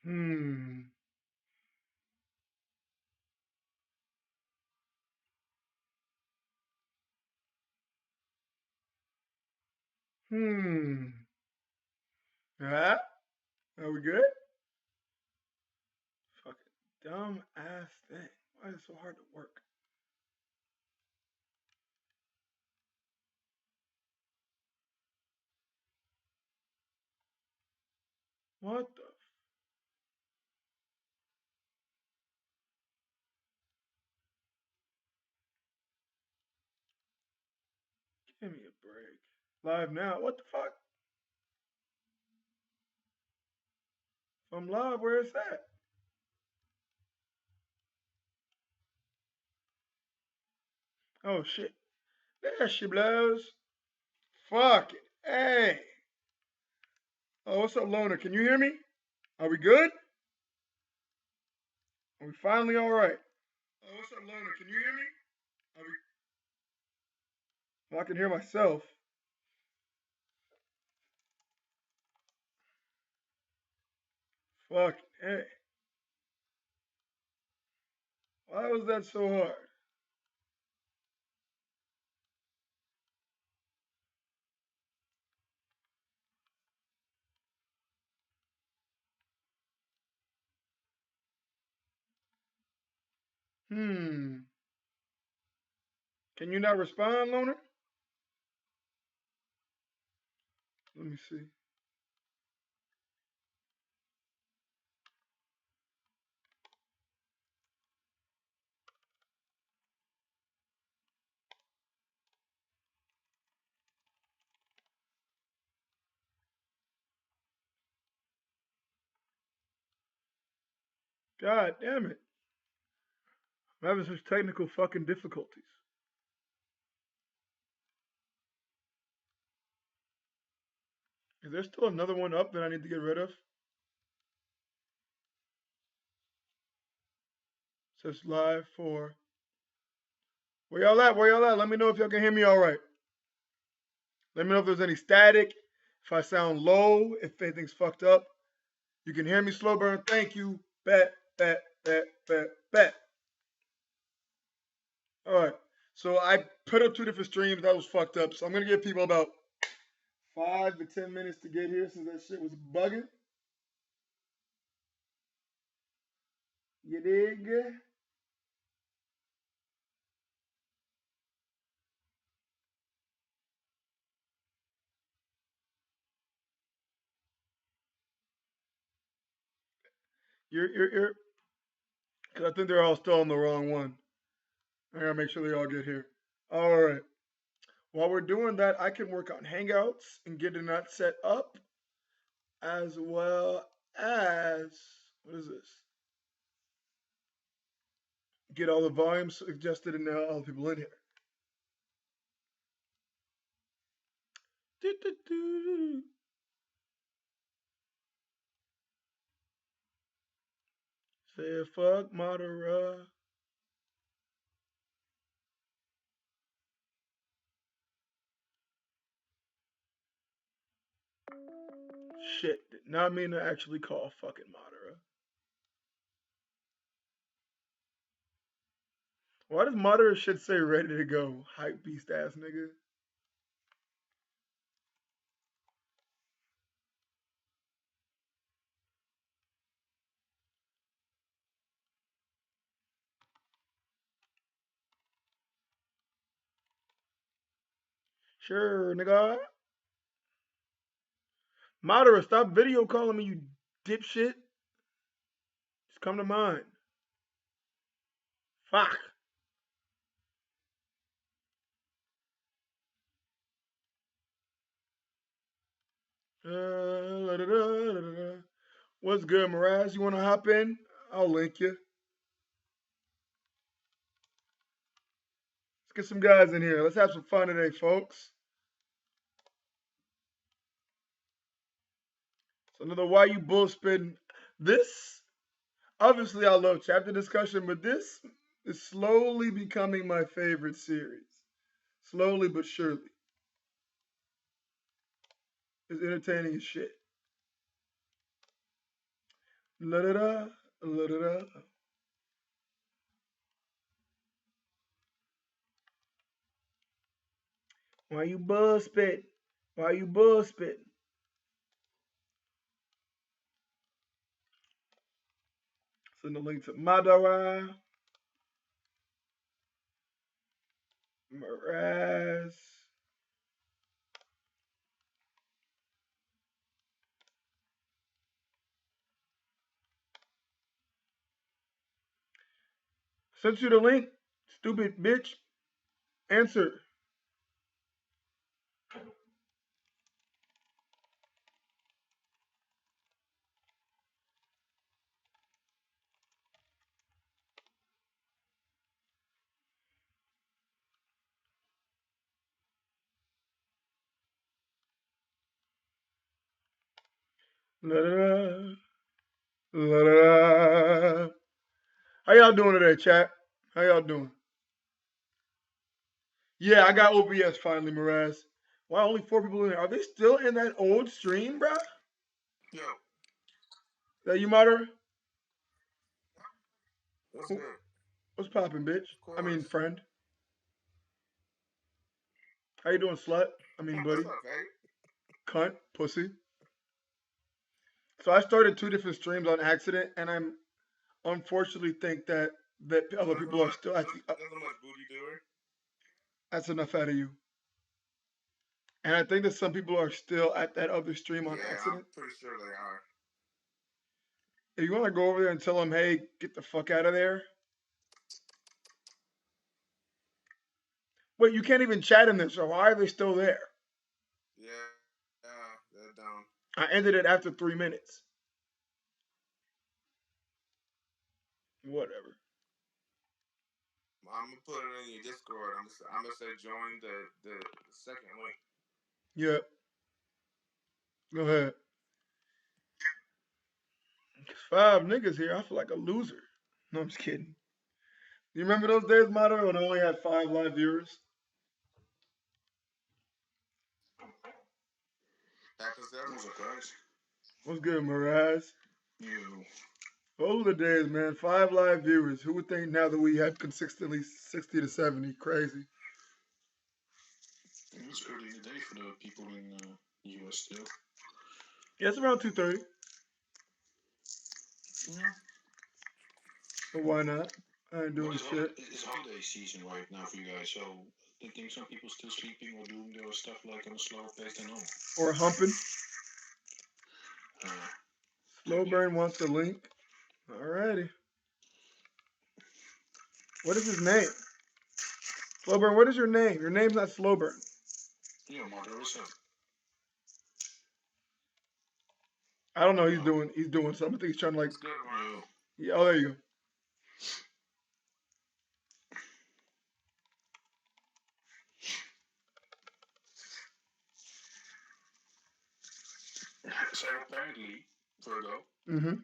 Hmm. Hmm. Ah, are we good? Fucking dumb ass thing. Why is it so hard to work? What the? Give me a break. Live now. What the fuck? If I'm live, where is that? Oh shit. There she blows. Fuck it. Hey. Oh, what's up, Loner? Can you hear me? Are we good? Are we finally all right? Oh, what's up, Loner? Can you hear me? Are we? Well, I can hear myself. Fuck. Hey. Why was that so hard? Hmm. Can you not respond, Loner? Let me see. God damn it. I'm having such technical fucking difficulties. Is there still another one up that I need to get rid of? Says live for. Where y'all at? Where y'all at? Let me know if y'all can hear me all right. Let me know if there's any static, if I sound low, if anything's fucked up. You can hear me, slow burn. Thank you. Bet, bet, bet, bet, bet. All right. So I put up two different streams. That was fucked up. So I'm gonna give people about 5 to 10 minutes to get here since that shit was bugging. You dig? You're. Cause I think they're all still on the wrong one. I gotta make sure they all get here. All right. While we're doing that, I can work on Hangouts and getting that set up, as well as what is this? Get all the volumes suggested and all the people in here. Do. Say fuck Madara. Shit, did not mean to actually call fucking Madara. Why does Madara shit say ready to go? Hype beast ass nigga. Sure, nigga. Madara, stop video calling me, you dipshit. Just come to mind. Fuck. What's good, Miraz? You want to hop in? I'll link you. Let's get some guys in here. Let's have some fun today, folks. So another Why You Bullspittin. This, obviously, I love chapter discussion, but this is slowly becoming my favorite series. Slowly but surely. It's entertaining as shit. La da da, la da da. Why you bullspit? Why you bullspit? Send the link to Madara, Mraz. Sent you the link, stupid bitch. Answer. La da da, la da da. How y'all doing today, chat? How y'all doing? Yeah, I got OBS finally, Mraz. Why only 4 people in there? Are they still in that old stream, bruh? Yo, That you matter? what's good? What's poppin', bitch? Of I mean, course. friend. How you doing, slut? I mean, What's buddy. up, eh? Cunt. Pussy. So I started 2 different streams on accident, and I'm unfortunately think that other people are still at the. Nothing much booty doer. That's enough out of you. And I think that some people are still at that other stream on Yeah, I'm accident. pretty sure they are. If you want to go over there and tell them, hey, get the fuck out of there. Wait, you can't even chat in this, so why are they still there? Yeah, they're dumb. I ended it after 3 minutes. Whatever. I'm gonna put it in your Discord. I'm gonna say join the second link. Yeah. Go ahead. 5 niggas here. I feel like a loser. No, I'm just kidding. You remember those days, Motto, when I only had 5 live viewers? Happens to everyone. What's good, Mirage? You. Those are the days, man. 5 live viewers. Who would think now that we have consistently 60 to 70? Crazy. It's early in the day for the people in US still. Yeah, it's around 2:30. Yeah. But why not? I ain't doing shit. It's holiday season right now for you guys, so I think some people still sleeping or doing their stuff like on a slower pace than normal. Or humping. Slow Burn wants the link. Alrighty. What is his name? Slowburn, what is your name? Your name's not Slowburn. Yeah, mother, what's up? I don't know. He's doing something. I think he's trying to like. It's good, Wano. Yeah. Oh, there you go. So apparently, Virgo, Mm-hmm.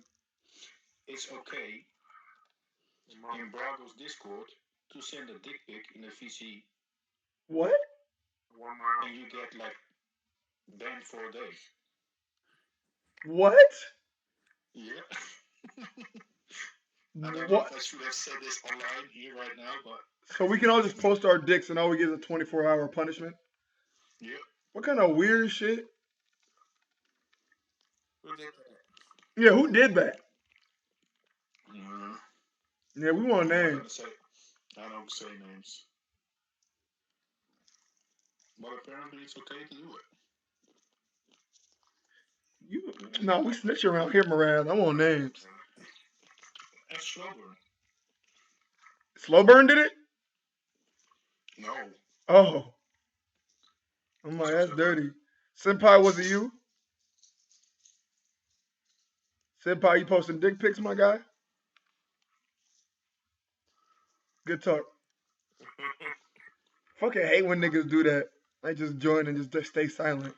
it's okay in Brago's Discord to send a dick pic in a VC. What? And you get like banned for a day. What? Yeah. I What? don't know if I should have said this online here right now, but So we can all just post our dicks and all we get is a 24-hour punishment? yeah. What kind of weird shit? Who did that? Yeah, who did that? Uh, Yeah, we want names. I don't say names. But apparently it's okay to do it. No, we snitch around here, Moraz. I want names. That's Slowburn. Slowburn did it? No. Oh. I'm like, that's dirty. Senpai, was it you? Senpai, you posting dick pics, my guy? Good talk. Fucking hate when niggas do that. I just join and just stay silent.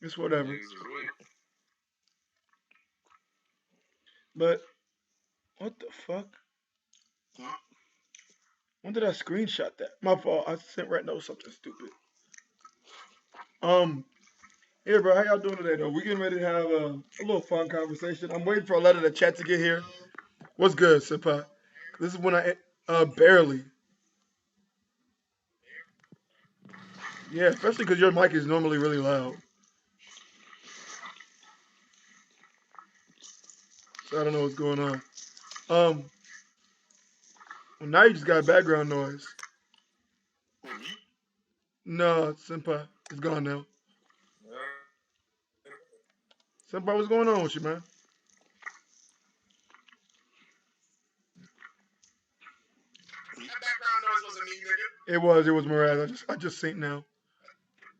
It's whatever. But what the fuck? Huh? When did I screenshot that? My fault. I sent Red Nose something stupid. Here, bro, how y'all doing today, though? We getting ready to have a little fun conversation. I'm waiting for a letter to chat to get here. What's good, Senpai? This is when barely. Yeah, especially because your mic is normally really loud. So I don't know what's going on. Um, well, now you just got background noise. For me? No, Senpai, it's gone now. Yeah. Senpai, what's going on with you, man? That background noise wasn't me, nigga. It was Mraz. I just seen now.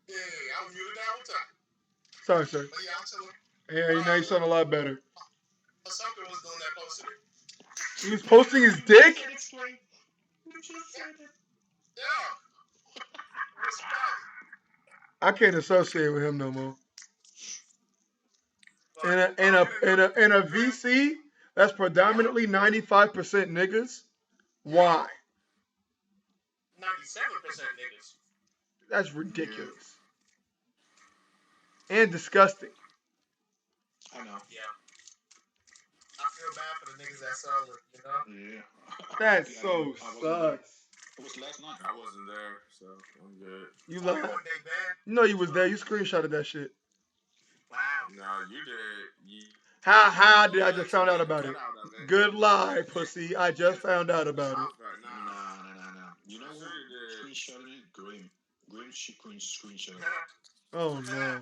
Yeah, I was muted the whole time. Sorry, sir. But yeah, I'm chilling. Hey, now you sound a lot better. Something was doing that posted it. He was posting his dick? You just said it. Yeah. Respect. I can't associate with him no more. Look, In a VC that's predominantly 95% niggas. Why? 97% niggas. That's ridiculous and disgusting. I know. Yeah. I feel bad for the niggas that sell it, you know? Yeah. That I so wasn't there. sucks. It was last night. I wasn't there, so I'm good. You Oh, you lied. want Big Ben? No, you was there. You screenshotted that shit. Wow. No, you did. How did You I just found out actually about cut it? out of it. Good lie, pussy. I just found out about it. No. You know I sure who you did. screenshotted it? Grim. Grim screenshot. Oh no.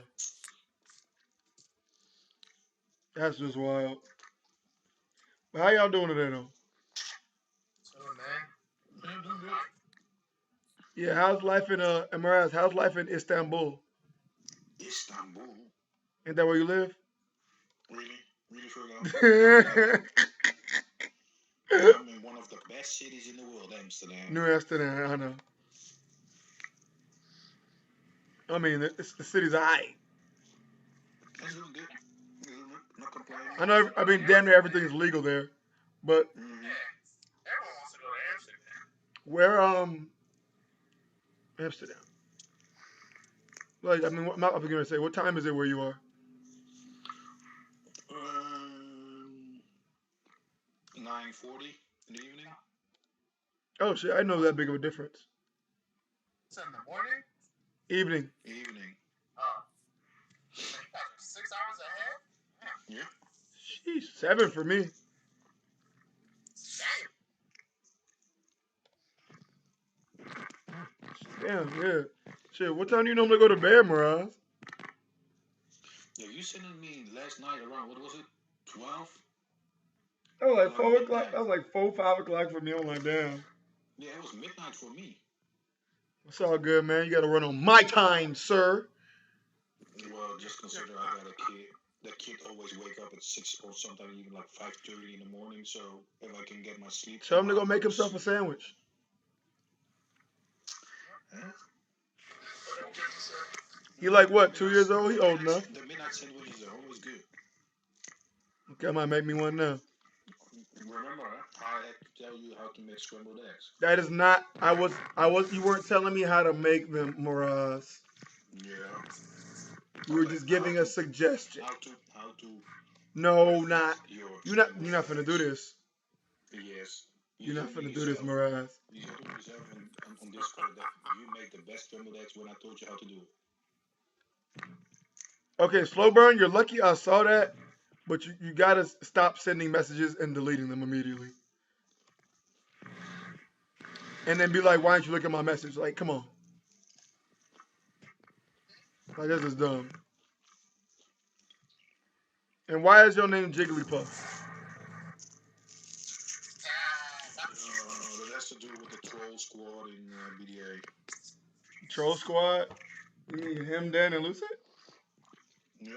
That's just wild. But how y'all doing today though? Chilling, man. Yeah, doing good. Yeah, how's life in Emirates? How's life in Istanbul? Istanbul. Ain't that where you live? Really? Really forgot? I'm in one of the best cities in the world, Amsterdam. New Amsterdam, I know. I mean, the city's alright. It's doing good. Not complaining. I mean, damn near everything's legal there. But Yeah. Everyone wants to go to Amsterdam. where, Amsterdam? Like, I mean, I was gonna say, what time is it where you are? 9:40 in the evening. Oh shit, I know that big of a difference. It's in the morning? Evening. Evening. Oh. So you guys are 6 hours ahead? Yeah. Sheesh, 7 for me. Damn. Damn, yeah. Shit, what time do you normally go to bed, Miraz? Yeah, you sending me last night around, what was it? 12? That was like Like 4 o'clock. midnight. That was like 4, 5 o'clock for me. I'm like, damn. Yeah, it was midnight for me. It's all good, man. You gotta run on my time, sir. Well, just consider I got a kid. The kid always wake up at 6 or sometimes even like 5:30 in the morning. So if I can get my sleep, Tell him to go 2 make hours. himself a sandwich. Huh? He like what, 2 years old? He old enough. The midnight sandwiches are always good. Okay, I might make me one now. Remember, I had to tell you how to make scrambled eggs. That is not. You weren't telling me how to make them, Miraz. Yeah. You were just giving a suggestion. How to No, not. your You're not scrambled finna eggs. do this. Yes. You're not told me finna do this, yourself- Miraz. You told me yourself on Discord that you make the best scrambled eggs when I told you how to do it. Okay, slow burn. You're lucky I saw that, but you gotta stop sending messages and deleting them immediately. And then be like, why don't you look at my message? Like, come on. Like, this is dumb. And why is your name Jigglypuff? That has to do with the troll squad in BDA. Troll Squad? You mean him, Dan, and Lucid? Yep.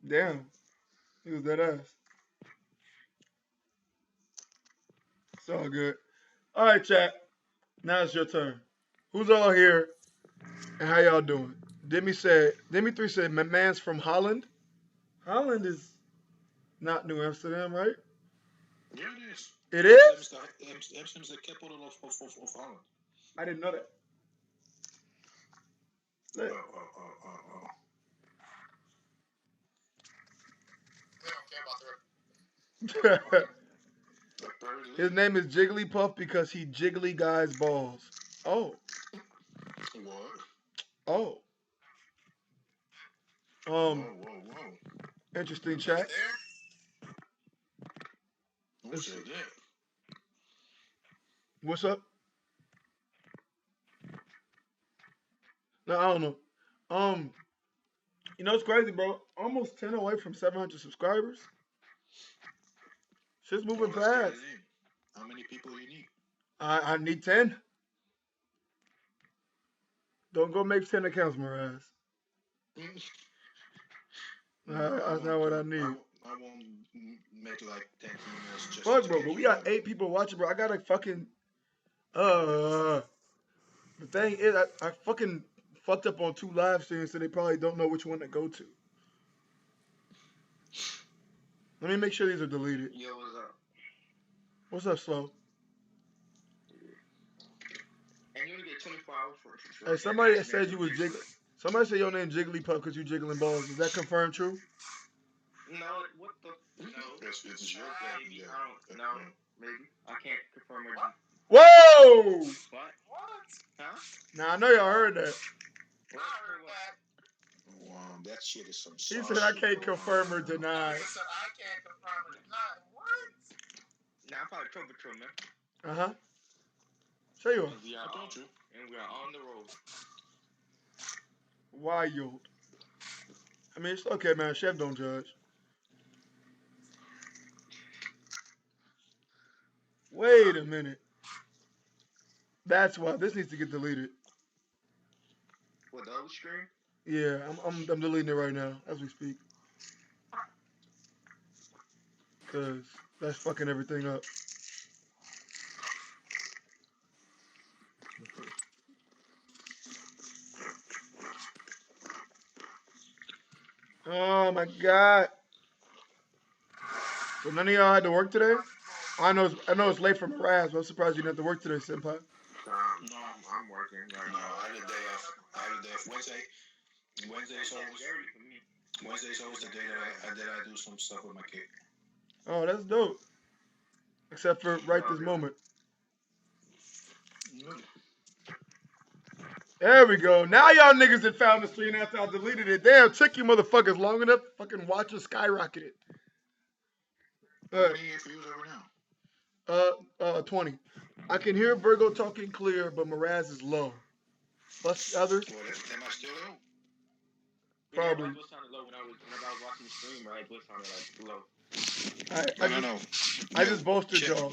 Damn. He was that ass. It's all good. All right, chat. Now it's your turn. Who's all here and how y'all doing? Demi3 said, my man's from Holland. Holland is not New Amsterdam, right? Yeah, it is. It is? Amsterdam's the capital of Holland. I didn't know that. Apparently. His name is Jigglypuff because he jiggly guys balls. Oh, What? oh. Whoa, whoa, whoa. Interesting Is chat. there? Who Let's see. said that? What's up? No, I don't know. Um, it's crazy, bro. Almost 10 away from 700 subscribers. Shit's Well, moving let's get it fast. in. How many people you need? I need 10. Don't go make 10 accounts, Mraz. No, I That's not won't what do I it. need. I won't make like 10 emails just Fuck, to bro, get but we you got on. 8 people watching, bro. I gotta fucking. Uh, the thing is, I fucking fucked up on 2 live streams, so they probably don't know which one to go to. Let me make sure these are deleted. Yo, what's up? What's up, Slow? And you only get 24 hours for a Hey, subscription. somebody that That's said you was jiggling. Somebody said your name Jigglypuff because you jiggling balls. Is that confirmed true? No, what the? No. It's your Maybe. yeah. I don't know. Maybe. I can't confirm or deny. Whoa! What? What? Huh? Now I know y'all heard that. I heard that. Wow, that shit is some He sauce said I shit can't going confirm or on right now. deny. Nigga said I can't confirm or deny. What? Nah, I'm probably True, man. Uh huh. Show you. And we are I told you. And we are on the road. Wild. I mean, it's okay, man. Chef don't judge. Wait a minute. That's why this needs to get deleted. What, the other screen? Yeah, I'm deleting it right now as we speak. Cause that's fucking everything up. Oh my god. So none of y'all had to work today? I know it's late for Mraz, but I'm surprised you didn't have to work today, Senpai. No, I'm working right no, now. I had a day off. I had a day off. Wednesday's always Early for me. Wednesday's always the day that I do some stuff with my kid. Oh, that's dope. Except for right this moment. There we go. Now y'all niggas had found the screen after I deleted it. Damn, took you motherfuckers long enough. Fucking watch it skyrocketed. How many views are we now? 20. I can hear Virgo talking clear, but Mraz is low. Plus the others, Well, am I still low? probably. Yeah, my voice sounded low whenever I was watching the stream. My voice sounded like low. No. I just bolstered check. y'all.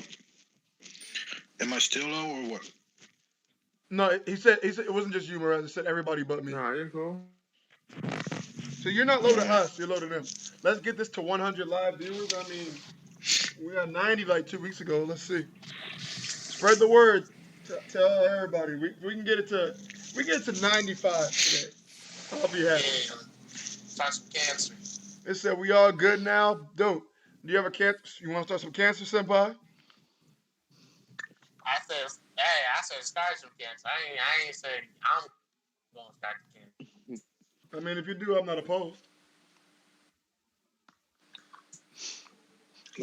Am I still low or what? No, he said it wasn't just you, Mraz. It said everybody but me. No, you're cool. So you're not low to us. You're low to them. Let's get this to 100 live viewers. I mean, we got 90 like 2 weeks ago. Let's see. Spread the word. Tell everybody. We can get it to 95 today. I'll be happy. Yeah. Start some cancer. It said we all good now. Dope. Do you have a cancer? You want to start some cancer, Senpai? I said start some cancer. I ain't say I'm gonna start the cancer. I mean, if you do, I'm not opposed.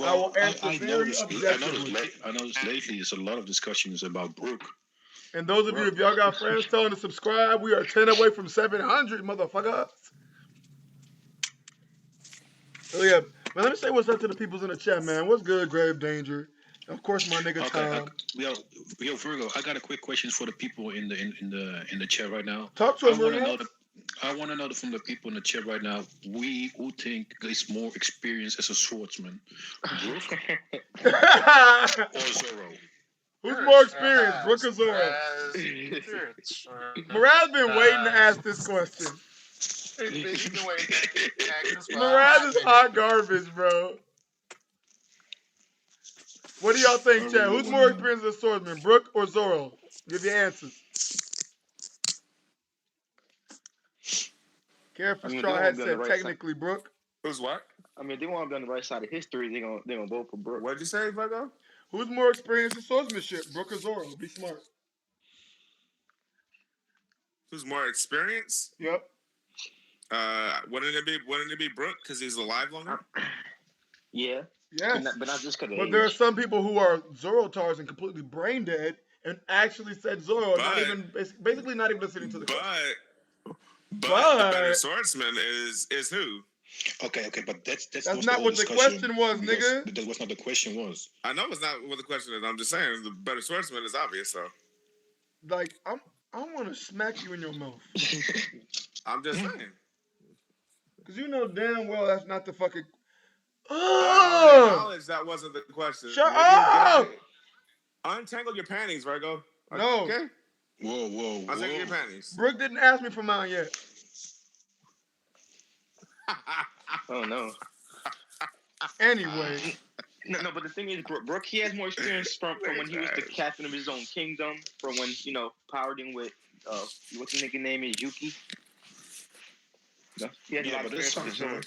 I will answer very objectively. I noticed lately there's a lot of discussions about Brook. And those of you, if y'all got friends, tell them to subscribe. We are 10 away from 700, motherfuckers. Oh, yeah. Man, let me say what's up to the peoples in the chat, man. What's good, Grave Danger? Of course, my nigga Tom. Yo, Virgo, I got a quick question for the people in the chat right now. Talk to him, man. I want to know from the people in the chat right now, who think is more experienced as a swordsman, Brook or Zoro? Who's more experienced, Brook or Zoro? Mraz been waiting to ask this question. He's been waiting to ask this question. Mraz is hot garbage, bro. What do y'all think, Chad? Who's more experienced as a swordsman, Brook or Zoro? Give your answers. Careful, Straw Hat said technically Brook. Who's what? I mean, if they want to be on the right side of history, they're gonna vote for Brook. What'd you say, Virgo? Who's more experienced in swordsmanship, Brook or Zoro? Be smart. Who's more experienced? Yep. Wouldn't it be Brook because he's alive longer? Yeah. Yes. But not just because of But there are age. some people who are Zoro-tars and completely brain dead and actually said Zoro, not But even basically not even listening to the question. but the better But swordsman is who? Okay, but that's that's was the not whole what the discussion question was, because nigga. that was not the question was. I know it's not what the question is. I'm just saying the better swordsman is obvious. So Like I want to smack you in your mouth I'm just saying. because you know damn well that's not the fucking. I already Ugh! acknowledged that wasn't the question. Shut Nigga, get out. up! Untangle your panties, Virgo. No, Okay? Whoa. Untangle your panties. Brook didn't ask me for mine yet. Oh no. Anyway, No, but the thing is, Brook, he has more experience from when he was the captain of his own kingdom, from when, powered in with, what's the nigga name is, Yuki? No, he has a Yeah, lot of but that's experience with his sword.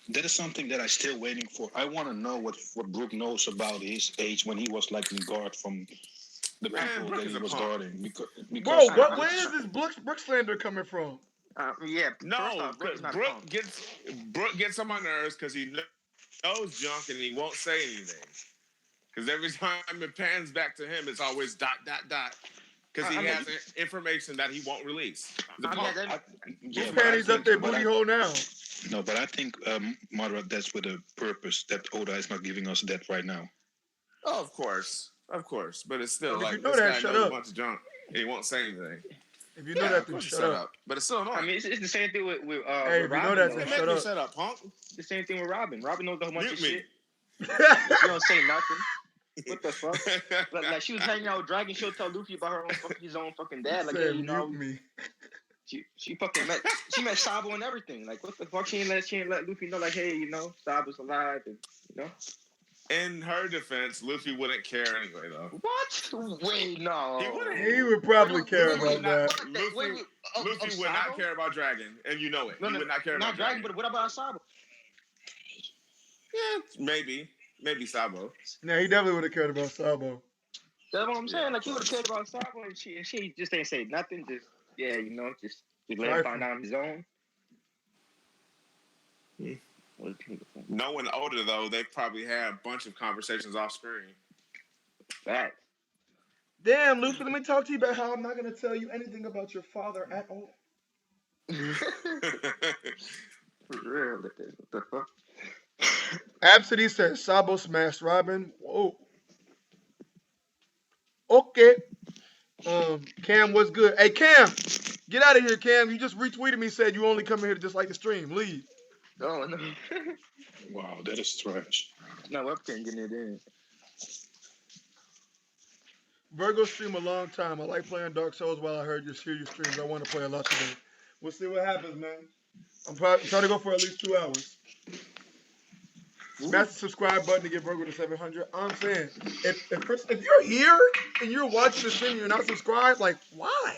that is something that I'm still waiting for. I want to know what Brook knows about his age when he was like in guard from the Man, people Brook that is he a was punk. guarding bro, because where is this Brook slander coming from? Yeah, first No, off, Brook is not a punk. Brook gets on my nerves because he knows junk and he won't say anything. Because every time it pans back to him, it's always ... Because he has information that he won't release. The I mean, punk. yeah, His but I panties up think, their but booty I, hole now. no, but I think Madara, that's with a purpose that Oda is not giving us that right now. Oh, of course. But it's still And if you like know this that, guy shut knows a up. bunch of junk and he won't say anything. If you know Yeah, that, of then course shut shut up. up. But it's still annoying. I mean, it's the same thing with Hey, if you know Robin, that, though. then Make shut me up. shut up, punk. The same thing with Robin. Robin knows a whole bunch Mute of me. shit. She don't say nothing. What the fuck? Like she was hanging out with Dragon. She'll tell Luffy about his own fucking dad. Like, Said hey, mute me. she fucking met Sabo and everything. Like, what the fuck? She ain't let Luffy know. Like, hey, Sabo's alive, and In her defense, Luffy wouldn't care anyway, though. What? Wait, no. He wouldn't. He would probably Wait, care wait, about wait, that. Luffy would not care about Dragon, and you know it. No, he would not care about Dragon. But what about Sabo? Yeah, maybe Sabo. Yeah, he definitely would have cared about Sabo. That's what I'm saying. Like, he would have cared about Sabo, and she just ain't say nothing. Just just let him find out on his own. Knowing older though, they've probably had a bunch of conversations off screen. Facts. Damn, Luffy, let me talk to you about how I'm not going to tell you anything about your father at all. For real. What the fuck? Absidy says Sabo smashed Robin. Whoa. Okay. Cam, what's good? Hey, Cam, get out of here, Cam. You just retweeted me, said you only come here to dislike the stream. Leave. Oh, no. Wow, that is trash. No, webcam getting it in. Virgo stream a long time. I like playing Dark Souls while I hear your streams. I want to play a lot today. We'll see what happens, man. I'm trying to go for at least 2 hours. Smash the subscribe button to get Virgo to 700. I'm saying, if you're here and you're watching the stream and you're not subscribed, like, why?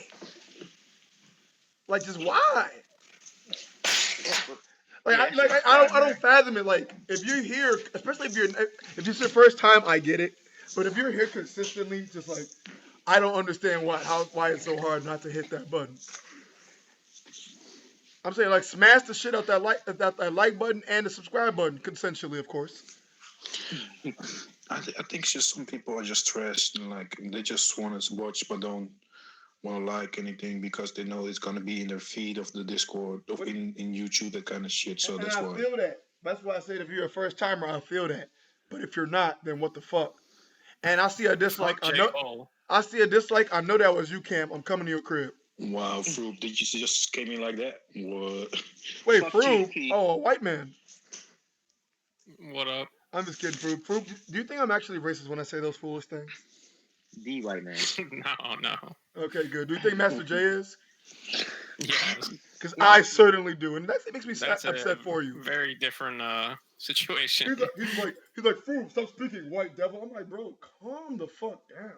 Like, just why? Like, I don't fathom it. Like, if you're here, especially if it's your first time, I get it. But if you're here consistently, just like, I don't understand why it's so hard not to hit that button. I'm saying, like, smash the shit out that like button and the subscribe button, consensually, of course. I think it's just some people are just trash and like they just want to watch but don't want to like anything because they know it's gonna be in their feed of the Discord of in YouTube, that kind of shit. So And that's I why. feel that. That's why I said if you're a first timer, I feel that. But if you're not, then what the fuck? And I see a dislike. I see a dislike. I know that was you, Cam. I'm coming to your crib. Wow, Fruit, did you just came in like that? What? Wait, Fruit? Oh, a white man. What up? I'm just kidding, Fruit. Fruit, do you think I'm actually racist when I say those foolish things? The white man. No. Okay, good. Do you think Master J is? Yes. Because I certainly do, and that makes me upset for you. Very different situation. He's like, Fruit, stop speaking, white devil. I'm like, bro, calm the fuck down.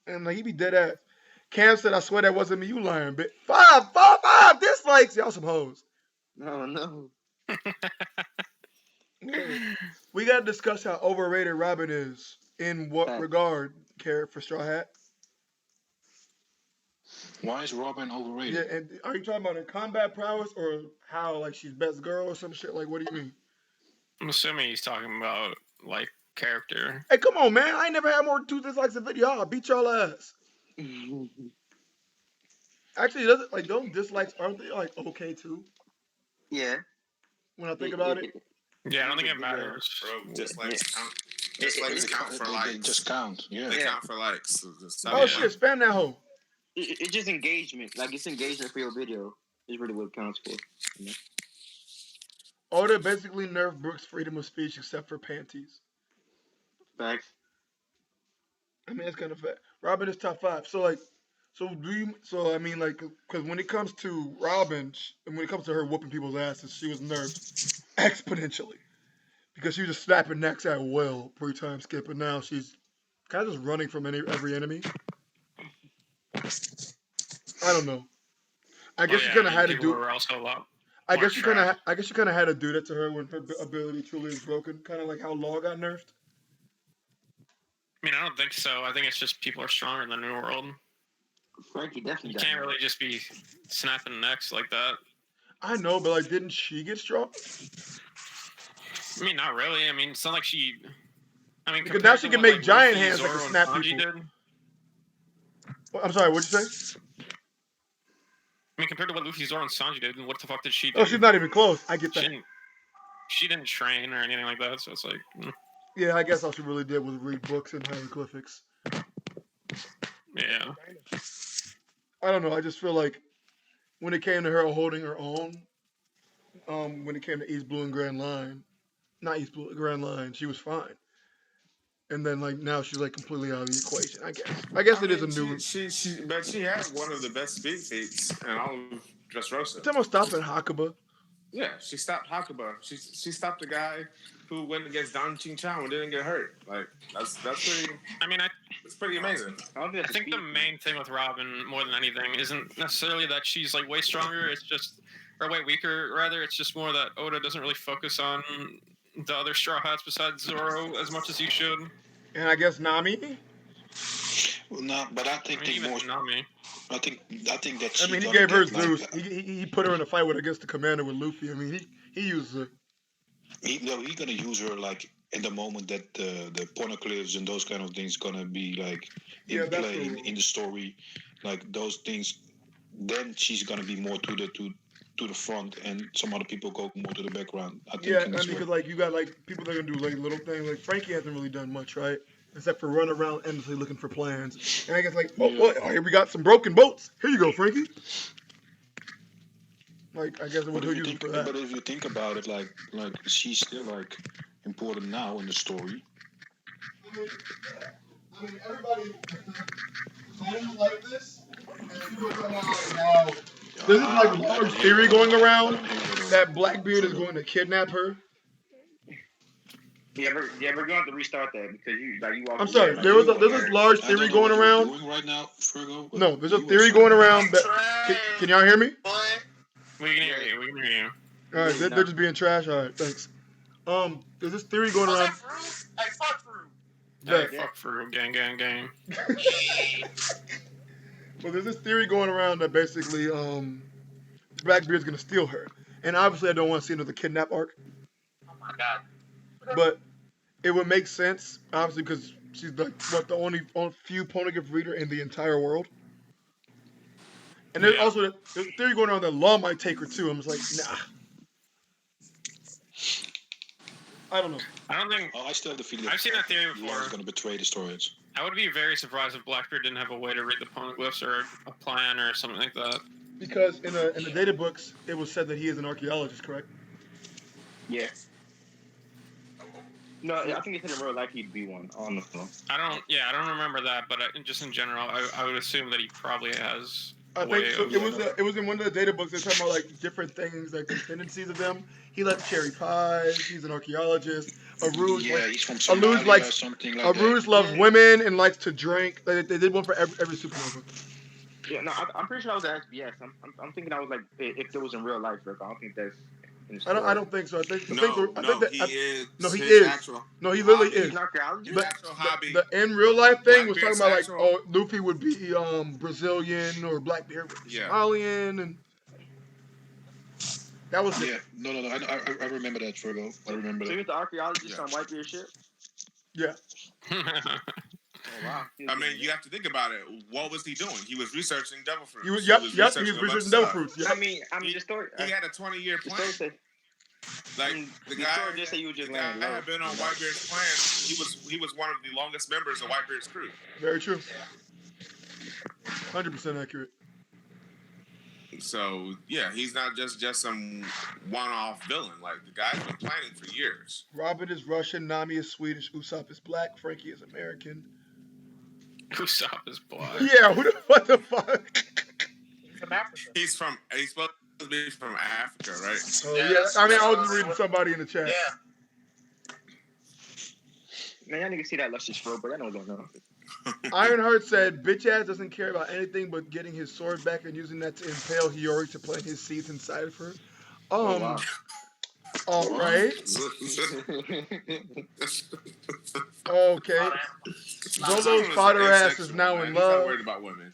And like, he be dead ass. Cam said, I swear that wasn't me, you lying, bitch. Five dislikes. Y'all some hoes. No. We got to discuss how overrated Robin is. In what regard, care for Straw Hat? Why is Robin overrated? Yeah, and are you talking about her combat prowess or how, like, she's best girl or some shit? Like, what do you mean? I'm assuming he's talking about like character. Hey, come on, man! I ain't never had more than 2 dislikes a video. I'll beat y'all ass. Actually, doesn't like don't dislikes aren't they like okay too? Yeah. When I think about it, Yeah, I don't think it matters. Bro, dislikes count. It- Dislikes it- count for They likes. just count. Yeah. They Yeah. count for likes. So just oh Yeah. shit, spam that hoe. It's just engagement. Like it's engagement for your video. Is really what it counts for. Oda basically nerfed Brook's freedom of speech except for panties. Facts. I mean, it's kind of fact. Robin is top 5. So like, so do you? So I mean, like, because when it comes to Robin, and when it comes to her whooping people's asses, she was nerfed exponentially because she was just snapping necks at will pre-time skip, and now she's kind of just running from every enemy. I don't know. I guess you kind of had to do. Were also a lot. I guess more you kind of. trash. I guess you kind of had to do that to her when her ability truly is broken. Kind of like how Law got nerfed. I mean, I don't think so. I think it's just people are stronger than New World. Frankie definitely You got can't it. really just be snapping necks like that. I know, but like, didn't she get strong? I mean, not really. I mean, it's not like she. I mean, Because compared now to she can what, make giant Luffy, hands that Zoro, can and snap Sanji people. did. I'm sorry, what'd you say? I mean, compared to what Luffy, Zoro, and Sanji did, what the fuck did she do? Oh, she's not even close. I get She that. didn't train or anything like that, so it's like, Yeah, I guess all she really did was read books and hieroglyphics. yeah. I don't know. I just feel like when it came to her holding her own, when it came to East Blue and Grand Line, not East Blue, Grand Line, she was fine. And then like now she's like completely out of the equation. I guess it is a new. But she had one of the best speed feats in all of Dressrosa. Someone stopping Hakuba. Yeah, she stopped Hakuba. She stopped the guy who went against Don Ching Chao and didn't get hurt. Like that's pretty. I mean, It's pretty amazing. I think the main thing with Robin, more than anything, isn't necessarily that she's like way stronger. It's just, or way weaker, rather. It's just more that Oda doesn't really focus on the other Straw Hats besides Zoro as much as he should. And I guess Nami. Well, no, but I think they even more. Nami. I think that. I she mean, he gonna gave her get, like, Zeus. He put her in a fight with against the commander with Luffy. I mean, he used her. He's gonna use her like in the moment that the pornoclips and those kind of things gonna be like in Yeah, that's play cool. in the story, like those things. Then she's gonna be more to the front, and some other people go more to the background. I think. Yeah, in I this mean, way. because like you got like people that are gonna do like little things. Like Frankie hasn't really done much, right? Except for run around endlessly looking for plans. And I guess like, here we got some broken boats. Here you go, Frankie. Like I guess it was he'll use it for that. But if you think about it, like she's still like important now in the story. I mean, everybody plans like this. And people come out like now. There's this like large theory going around that Blackbeard is going to kidnap her. Yeah, we're going to have to restart that because you walk. I'm sorry. There's this large theory going around. Doing right now, Virgo, No, there's a theory going around that. Can y'all hear me? We can hear you. We can hear you. All right, they're just being trash. All right, thanks. There's this theory going around. Hey, fuck Fruit. Hey, fuck for gang. Well, there's this theory going around that basically Blackbeard's gonna steal her, and obviously I don't want to see another kidnap arc, Oh my god. but it would make sense obviously because she's like the only few poneglyph reader in the entire world. And there's also there's a theory going around that Law might take her too. I'm just like, nah. I don't know. I don't think. I still have the feeling. I've seen that theory before. Law is gonna betray the stories. I would be very surprised if Blackbeard didn't have a way to read the poneglyphs or a plan or something like that. Because in the data books, it was said that he is an archaeologist, correct? Yeah. No, I think they said in real life he'd be one. Honestly. I don't remember that, but just in general, I would assume that he probably has. I think so. It was in one of the data books. They're talking about like different things, like the tendencies of them. He likes cherry pies. He's an archaeologist. He's from Somalia or something like Aruj loves women and likes to drink. They did one for every supernova. Yeah, no, I'm pretty sure I was at SBS. I'm thinking I was like if it was in real life, Rick. I don't think that's. I don't think so. I think He literally is. He's an archaeologist. But actual hobby. the in real life thing was talking Blackbeard's about like, Luffy would be Brazilian or Blackbeard would be Somalian, and That was Yeah, no. I remember that, Virgo. I remember So that. you're the archaeologist on Whitebeard ship? yeah. Oh wow. I mean, you have to think about it. What was he doing? He was researching devil fruits. He was He was He was researching a bunch researching of devil stuff. fruits. Yep. I mean, He- the story. He had a 20-year The plan. story said. Like the the guy, story just said you were just the guy laying low. had been on Whitebeard's plan. He was one of the longest members of Whitebeard's crew. Very true. 100% accurate. So yeah, he's not just some one-off villain. Like the guy's been planning for years. Robin is Russian, Nami is Swedish, Usopp is black, Frankie is American. Usopp is black. Yeah, what the fuck? From Africa. He's supposed to be from Africa, right? Oh yeah, I mean, I was just reading somebody in the chat. Yeah. Man, y'all niggas see that luscious fro, but I know what's going on. Ironheart said, bitch ass doesn't care about anything but getting his sword back and using that to impale Hiyori to plant his seeds inside of her. Wow. All right. Okay. Zolo's father ass is now in He's not love. worried about women.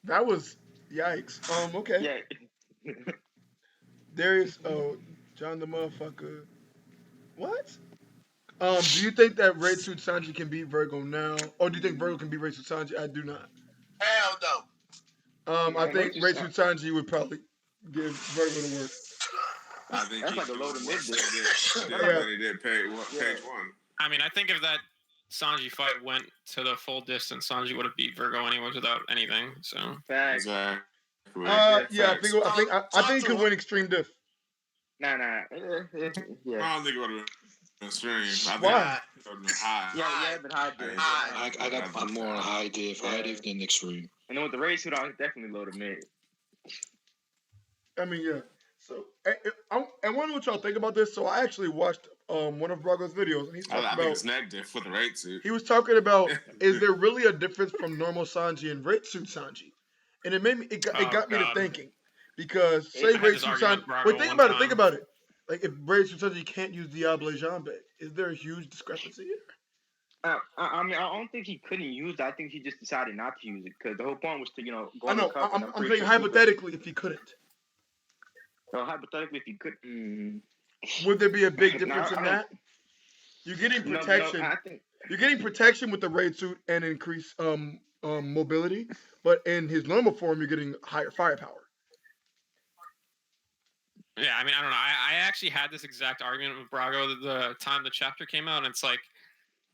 That was yikes. Okay. Yeah. Darius, John the motherfucker. What? Do you think that Red Suit Sanji can beat Virgo now? Or do you think Virgo can beat Red Suit Sanji? I do not. Hell no. I think Red Suit Sanji would probably give Virgo the work. I think That's like a load of mid They did page one. I mean, I think if that Sanji fight went to the full distance, Sanji would have beat Virgo anyways without anything. So Facts. Exactly. Yeah, I think he could win Extreme Diff. Nah. Yeah. I don't think it would have been extreme. I think Why? it would have been high. Yeah, but high diff. I got more on high diff than extreme. And then with the race suit on, it's definitely low to mid. I mean, yeah. So, I wonder what y'all think about this. So, I actually watched one of Brago's videos, and he's talking I think about. it's negative for the right suit. He was talking about, is there really a difference from normal Sanji and Red Suit Sanji? And it made me, it got me to thinking, because say Red Suit Sanji. Wait, think about it. Like if Red Suit Sanji can't use Diable Jambe, is there a huge discrepancy here? I mean, I don't think he couldn't use it. I think he just decided not to use it because the whole point was to, go I know. I'm saying hypothetically, if he couldn't. So hypothetically, if he could, would there be a big difference in that? You're getting protection. You're getting protection with the raid suit and increased mobility, but in his normal form, you're getting higher firepower. yeah, I mean, I don't know. I actually had this exact argument with Brago the time the chapter came out, and it's like,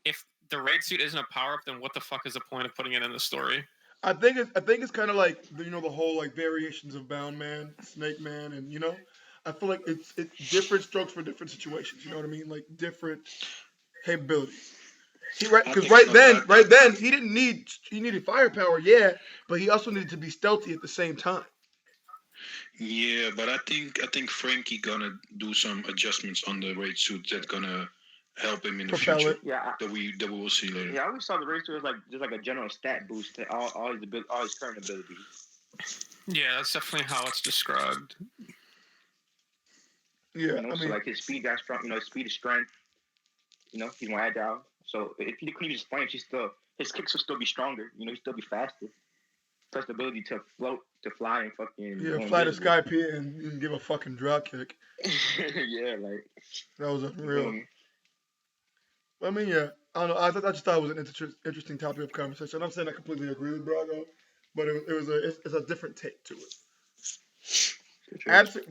if the raid suit isn't a power up, then what the fuck is the point of putting it in the story? I think it's kind of like the whole like variations of Bound Man, Snake Man, and I feel like it's different strokes for different situations. You know what I mean? Like different capabilities. Because right then he needed firepower, yeah, but he also needed to be stealthy at the same time. Yeah, but I think Frankie gonna do some adjustments on the raid suit that's gonna help him in the Propel future. it. Yeah, that we will see later. yeah. I always saw the race suit as like just like a general stat boost to all his current abilities. Yeah, that's definitely how it's described. Yeah, So like his speed got strong. His speed is strength. He's more agile. So if he couldn't use his flames, his kicks would still be stronger. He'd still be faster. Plus the ability to float, to fly, and fucking fly to Sky P and give a fucking drop kick. Yeah, like that was unreal. I mean, yeah, I don't know. I just thought it was an interesting topic of conversation. I'm saying I completely agree with Brago, but it's a different take to it.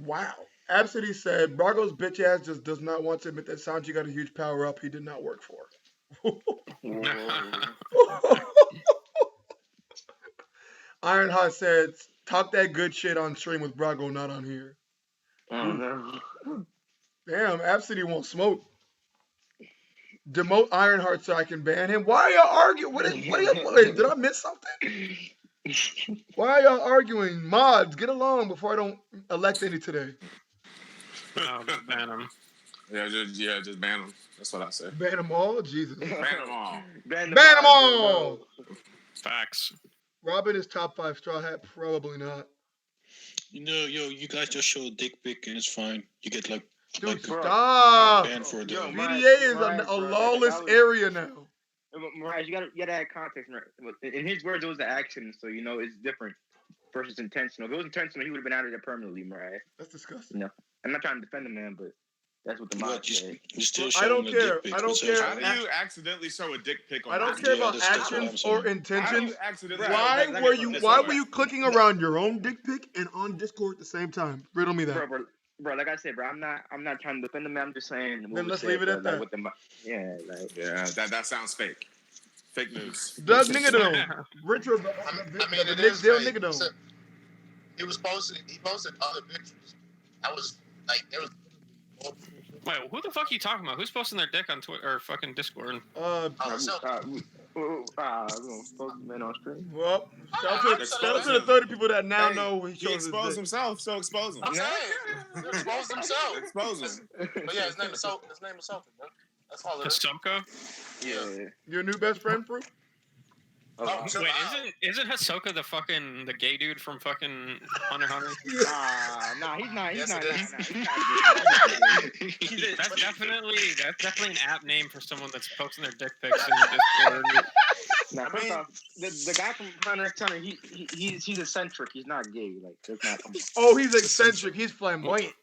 Wow. Absidy said Brago's bitch ass just does not want to admit that Sanji got a huge power up he did not work for. Ironheart said, talk that good shit on stream with Brago, not on here. Oh no. Damn, Absidy won't smoke. Demote Ironheart so I can ban him. Why are y'all arguing? What did I miss something? Why are y'all arguing? Mods, get along before I don't elect any today. No, just ban him. Yeah, just ban them. That's what I say. Ban them all? Jesus. Ban them all. Ban them all! Facts. Robin is top 5 Straw Hat? Probably not. You guys just show a dick pic and it's fine. You get like... Dude, stop! Ban for a day. VDA is a lawless area now. Mirage, you gotta add context. In his words, it was the action, so it's different. versus intentional. If it was intentional, he would have been out of there permanently, Mariah. That's disgusting. No, I'm not trying to defend the man, but that's what the What, mob said. you still I showing don't a care. dick pic? I don't What's care. up? How do you accidentally show a dick pic on I don't video? care Yeah, about that's what I'm actions saying. or How do intentions. you accidentally Why Bro, were let me- you? listen, Why bro. were you clicking around your own dick pic and on Discord at the same time? Riddle me that. Bro, like I said, bro, I'm not trying to defend the man. I'm just saying. Then let's leave it at that. Yeah, like. Yeah, that sounds fake. Fake news. Doug nigga don't. Richard, it the is Dale fake. nigga don't. He posted other pictures. I was like, there was. Wait, who the fuck are you talking about? Who's posting their dick on Twitter or fucking Discord? So We gonna post the man on screen. Well, shout Expose to the 30 people that now Hey, know he He shows his exposed dick. himself, so expose him. I'm saying, he exposed himself. Expose him. But yeah, his name is Soka, bro. That's all it is. Hisoka? Yeah. Your new best friend, Fruit? Oh, chill Wait, out. isn't Hisoka the gay dude from fucking Hunter x Hunter? Nah, he's not. He's Yes, not. it Nah, is. he's not. That's definitely an app name for someone that's posting their dick pics in Discord. Nah, first off, the guy from Hunter x Hunter, he's eccentric. He's not gay. Like, that's not. Oh, he's eccentric. He's flamboyant.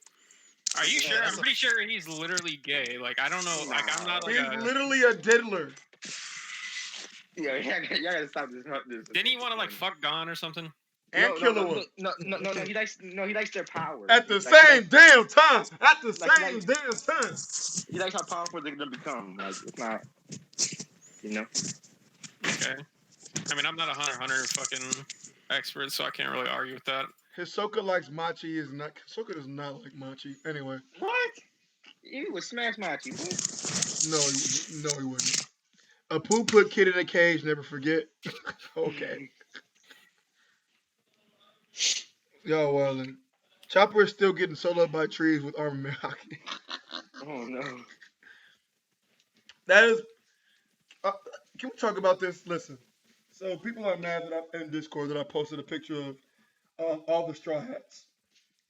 Are you Yeah, sure? that's I'm a- pretty sure he's literally gay. Like, I don't know. Like, I'm not like He's a... literally a diddler. Yeah, y'all gotta stop this. Didn't he want to like fuck Gon or something? And kill a woman. No. He likes their power. At the Like, same damn time. At the Like- same damn time. He likes how powerful they're gonna become. Like, it's not. You know. Okay. I mean, I'm not a Hunter x Hunter fucking expert, so I can't really argue with that. Hisoka likes Machi. Hisoka does not like Machi. Anyway. What? He would smash Machi. No, he wouldn't. A poo put kid in a cage, never forget. Okay. Yo, Wildin. Chopper is still getting soloed by trees with armament hockey. Oh no. That is. Can we talk about this? Listen. So people are mad that I'm in Discord that I posted a picture of all the Straw Hats,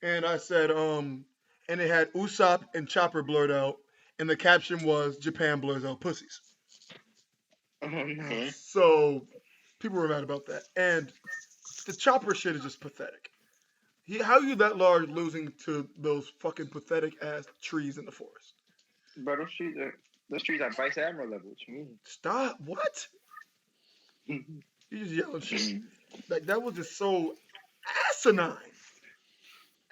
and I said, and it had Usopp and Chopper blurred out, and the caption was Japan blurs out pussies. Oh no. So people were mad about that, and the Chopper shit is just pathetic. How are you that large losing to those fucking pathetic ass trees in the forest? Bro, those trees are Vice Admiral level. What you mean? Stop. What? You just yelling shit. Like, that was just so asinine.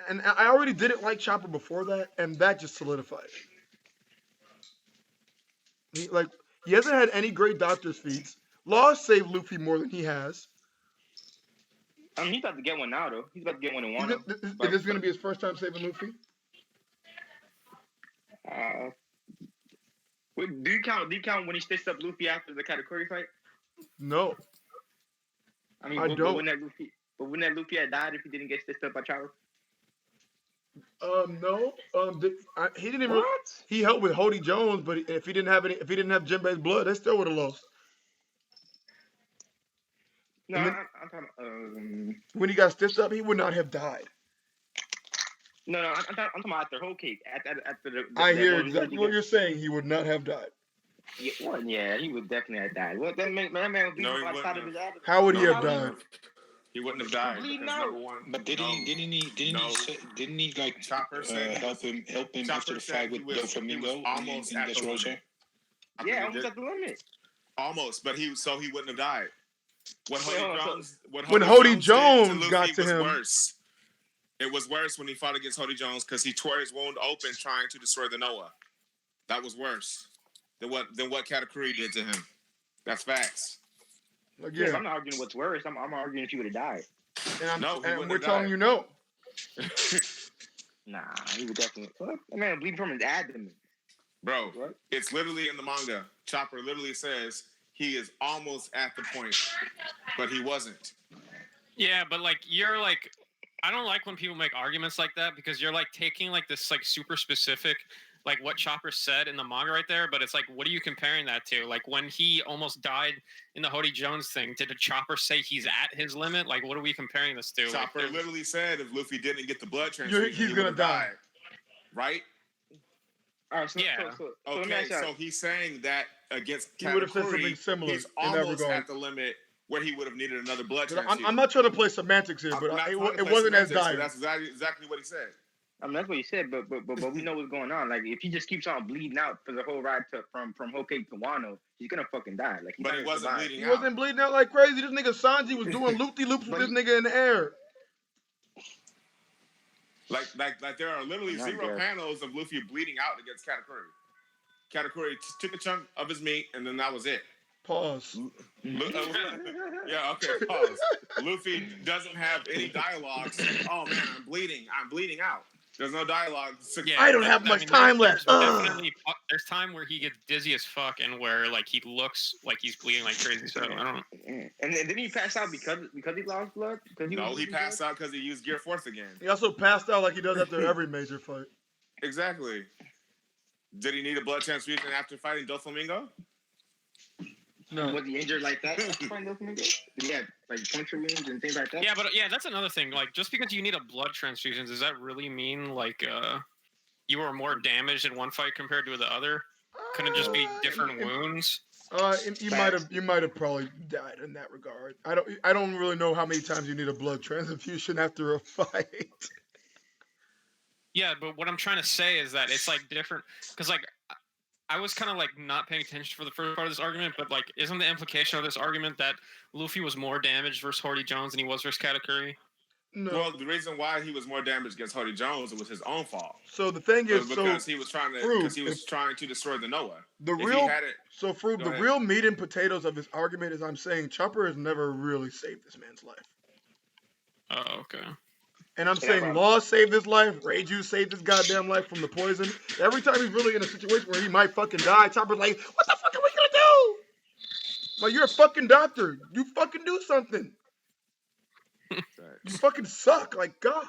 And I already didn't like Chopper before that, and that just solidified it. He hasn't had any great doctor's feats. Law saved Luffy more than he has. I mean, he's about to get one now, though. He's about to get one in Wano. Is this going to be his first time saving Luffy? Wait, do you count when he stitched up Luffy after the Katakuri fight? No. I mean, I but don't. wouldn't that Luffy had died if he didn't get stitched up by Chopper? No. He didn't even. What? He helped with Hody Jones, but if he didn't have Jinbei's blood, they still would have lost. No, And then- I'm talking. When he got stitched up, he would not have died. No, I'm talking about after Whole Cake. After the I that hear one exactly Luffy what got- you're saying. He would not have died. Yeah, he would definitely have died. What that man was beating No, he by the side of wouldn't his abdomen. How would he No, have he died? wouldn't have. He wouldn't have died. Bleeding Because out. number one, But didn't he like Chopper said help him Chopper after the said fight he with was- Doflamingo he was almost in at the Dressrosa? limit. Yeah, almost at the limit. Almost, but he wouldn't have died. When When Hody Jones got to was him- worse. It was worse when he fought against Hody Jones because he tore his wound open trying to destroy the Noah. That was worse than what Katakuri did to him. That's facts. Yeah, I'm not arguing what's worse. I'm arguing if he would have died. And, No, he wouldn't we're have telling died. you no. Nah, he would definitely. What? That man bleeding from his abdomen. Bro, What? it's literally in the manga. Chopper literally says he is almost at the point, but he wasn't. Yeah, but like you're like, I don't like when people make arguments like that because you're like taking like this like super specific, like what Chopper said in the manga right there. But it's like, what are you comparing that to? Like when he almost died in the Hody Jones thing, did the Chopper say he's at his limit? Like what are we comparing this to? Chopper like, literally said if Luffy didn't get the blood transfusion, he's he gonna would've die. died. Right? All right, so Yeah. let me Okay, ask you. so he's saying that against He would have said Katakuri, something similar he's in that almost regard. at the limit, where he would have needed another blood But transfusion. I'm not trying to play semantics here, but I'm not it trying to play wasn't as semantics, but dire. That's exactly what he said. I mean, that's what he said, but we know what's going on. Like, if he just keeps on bleeding out for the whole ride from Whole Cake to Wano, he's gonna fucking die. Like, But he wasn't bleeding He out. wasn't bleeding out like crazy. This nigga Sanji was doing loop-de-loops with this nigga in the air. Like there are literally zero panels of Luffy bleeding out against Katakuri. Katakuri took a chunk of his meat, and then that was it. Pause. Yeah, okay, pause. Luffy doesn't have any dialogue saying, "Oh man, I'm bleeding out." There's no dialogue. Yeah, I don't have much time left. There's time where he gets dizzy as fuck and where like he looks like he's bleeding like crazy. So I don't know. And then didn't he pass out because he lost blood? He passed out because he used Gear Force again. He also passed out like he does after every major fight. Exactly. Did he need a blood transfusion after fighting Doflamingo? No. Was he injured like that? Yeah, like puncture wounds and things like that. Yeah, but that's another thing. Like, just because you need a blood transfusion, does that really mean like you were more damaged in one fight compared to the other? Couldn't it just be different wounds? You might have probably died in that regard. I don't really know how many times you need a blood transfusion after a fight. Yeah, but what I'm trying to say is that it's like different because like I was kind of like not paying attention for the first part of this argument, but like isn't the implication of this argument that Luffy was more damaged versus Hardy Jones than he was versus Katakuri? No. Well, the reason why he was more damaged against Hardy Jones, it was his own fault. So the thing is, because he was trying to destroy the Noah. The real meat and potatoes of his argument is I'm saying Chopper has never really saved this man's life. Oh, okay. And I'm saying Law saved his life, Reiju saved his goddamn life from the poison. Every time he's really in a situation where he might fucking die, Chopper's like, what the fuck are we gonna do? Like, you're a fucking doctor. You fucking do something. You fucking suck, like God.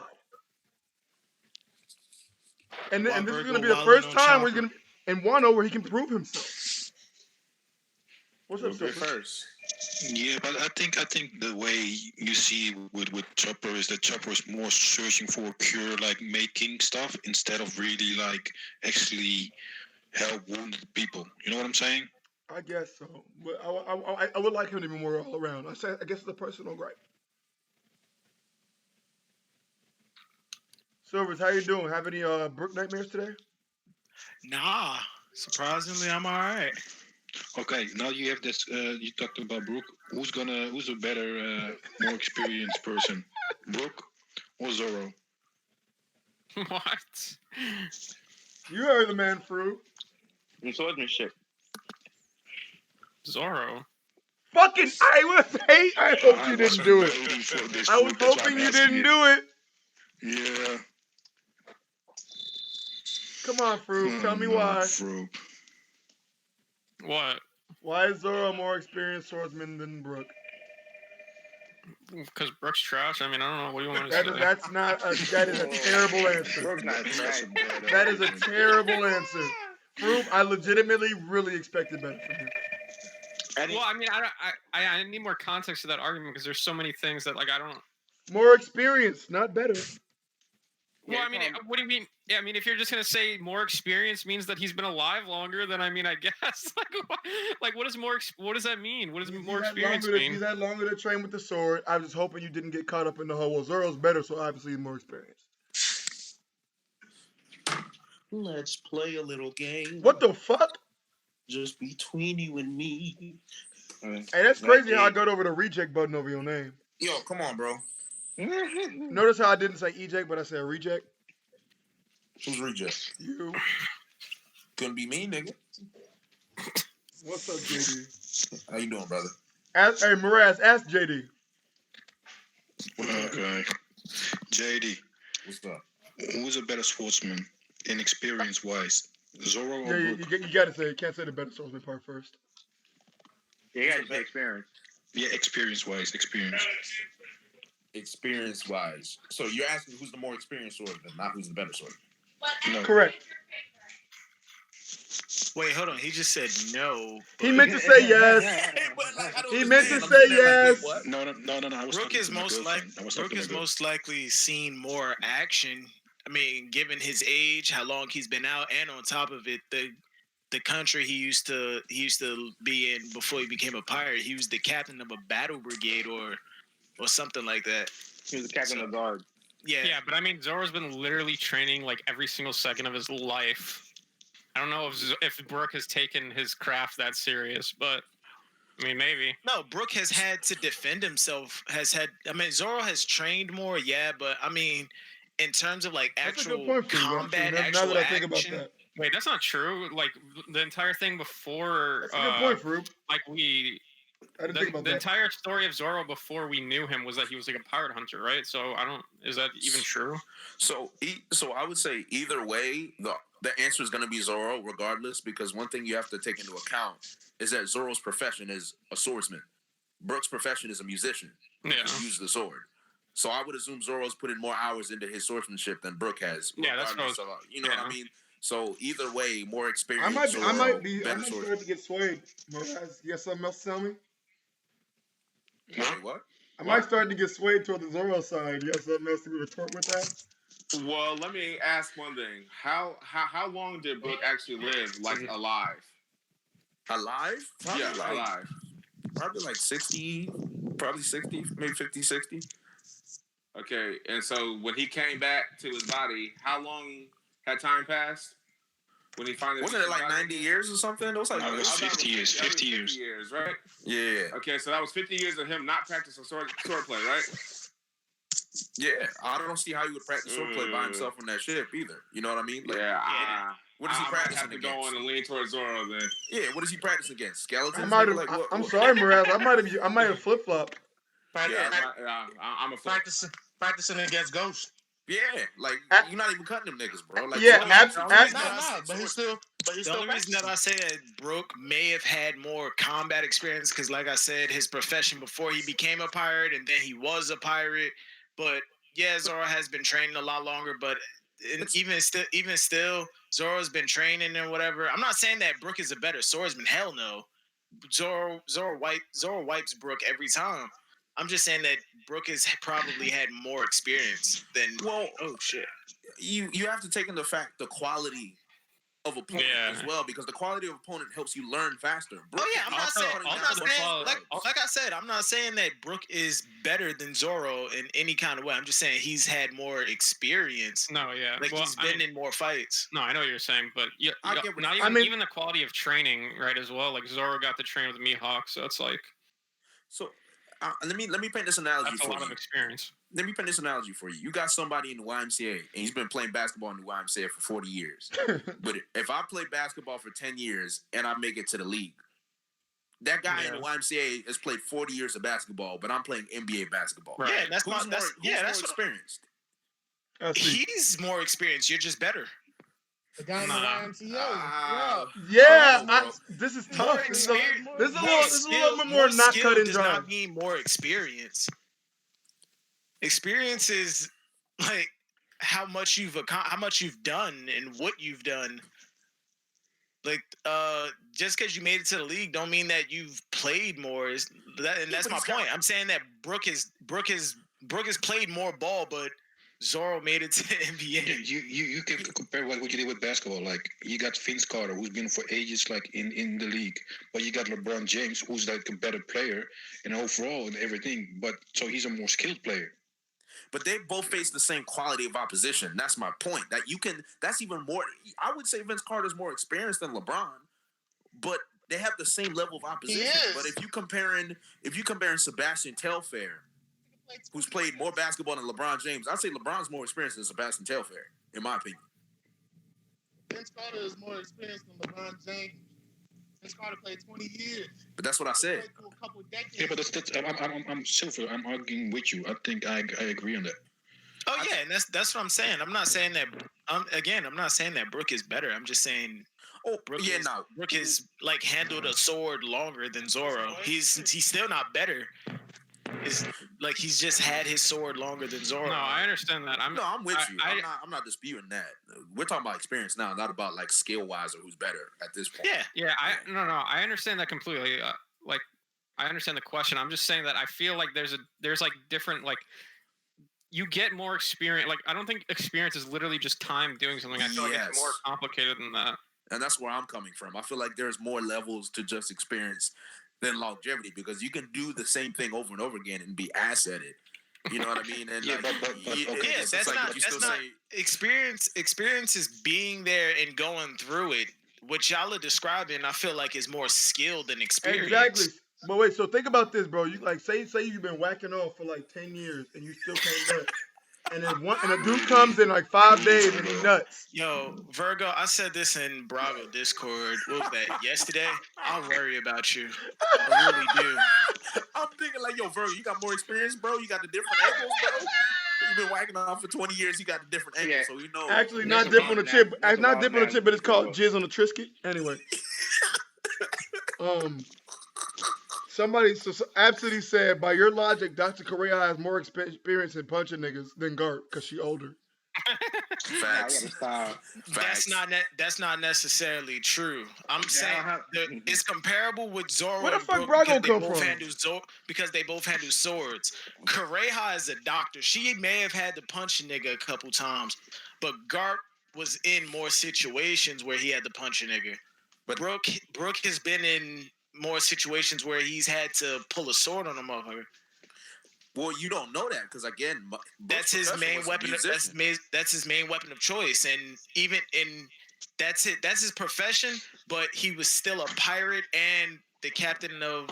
And this is gonna be the first time where he's gonna in Wano where he can prove himself. What's up, Silver? First. Yeah, but I think the way you see with Chopper is that Chopper is more searching for a cure, like making stuff, instead of really like actually help wounded people. You know what I'm saying? I guess so. But I would like him to be more all around. I guess it's a personal gripe. Silvers, how you doing? Have any Brook nightmares today? Nah, surprisingly, I'm all right. Okay, now you have this. You talked about Brook. Who's a better, more experienced person, Brook or Zoro? What? You heard the man, Fruit. And swordsmanship. Zoro. Fucking, I hope you didn't do it. I was hoping you didn't do it. Yeah. Come on, Fruit. Tell me why. Fruit. What? Why is Zoro a more experienced swordsman than Brook? Because Brook's trash. I mean, I don't know. What do you want me to say? That is a terrible answer. Brook's not trash. That is a terrible answer. Fruit, I legitimately really expected better from him. Well, I mean, I need more context to that argument because there's so many things that like I don't. More experience, not better. Well, I mean, what do you mean? Yeah, I mean, if you're just gonna say more experience means that he's been alive longer, then I mean, I guess like what does more? What does that mean? What does more experience mean? He's had longer to train with the sword. I was just hoping you didn't get caught up in the whole. Well, Zoro's better, so obviously he's more experience. Let's play a little game. What the fuck? Just between you and me. Hey, that's crazy how I got over the reject button over your name. Yo, come on, bro. Notice how I didn't say eject, but I said reject? Who's reject? You. Couldn't be me, nigga. What's up, JD? How you doing, brother? Hey, Mraz, ask JD. Okay. JD. What's up? Who's a better sportsman, inexperience-wise? Zoro or Yeah, Brook? you gotta say, you can't say the better swordsman part first. Yeah, you gotta say experience. Yeah, experience-wise, Experience-wise. So you're asking who's the more experienced swordsman, not who's the better swordsman. No. Correct. Wait, hold on. He just said no. He meant to say yes. He meant to say yes. No. I was Brook is talking most likely seen more action. I mean, given his age, how long he's been out, and on top of it, the the country he used to be in before he became a pirate. He was the captain of a battle brigade or something like that. He was the captain of the guard. Yeah. Yeah, but I mean, Zoro's been literally training like every single second of his life. I don't know if Brook has taken his craft that serious, but I mean, maybe. No, Brook has had to defend himself. Zoro has trained more, yeah, but I mean, in terms of like That's a good actual point for you, combat, actually. Now actual that I think about action. that. Wait, that's not true. Like the entire thing before, That's a good point, Farouk. like I didn't think about the that. entire story of Zoro before we knew him was that he was like a pirate hunter, right? So is that even true? So I would say either way, the answer is going to be Zoro regardless, because one thing you have to take into account is that Zoro's profession is a swordsman. Brook's profession is a musician. Yeah. He uses the sword. So I would assume Zoro's put in more hours into his swordsmanship than Brook has. Yeah, that's what you know what I mean? So either way, more experience. I Zoro, might better start to get swayed. Moraz, you got something else to tell me? Wait, what? I might start to get swayed toward the Zoro side. You got something else to retort with that? Well, let me ask one thing. How long did Brook actually live, like, alive? Alive? Probably alive. Probably like 60, probably 60, maybe 50, 60. Okay, and so when he came back to his body, how long had time passed? When he finally wasn't it like 90 years or something? It was like 50 years. 50 years. 50 years, right? Yeah. Okay, so that was 50 years of him not practicing swordplay, right? Yeah, I don't see how he would practice swordplay by himself on that ship either. You know what I mean? Like, what is he practicing have to against? go on and lean towards Zoro then. Yeah, what is he practicing against? Skeletons? I'm sorry, Moraz. I might have flip flopped. I'm a practicing against Ghost. Yeah, like you're not even cutting them niggas, bro. Like, but he's still. The only reason that I say that Brook may have had more combat experience because, like I said, his profession before he became a pirate and then he was a pirate. But yeah, Zoro has been training a lot longer. But even still, Zoro's been training and whatever. I'm not saying that Brook is a better swordsman. Hell no. Zoro wipes Brook every time. I'm just saying that Brook has probably had more experience than. Well, oh shit. You have to take into fact the quality of opponent as well, because the quality of opponent helps you learn faster. Brook I'm not saying that Brook is better than Zoro in any kind of way. I'm just saying he's had more experience. No, yeah. Like he's been in more fights. No, I know what you're saying, but even the quality of training, right, as well. Like Zoro got to train with Mihawk, so it's like. So let me paint this analogy That's for you. a lot of experience. Let me paint this analogy for you. You got somebody in the YMCA, and he's been playing basketball in the YMCA for 40 years. But if I play basketball for 10 years and I make it to the league, that guy in the YMCA has played 40 years of basketball, but I'm playing NBA basketball. Right. Yeah, that's who's more experienced. He's more experienced. You're just better. The guy in the YMCA. This is tough. This is a little bit more not cut and does dry. Not mean more experience. Experience is like how much you've done and what you've done. Like just because you made it to the league don't mean that you've played more. That's my point. I'm saying that Brook has played more ball, but Zoro made it to the NBA. You can compare what you did with basketball. Like you got Vince Carter, who's been for ages, like in the league, but you got LeBron James, who's like a better player and overall and everything. But so he's a more skilled player. But they both face the same quality of opposition. That's my point. That's even more. I would say Vince Carter's more experienced than LeBron, but they have the same level of opposition. But if you comparing Sebastian Telfair, who's played more basketball than LeBron James, I'd say LeBron's more experienced than Sebastian Telfair, in my opinion. Vince Carter is more experienced than LeBron James. Vince Carter played 20 years. But that's what I said. Yeah, but I'm Silver. I'm arguing with you. I think I agree on that. Oh yeah, and that's what I'm saying. I'm not saying that. I'm not saying that Brook is better. I'm just saying. Brook has like handled a sword longer than Zoro. He's still not better. He's just had his sword longer than Zoro. No, I understand that. I'm with you. I'm not disputing that. We're talking about experience now, not about like skill wise or who's better at this point. Yeah. I understand that completely. I understand the question. I'm just saying that I feel like there's like different like. You get more experience. Like I don't think experience is literally just time doing something. I feel like it's more complicated than that. And that's where I'm coming from. I feel like there's more levels to just experience than longevity because you can do the same thing over and over again and be ass at it. You know what I mean? And Yeah, like, but okay. Yeah, that's not experience. Experience is being there and going through it. What y'all are describing, I feel like is more skill than experience. Exactly. But wait, so think about this, bro. You like say you've been whacking off for like 10 years and you still can't nut. And then a dude comes in like 5 days and he nuts. Yo, Virgo, I said this in Bravo Discord. What was that? Yesterday? I'll worry about you. I really do. I'm thinking like, yo, Virgo, you got more experience, bro. You got the different angles, bro. You've been whacking off for 20 years. You got the different angles, so you know. Actually, not dip on the chip. It's not dip on the chip, but it's called jizz on the Trisket. Anyway. Somebody, Absidy said, by your logic, Dr. Correa has more experience in punching niggas than Garp because she older. Facts. That's not necessarily true. I'm saying it's comparable with Zoro. Where the fuck Brook Brago come from? Because they both handle swords. Correa is a doctor. She may have had to punch a nigga a couple times, but Garp was in more situations where he had to punch a nigga. But Brook has been in more situations where he's had to pull a sword on a motherfucker. Well, you don't know that because again, that's his main weapon. That's his main weapon of choice, and even in that's it. That's his profession. But he was still a pirate and the captain of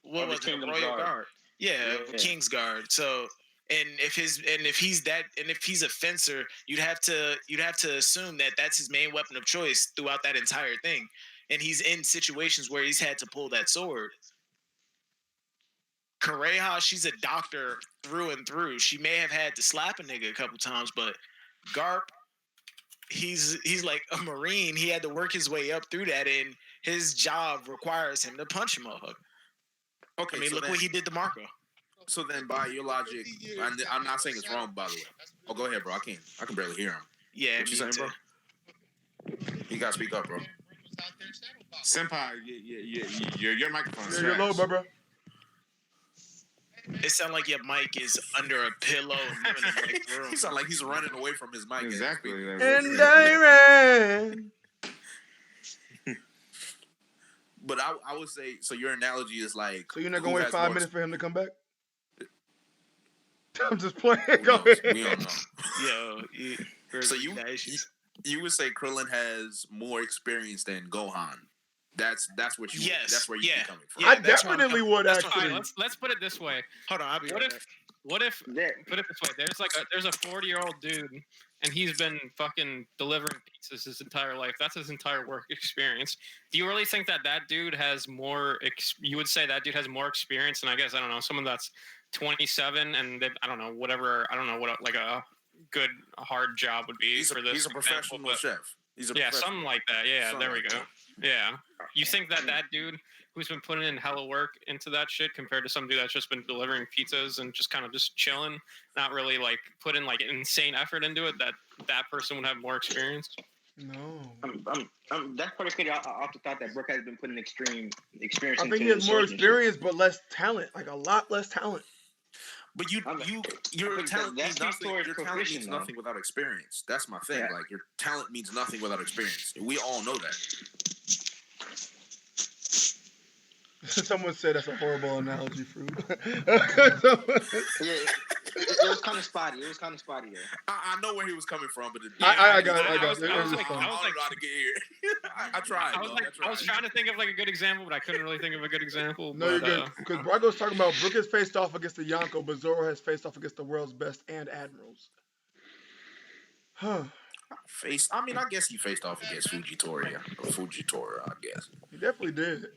what was it? Royal Guard. Yeah, King's Guard. So, if he's a fencer, you'd have to assume that that's his main weapon of choice throughout that entire thing. And he's in situations where he's had to pull that sword. Correa, she's a doctor through and through. She may have had to slap a nigga a couple times, but Garp, he's like a Marine. He had to work his way up through that, and his job requires him to punch him up. Okay, I mean, look what he did to Marco. So then, by your logic, I'm not saying it's wrong, by the way. Oh, go ahead, bro. I can barely hear him. Yeah, what you saying, bro? You gotta speak up, bro. Senpai, your microphone's you're low, bro. It sounds like your mic is under a pillow. He sounds like he's running away from his mic. Exactly. And I ran. But I would say, so your analogy is like... So you're not going to wait 5 minutes for him to come back? I'm just playing. Go ahead. We don't know. Yo, so you would say Krillin has more experience than Gohan. That's what you. Yes. That's where you're coming from. Yeah, I definitely would actually. Let's put it this way. Hold on, I'll be right back. What if put it this way? There's a 40-year-old dude, and he's been fucking delivering pizzas his entire life. That's his entire work experience. Do you really think that dude has more? You would say that dude has more experience than, I guess, I don't know, someone that's 27 and I don't know what like a good hard job would be for this. He's a professional chef. Something like that. Yeah, there we go. Yeah. You think that dude who's been putting in hella work into that shit compared to some dude that's just been delivering pizzas and just kind of just chilling, not really like putting like insane effort into it, that person would have more experience? No. That's predicated off the thought that Brook has been putting extreme experience. I think he has more experience, but less talent, like a lot less talent. But your talent means nothing. Your talent means nothing without experience. That's my thing. Yeah. Like your talent means nothing without experience. We all know that. Someone said that's a horrible analogy, Fruit. It was kind of spotty. There. I know where he was coming from, but I got it. I was like, I don't know how to get here. I tried. I was trying to think of like a good example, but I couldn't really think of a good example. No, you're good. Because Brago's talking about Brook has faced off against the Yonko, but Zoro has faced off against the world's best and admirals. Huh. I guess he faced off against Fujitora, I guess. He definitely did.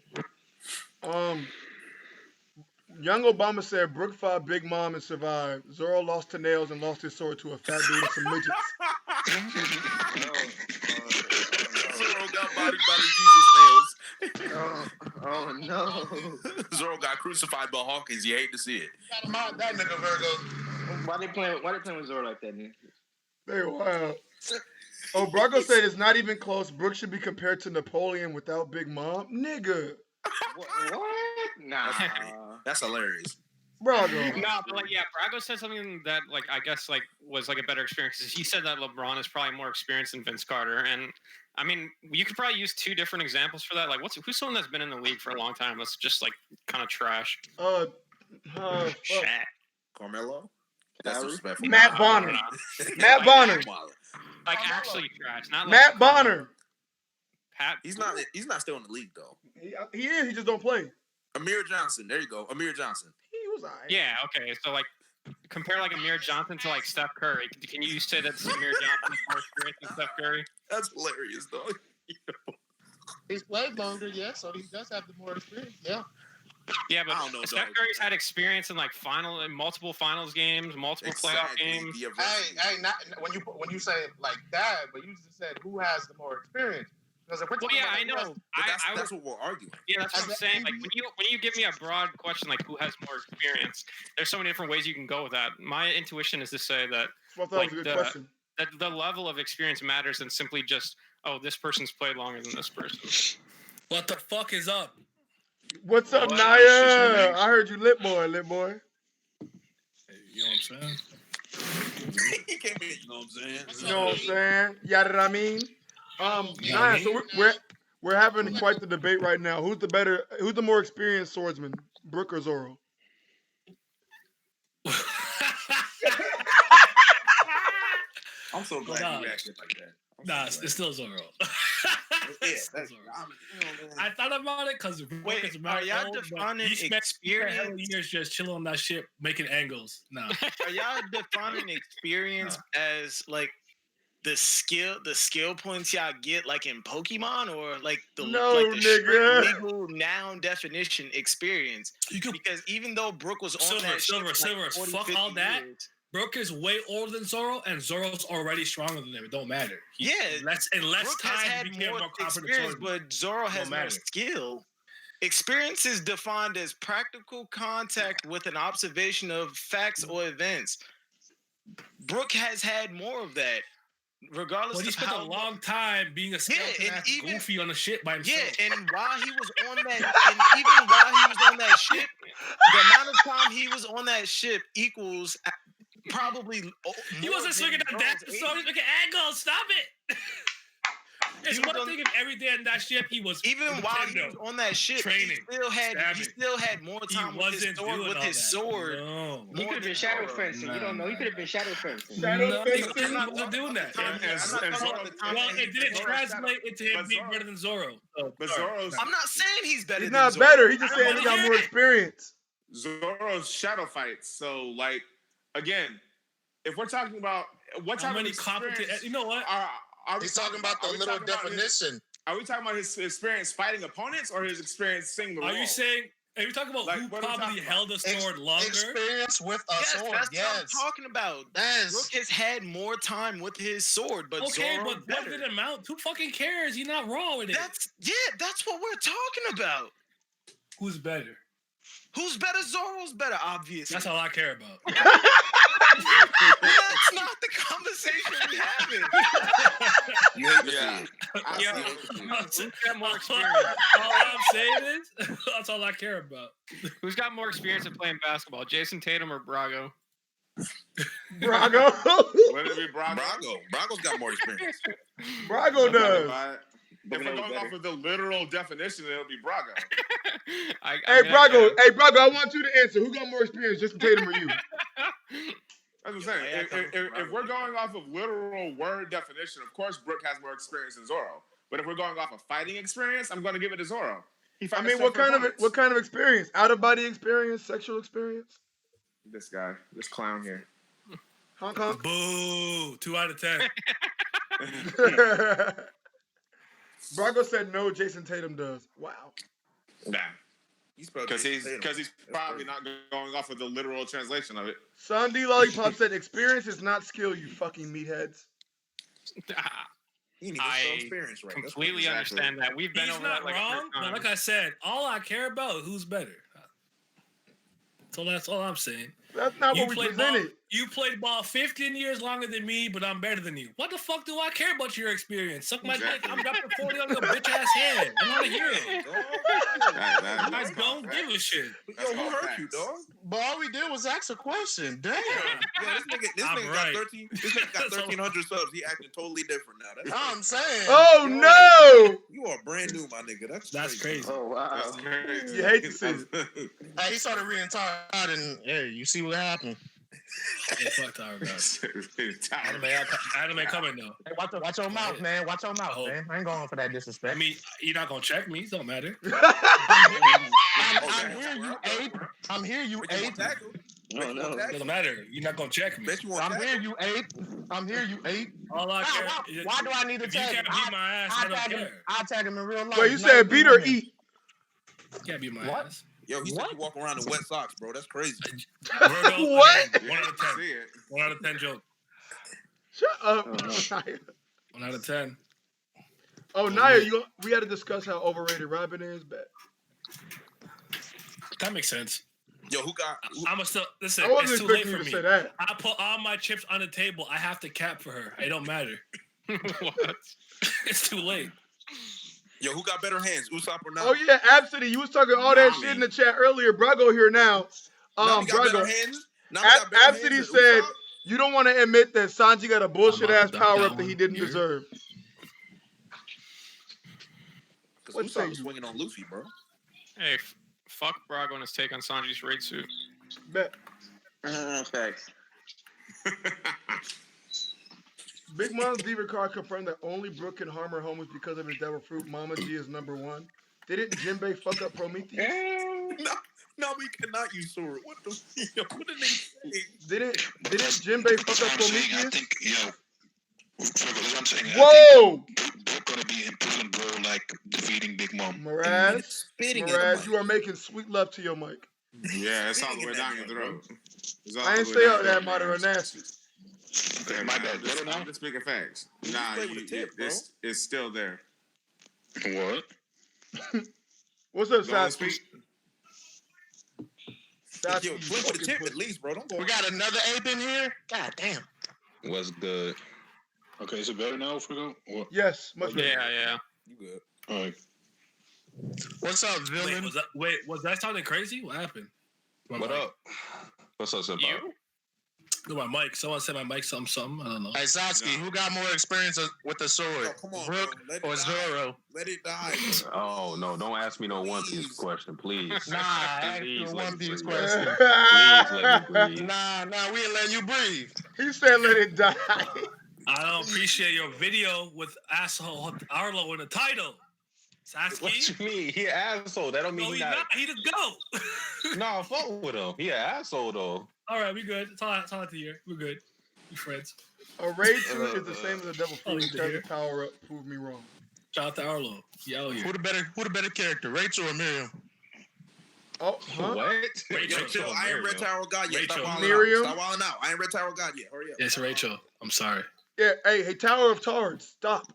Young Obama said Brook fought Big Mom and survived. Zoro lost to nails and lost his sword to a fat dude and some midgets. Zoro got bodied by the Jesus nails. Oh no. Zoro got crucified by Hawkins. You hate to see it. That nigga Virgo. Why they playing with Zoro like that, man? They wild. Oh, Brago said it's not even close. Brook should be compared to Napoleon without Big Mom. Nigga. What? Nah. That's hilarious. Brago. No, but like, yeah, Brago said something that, like, I guess, like, was like a better experience. He said that LeBron is probably more experienced than Vince Carter, and I mean, you could probably use two different examples for that. Like, who's someone that's been in the league for a long time that's just like kind of trash? Fuck. Carmelo. That's disrespectful. Matt Bonner. Matt Bonner. Like actually trash, not like Matt Bonner. Pat. He's not still in the league though. He is. He just don't play. Amir Johnson. There you go. Amir Johnson. He was alright. Yeah. Okay. So like, compare like Amir Johnson to like Steph Curry. Can you say that Amir Johnson is more experienced than Steph Curry? That's hilarious, though. He's played longer, yeah, so he does have the more experience. Yeah. Yeah, but I don't know, Steph dog. Curry's had experience in like multiple finals games, multiple playoff games. Hey, not when you say it like that, but you just said who has the more experience. Because if we're Well, talking yeah, about I know. That's what we're arguing. Yeah, that's what I'm saying. Like when you give me a broad question like who has more experience, there's so many different ways you can go with that. My intuition is to say that Well, that was a good question. that the level of experience matters than simply just this person's played longer than this person. What the fuck is up? What's up, Naya? I heard you lit boy. Hey, you know what I'm saying? He came in, you know what I'm saying? You know what I'm saying? Yada I mean. Naya, so we're having quite the debate right now. Who's the more experienced swordsman, Brook or Zoro? I'm so glad you reacted like that. It's still Zoro. It's still Zoro. I thought about it because are y'all defining experience? Years just chilling on that ship, making angles. No. Are y'all defining experience as like the skill points y'all get like in Pokemon, or like the strict legal noun definition experience? Because even though Brook was on that Silver, ship, like 40, fuck 50 all that. years, Brook is way older than Zoro, and Zoro's already stronger than him. It don't matter. Less Brook time has had became more competent. experience, but Zoro has more skill. Experience is defined as practical contact with an observation of facts or events. Brook has had more of that, regardless Well, he of spent how a long time being a skeleton ass goofy on the ship by himself. Yeah, and while he was on that, and even while he was on that ship, the amount of time he was on that ship equals probably. He wasn't swinging that dance, so he's making angles. Stop it. It's one thing if every day on that ship he was even while he was on that ship training. He still had more time with his sword. No. He could have been shadow fencing. You don't know. He could have been shadow fencing. No, he wasn't doing that. Well, it didn't translate into him being better than Zoro. But Zoro's. I'm not saying he's better. He's than not Zoro. better. He's just saying he got more experience. Zoro's shadow fights. So, like, again, if we're talking about what type of experience, you know what? He's talking about the little definition. Are we talking about his experience fighting opponents or his experience seeing the wall? Are you talking about Like, who what are we probably talking held a sword longer? Experience with a sword. That's Yes. what I'm talking about. Yes. Brook has had more time with his sword, but Okay, Zoro but what did it amount? Who fucking cares? You're not wrong with it. That's what we're talking about. Who's better? Who's better? Zoro's better, obviously. That's all I care about. That's not the conversation we having. You hate to see it. Who's got more experience? All I'm saying is, that's all I care about. Who's got more experience in playing basketball, Jason Tatum or Brago? Brago. Would it be Brago? Brago's got more experience. Brago does. If we're going off of the literal definition, it'll be Brago. Hey, Brago, I want you to answer. Who got more experience, Jason Tatum or you? That's what I'm saying. If we're going off of literal word definition, of course Brook has more experience than Zoro. But if we're going off of fighting experience, I'm going to give it to Zoro. I mean, what kind of experience? Out of body experience, sexual experience? This guy, this clown here. Hong Kong. Boo! 2 out of 10. Brago said no. Jason Tatum does. Wow. Nah. Because he's probably not going off of the literal translation of it. Sandy Lollipop said experience is not skill, you fucking meatheads. I completely understand that. We've been over that like wrong, but like I said, all I care about is who's better. So that's all I'm saying. That's not what we presented. You played ball 15 years longer than me, but I'm better than you. What the fuck do I care about your experience? Suck my dick. I'm dropping 40 on your bitch ass hand. I'm not a hero. You guys don't give a shit. Yo, who hurt you, dog? But all we did was ask a question. Damn. Yo, this nigga got 13. This nigga got 1,300 subs. He acting totally different now. That's I'm saying. Oh no! You are brand new, my nigga. That's crazy. Oh wow. That's crazy. You hate to see it. Hey, he started reading Todd, and hey, you see what happened? Yeah, fuck Tower God. Anime coming though. Hey, watch your mouth, man. Watch your mouth, man. I ain't going for that disrespect. I mean, you're not gonna check me. It don't matter. I'm here, you ape. I'm here, you ape. No. Doesn't matter. You're not gonna check me. I'm here, you ape. I'm here, you ape. All I care. Why do I need to If you tag him? can't beat my ass, I don't care. I'll tag him in real life. Wait, you said beat or eat? You can't beat my ass. Yo, he said you walk around in wet socks, bro. That's crazy. Virgo, What? Again, 1 out of 10. 1 out of 10 joke. Shut up. Oh, 1 out of 10. Oh, Naya, we had to discuss how overrated Robin is, but that makes sense. Yo, who got? I'm still listen. I wasn't It's too late expecting for you me. to say that. I put all my chips on the table. I have to cap for her. It don't matter. What? It's too late. Yo, who got better hands, Usopp or not? Oh yeah, Absidy, you was talking all that shit in the chat earlier. Brago here now. Brago. Absidy said you don't want to admit that Sanji got a bullshit ass power up that he didn't deserve. Because Usopp was swinging on Luffy, bro. Hey, fuck Brago and his take on Sanji's raid suit. Bet. Thanks. Big Mom's Diva card confirmed that only Brook can harm her homies because of his devil fruit. Mama G is #1. Didn't Jinbei fuck up Prometheus? No, we cannot use Zoro. What the? What did they say? Didn't Jinbei fuck up Prometheus? I think, that's what I'm saying. Whoa! Brook gonna be important, bro, like defeating Big Mom. Miraz, you are making sweet love to your mic. Yeah, it's all the way down your throat. I ain't say all that, Mother nasty. Okay, my bad. I'm just speaking facts. Nah, it's still there. What? What's up, Go on, Sasuke? Yo, play with the tip at least, bro. Don't go. We got another ape in here. God damn. What's good? Okay, is it better now, Frigo? Yes, much better. Yeah. You good? All right. What's up, villain? Was that sounding crazy? What happened? What up? What's up, Senpai? You? No, my mic. Someone said my mic something. I don't know. Hey, Satsuki, who got more experience with the sword? Yo, come on, Brook bro. or Zoro? Let it die. Oh, no, don't ask me no One Piece question, please. Nah, ask you a One Piece question. Please let me breathe. Nah, we ain't letting you breathe. He said let it die. I don't appreciate your video with asshole Arlo in the title. Sasuke? What you mean? He an asshole. That don't mean He's not. He the GOAT. No, fuck with him. He an asshole, though. All right, we good. It's all out the year. We're good. We friends. A raid suit is the same as a devil fruit. He tries to power up. Prove me wrong. Shout out to Arlo. Yo, Who the better character, Rachel or Miriam? Oh, huh? What? Yo, chill. I ain't Red Tower God yet. Stop wilding Miriam? out. Stop wilding out. I ain't Red Tower God yet. Hurry up. It's Rachel. I'm sorry. Yeah, hey, Tower of Tards, stop.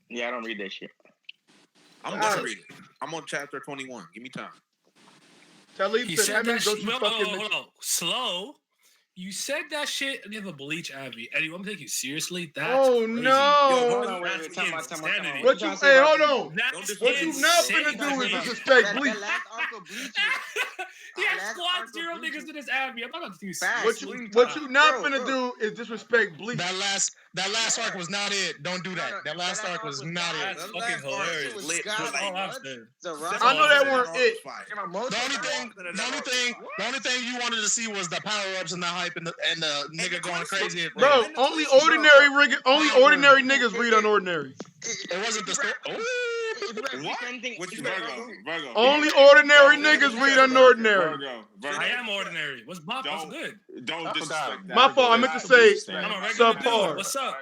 Yeah, I don't read that shit. I'm gonna read it. I'm on chapter 21. Give me time. Talib He said, said that don't shit. you fucking Hold on. Slow. You said that shit and you have a bleach, Abby. Eddie, I'm taking you seriously. That's Oh, crazy. no. Yo, hold on, wait, That's time insanity. What you, hey, hold on. That's What you not finna do is disrespect Bleach. He had squad 0 niggas in his Abby. I'm not gonna do What you not finna do is disrespect Bleach. That last arc was not it. Don't do that. That last arc was not it. That's fucking hilarious. I know that weren't it. The only thing you wanted to see was the power ups and the hype and the nigga going crazy. Bro, only ordinary niggas read Unordinary. It wasn't the story. What you Virgo. Only ordinary niggas read Unordinary. I am ordinary. What's good? Don't disrespect that. My fault. I meant to say I'm a regular dude. subpar. What's up?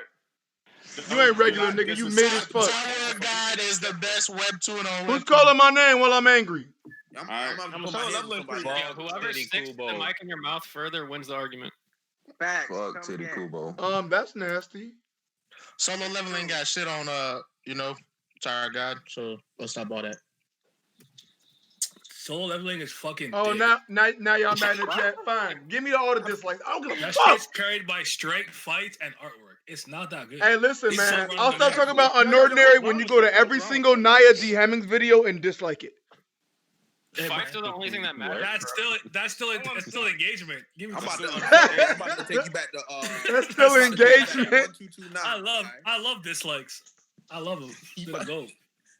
You ain't regular, nigga. You mid as fuck. Tower God is the best webtoon on. Who's calling my name while I'm angry? I'm Whoever sticks the mic in your mouth further wins the argument. Fuck Titty Kubo. That's nasty. Solo leveling got shit on Tower God, so let's stop all that. Soul leveling is fucking. Oh, dick. now y'all mad in the chat. Fine, give me all the dislikes. I don't give a That fuck. shit's carried by straight fights and artwork. It's not that good. Hey, listen, It's man. so I'll stop talking about No, unordinary when you go to every single Nia D. Hemmings video and dislike it. Fights are the only thing that matters. That's still engagement. Give me I'm about some. to take you back to That's still engagement. I love dislikes. I love them. Let's go.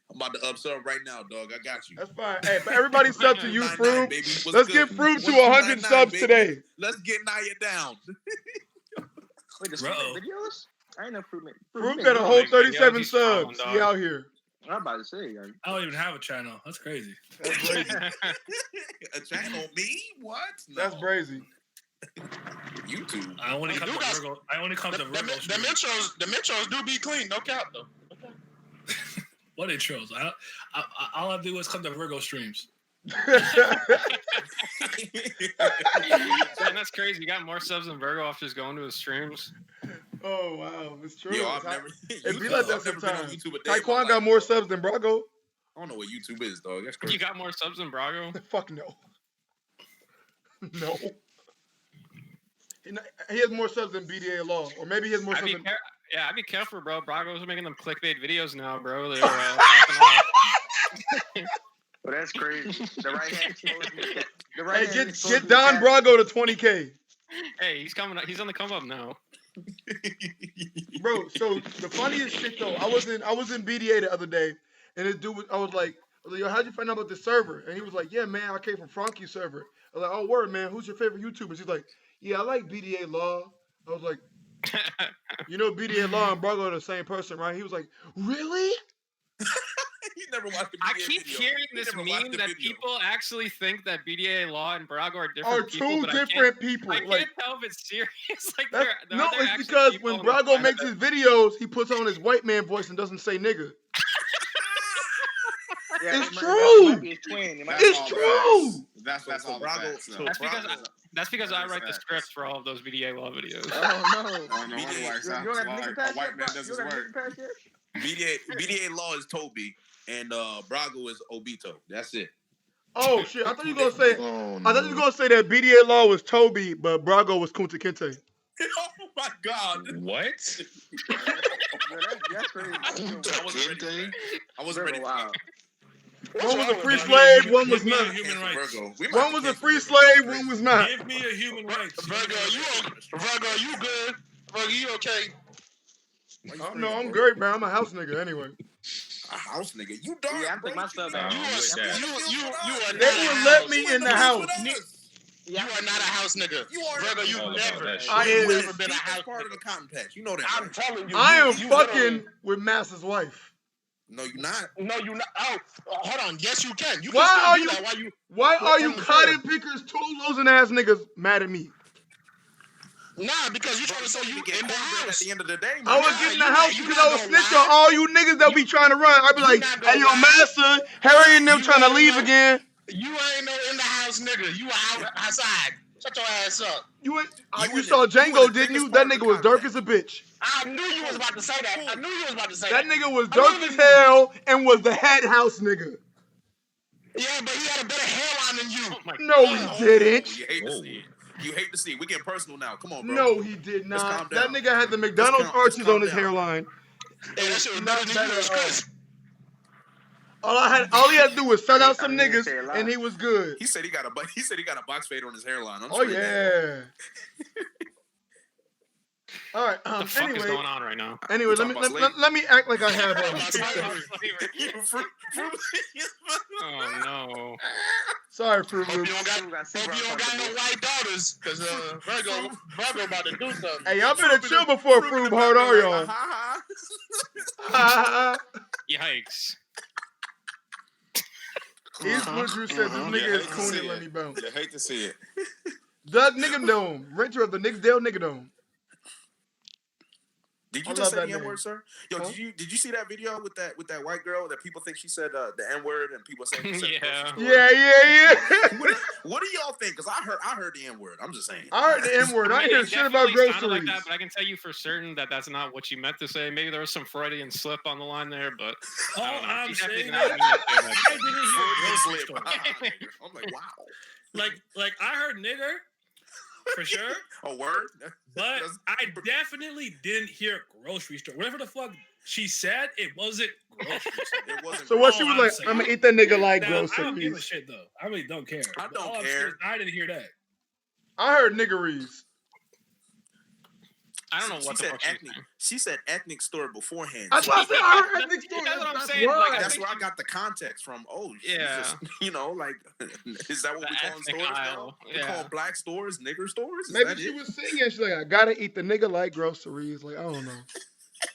I'm about to sub right now, dog. I got you. That's fine. Hey, but everybody sub to you, 299, Froom. baby. What's Let's good? get Froom to 1299, 100 subs baby. today. Let's get Naya down. Wait, the videos? I ain't no Fruit. Froom got a whole 37 subs. He out here. I'm about to say, I don't even have a channel. That's crazy. That's crazy. A channel? Me? What? No. That's crazy. YouTube. I only come to Virgo. I only come to Virgo. The intros do be clean. No cap though. What intros? All I do is come to Virgo streams. Man, that's crazy. You got more subs than Virgo off just going to his streams. Oh wow, it's true. Yo, I've never. It be like that I've never been on sometimes. YouTube a day in my Taekwon life. got more subs than Brago. I don't know what YouTube is, dog. That's crazy. You got more subs than Brago? Fuck no. No. He has more subs than BDA Law, or maybe he has more subs than. Yeah, I'd be careful, bro. Brago's making them clickbait videos now, bro. They're popping off. Well, that's crazy. The right hand. Hey, get Don Brago to 20K. Hey, he's coming. He's on the come up now. Bro, so the funniest shit though, I was in BDA the other day, and this dude, I was like, yo, how'd you find out about this server? And he was like, yeah, man, I came from Frankie's server. I was like, oh, word, man, who's your favorite YouTuber? He's like, yeah, I like BDA Law. I was like, you know, BDA Law and Brago are the same person, right? He was like, really? He never watched the I keep hearing this meme that people actually think that BDA Law and Brago are different people. Two different people. I can't tell if it's serious. Like no, it's because when Brago makes his videos, he puts on his white man voice and doesn't say nigga. Yeah, it's true. It's true. That's all Brago. That's because I write the scripts for all of those BDA Law videos. Oh no! Oh no! A white man does his work. BDA Law is Toby, and Brago is Obito. That's it. Oh shit! I thought you were gonna say. I thought you were gonna say that BDA Law was Toby, but Brago was Kunta Kinte. Oh my god! What? That's crazy. I wasn't ready. Wow. One was a free slave, one was not. Human rights. One was a free slave, one was not. Give me a human rights. Virgo, you good? Virgo, you okay? Oh, no, I'm great, man. I'm a house nigga anyway. A house nigga? You dark? Yeah, I think myself. You are They would let me in the house. You are not a house nigga. You are Virgo, you never. I am. Never been a house part of the cotton patch. You know that. I'm telling you. I am fucking with Master's wife. No, you're not. No, you're not. Oh, hold on. Yes, you can. You can Why still are do you? that. Why are you cotton pickers, tool-losing ass niggas mad at me? Nah, because you trying to say you in the house. At the end of the day, man. I was getting the house because I was snitch on all you niggas that be trying to run. I'd be like, hey, yo, Master, Harry and them trying to leave again. You ain't no in the house nigga. You out outside. Shut your ass up. You saw Django, didn't you? That nigga was dark as a bitch. I knew you was about to say that. That nigga was dark as hell and was the head house nigga. Yeah, but he had a better hairline than you. No, he didn't. You hate to see it. You hate to see it. We getting personal now. Come on, bro. No, he did not. That nigga had the McDonald's arches on his hairline. Hey, that shit was better than you was crisp. All he had to do was send out some niggas, and he was good. He said he got a box fade on his hairline. Oh yeah. All right. What the fuck is going on right now? Anyway, let me act like I have. Oh no. Sorry, Fruit Hope you don't got no white daughters, cause Virgo about to do something. Hey, y'all better chill before Fruit. How hard are y'all? Yikes. East Woodruff said this nigga is coon and let me bounce. You hate to see it. Doug Nigga Dome, renter of the Nixdale Nigga Dome. Did I you love just say that the name. N-word, sir? Yo, Huh? did you see that video with that white girl that people think she said the N-word and people saying she said the grocery store? Yeah. What do y'all think? Because I heard the N-word. I'm just saying. I heard the N-word. I ain't hear it shit about definitely sounded groceries. like that, but I can tell you for certain that that's not what she meant to say. Maybe there was some Freudian slip on the line there, but I don't know. I'm She definitely saying did not mean to say that. I didn't hear grocery store. I'm like, wow. Like I heard nigger for sure. A word? But I definitely didn't hear grocery store. Whatever the fuck she said, it wasn't grocery store. It wasn't. So what she was like, saying. I'm gonna eat that nigga like Now, I don't give a groceries. shit though. I really don't care. I But don't all I'm care. saying is I didn't hear that. I heard niggeries. I don't know what the fuck she said ethnic store beforehand. That's why I said I heard ethnic store. That's what I'm That's saying. why. Like, That's where I got the context from. Oh, Yeah. Jesus. You know, like, is that what The we call ethnic stores now? aisle. We Yeah. call black stores nigger stores? Is Maybe that she it? was singing. She's like, I gotta eat the nigga like groceries. Like, I don't know.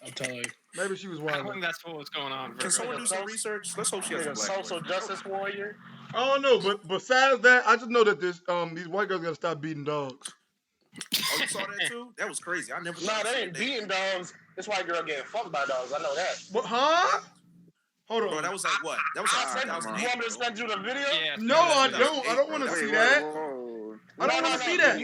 I'm telling you. Maybe she was I wild. think that's what was going on. Can someone do some research? Let's hope she has a Nigga, black social boyfriend. justice warrior. I don't know, but besides that, I just know that this these white girls gotta stop beating dogs. Oh, you saw that too? That was crazy. I never Nah, thought they ain't beating dogs. This white girl getting fucked by dogs. I know that. What? Huh? Hold on. Bro, that was like what? That was I like said, 2008. you want me to send you the video? Yeah. No, I That was don't. I don't want to bro. see Wait, that. whoa. I don't want to see that.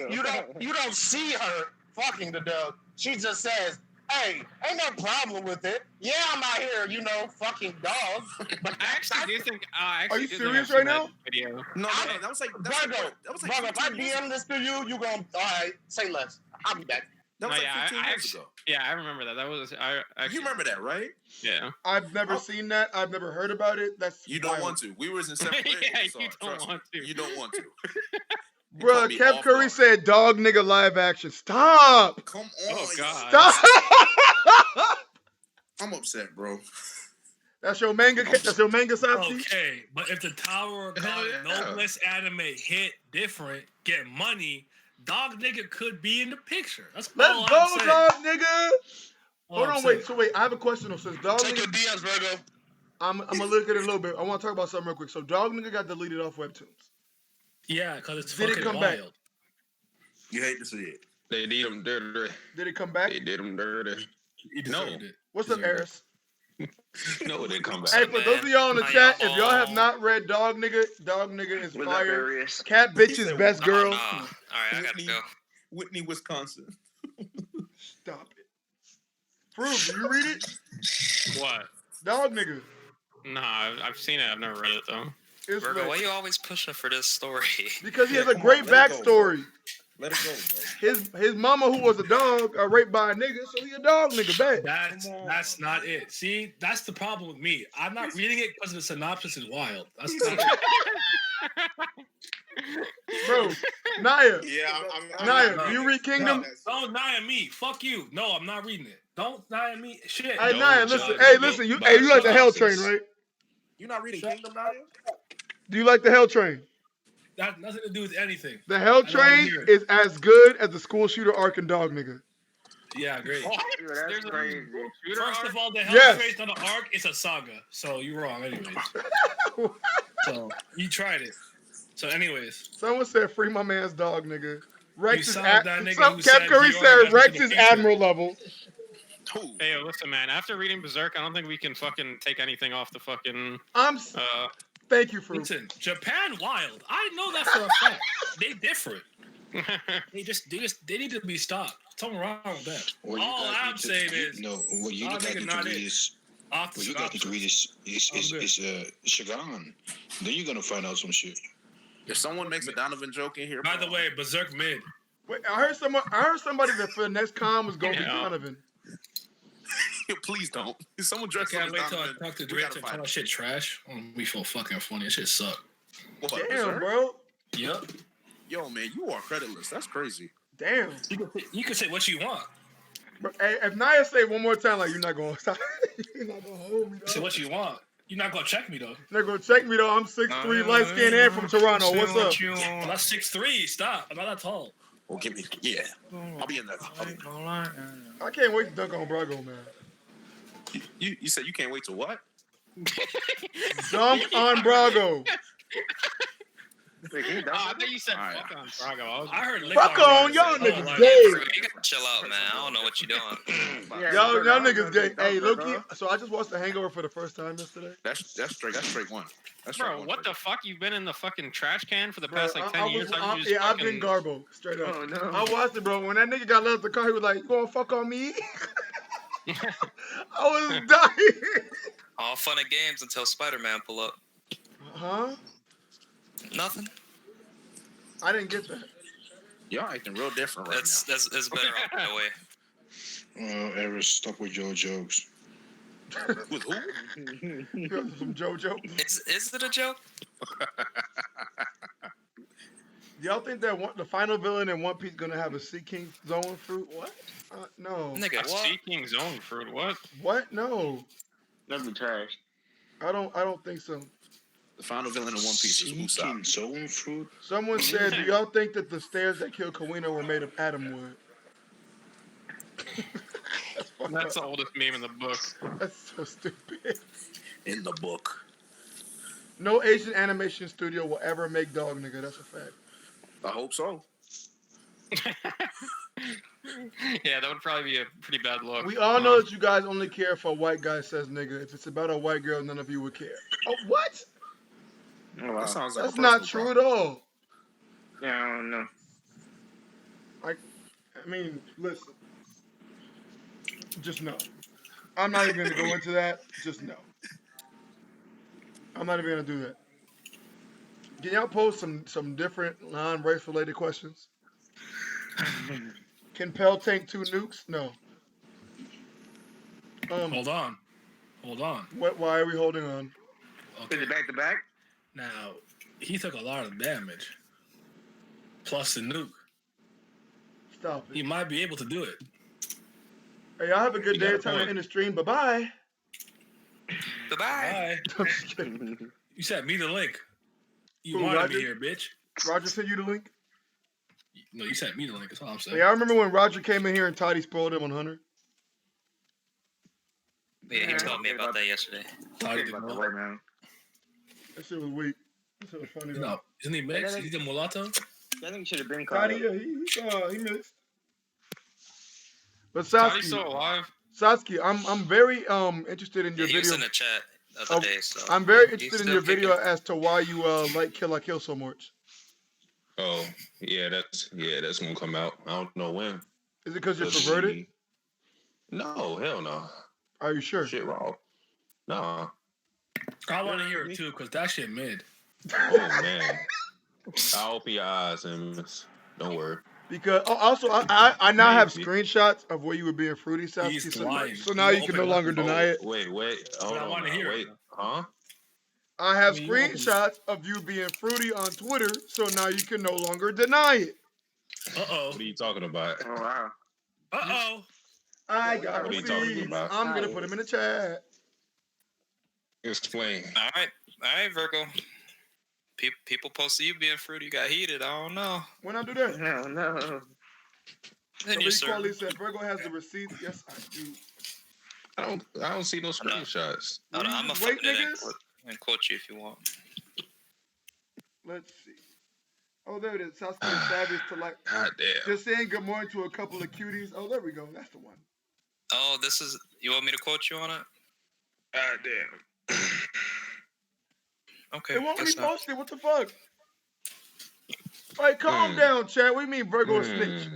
You don't see her fucking the dog. She just says, "Hey, ain't no problem with it. Yeah, I'm out here, fucking dogs." But I actually do think. Are you serious right now? Video. No, that was like Virgo, that was like brother, if I 15 years DM this to you, you gonna all right? Say less. I'll be back. That was No, like yeah, 15 I years actually, ago. yeah, I remember that. That was I. Actually, You remember that, right? Yeah. I've never seen that. I've never heard about it. That's You don't wild. want to. We was in seventh grade. Yeah, when we saw you it. don't Trust want me. to. You don't want to. Bruh, caught me Kev off Curry guard. said dog nigga live action. Stop. Come on. Oh God. Stop. I'm upset, bro. That's your manga. That's your manga Softy. Okay, but if the Tower of God Noblest anime hit different, get money, dog nigga could be in the picture. That's all Let's I'm go, saying. dog nigga. All Hold I'm on, saying. wait. So wait, I have a question though. Since dog Take your nigga, DMs, Virgo. I'm gonna look at it a little bit. I want to talk about something real quick. So dog nigga got deleted off Webtoons. Yeah, because it's Did it fucking come back? wild. You hate to see it. They did them dirty. Did it come back? They did them dirty. He deserved it. What's up, Deserved it. Eris? No, it didn't come back. Hey, for those of y'all in the How chat, y'all if y'all have all- not read Dog Nigga is What's up, fire. Arius? Cat bitch's best girl. All right, I gotta go. Whitney, Wisconsin. Stop it. Prove, do you read it? What? Dog Nigga. Nah, I've seen it. I've never read it though. It's Virgo, lit. why you always pushing for this story? Because he has a come great on, let it go, backstory. Let it go, bro. His mama, who was a dog, got raped by a nigga, so he a dog nigga. Bad. That's not it. See, that's the problem with me. I'm not reading it because the synopsis is wild. That's not Bro, Naya. Yeah, I'm Naya, not do you reading read Kingdom? Don't Naya me. Fuck you. No, I'm not reading it. Don't Naya me. Shit. Hey, Don't Naya, listen. judge Hey, me listen. You by like the Hell synopsis. Train, right? You not reading Kingdom, Naya? Do you like the Hell Train? That has nothing to do with anything. The Hell I don't wanna Train hear it. is as good as the school shooter arc and Dog Nigga. Yeah, great. Dude, that's There's a crazy. shooter First arc? of all, the Hell Yes. Train's not an arc, it's a saga. So you're wrong, anyways. So you tried it. So, anyways. Someone said, free my man's Dog Nigga. Rex is sound at, that nigga some who Kev said Curry he already said got Rex into the is feature. Admiral level. Who? Hey, listen, man. After reading Berserk, I don't think we can fucking take anything off the fucking. Thank you for. Listen, Japan wild. I know that for a fact. They different. They need to be stopped. Something wrong with that. Well, All I'm saying is, no. What you y'all guys nigga need not to read it. is Off the what you guys need to read synopsis. is Shagan. Then you're gonna find out some shit. If someone makes a Donovan joke in here, By the way, Berserk mid. Wait, I heard somebody that for the next con was gonna be Donovan. please don't. If someone dressed I up can't as wait till I Donovan, talk to we Drake gotta and call find that shit trash. We feel fucking funny. That shit suck. What, Damn, Berserk? bro. Yep. Yo, man, you are creditless. That's crazy. Damn. You can say what you want. But, hey, if Naya say it one more time, like, you're not gonna stop. You're not gonna hold me, though. Say what you want. You're not gonna check me though. You're not gonna check me, though. I'm 6'3", light skinned and from Toronto. What's up? I'm not 6'3". Stop. I'm not that tall. Well, give me, yeah. I'll be in there. I can't wait to dunk on Brago, man. You said you can't wait to what? Dunk on Brago. Wait, can you Oh, I double? thought you said Alright. fuck on Drago. I heard lick Fuck on on, Drago. y'all Oh, niggas like gay. Bro, you gotta chill out, man. I don't know what you're doing. Yeah, Y'all Virgo, I was niggas gonna gay. say Hey, double, Loki. Virgo. So I just watched The Hangover for the first time yesterday. That's straight one. That's straight Bro, one. what the fuck? You've been in the fucking trash can for the Bro, past like 10 years. How you just yeah, I've fucking... been Garbo, straight up. Oh no. I watched it, bro. When that nigga got left the car, he was like, "You gonna fuck on me?" I was dying. All fun and games until Spider-Man pull up. Huh? Nothing. I didn't get that. Y'all acting real different right That's better off that way. Ever stop with your jokes? now. With who? Some JoJo. Is it a joke? Y'all think that the final villain in One Piece gonna have a Sea King zone fruit? What? No. Nigga, A what? Seeking Zone fruit, what? What? No. That'd be trash. I don't think so. The final villain in One Piece is Seeking Usopp. zone fruit? Someone said, "Do y'all think that the stairs that killed Kawino were made of atom wood?" That's fucked That's the up. oldest meme in the book. That's so stupid. In the book. No Asian animation studio will ever make Dog Nigga. That's a fact. I hope so. Yeah, that would probably be a pretty bad look. We all know that you guys only care if a white guy says nigga. If it's about a white girl, none of you would care. Oh, what? Oh, wow. That sounds like That's a not personal true problem. at all. Yeah, I don't know. I mean, listen. Just no. I'm not even going to go into that. Just no. I'm not even going to do that. Can y'all pose some different non-race related questions? Can Pell tank 2 nukes? No. Hold on. Why are we holding on? Is it back to back? Now, he took a lot of damage. Plus the nuke. Stop it. He might be able to do it. Hey, y'all have a good You got day. a Time to point. end the stream. Bye-bye. Goodbye. Bye. I'm just kidding. You sent me the link. You Who, wanted Roger? me here, bitch. Roger sent you the link? No, you sent me the link. That's all I'm saying. Hey, I remember when Roger came in here and Toddy spoiled him on Hunter. Yeah, he told me about that yesterday. Toddy About didn't the know. right now. That shit was weak. That shit was funny though. No, isn't he mixed? He's a mulatto. I think he should have been caught. Toddy, yeah, he missed. But Toddy's Sasuke, still alive. Sasuke, I'm very interested in Yeah, your he was video. in the chat the other day, so I'm very he's interested in still your video kicking. as to why you like Kill la Kill so much. Oh, yeah, that's gonna come out. I don't know when. Is it because you're Let's perverted? see. No, hell no. Are you sure? Shit raw. Nah. I want to hear it too, because that shit mid. Oh man. I'll open your eyes and don't worry. Because also I now have Maybe. screenshots of where you were being fruity, Sasuke. He's So, lying. so now you can no Open longer up. deny it. Wait. Hold I on. wanna now. hear it. Wait. Huh? I have I mean, you open- screenshots of you being fruity on Twitter, so now you can no longer deny it. Uh-oh. What are you talking about? Oh wow. Uh-oh. I got What are you talking receipts. about? I'm gonna put them in the chat. Explain. All right, Virgo. People posted you being fruity. You got heated. I don't know. When I do that, No. Then you somebody quality sir. said Virgo has the receipts. Yes, I do. I don't see no screenshots. Hold on, I'm Wait, gonna find it niggas. and quote you if you want. Let's see. Oh, there it is. Sasuke and Savage to like God damn. just saying good morning to a couple of cuties. Oh, there we go. That's the one. Oh, this is. You want me to quote you on it? God damn. Okay. It won't guess be not. posted. What the fuck? All right, calm down, Chad. What do you mean Virgo a snitch?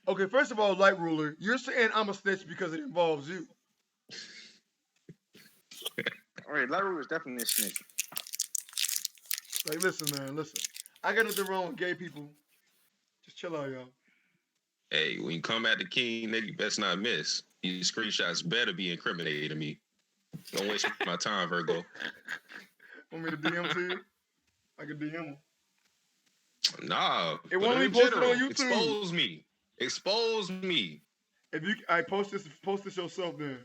Okay, first of all, Light Ruler, you're saying I'm a snitch because it involves you. All right, Larry was definitely a snitch. Like, listen, man, listen. I got nothing wrong with gay people. Just chill out, y'all. Hey, when you come at the king, nigga, you best not miss. These screenshots better be incriminating to me. Don't waste my time, Virgo. Want me to DM to you? I can DM them. Nah. It put won't in be posted general. on YouTube. Expose me. Expose me. I post this yourself then.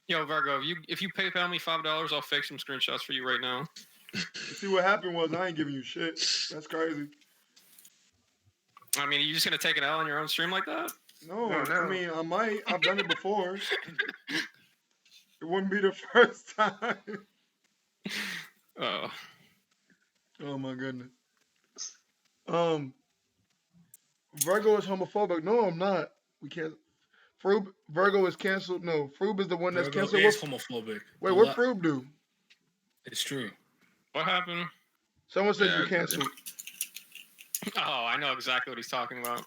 Yo, Virgo, if you PayPal me $5, I'll fake some screenshots for you right now. You see what happened was I ain't giving you shit. That's crazy. I mean, are you just gonna take an L on your own stream like that? No, No. I mean I might. I've done it before. It wouldn't be the first time. Oh. Oh my goodness. Virgo is homophobic. No, I'm not. We can't. Froob, Virgo is canceled. No, Froob is the one that's Virgo canceled. is homophobic. Wait, what Froob do? It's true. What happened? Someone said you're canceled. Oh, I know exactly what he's talking about.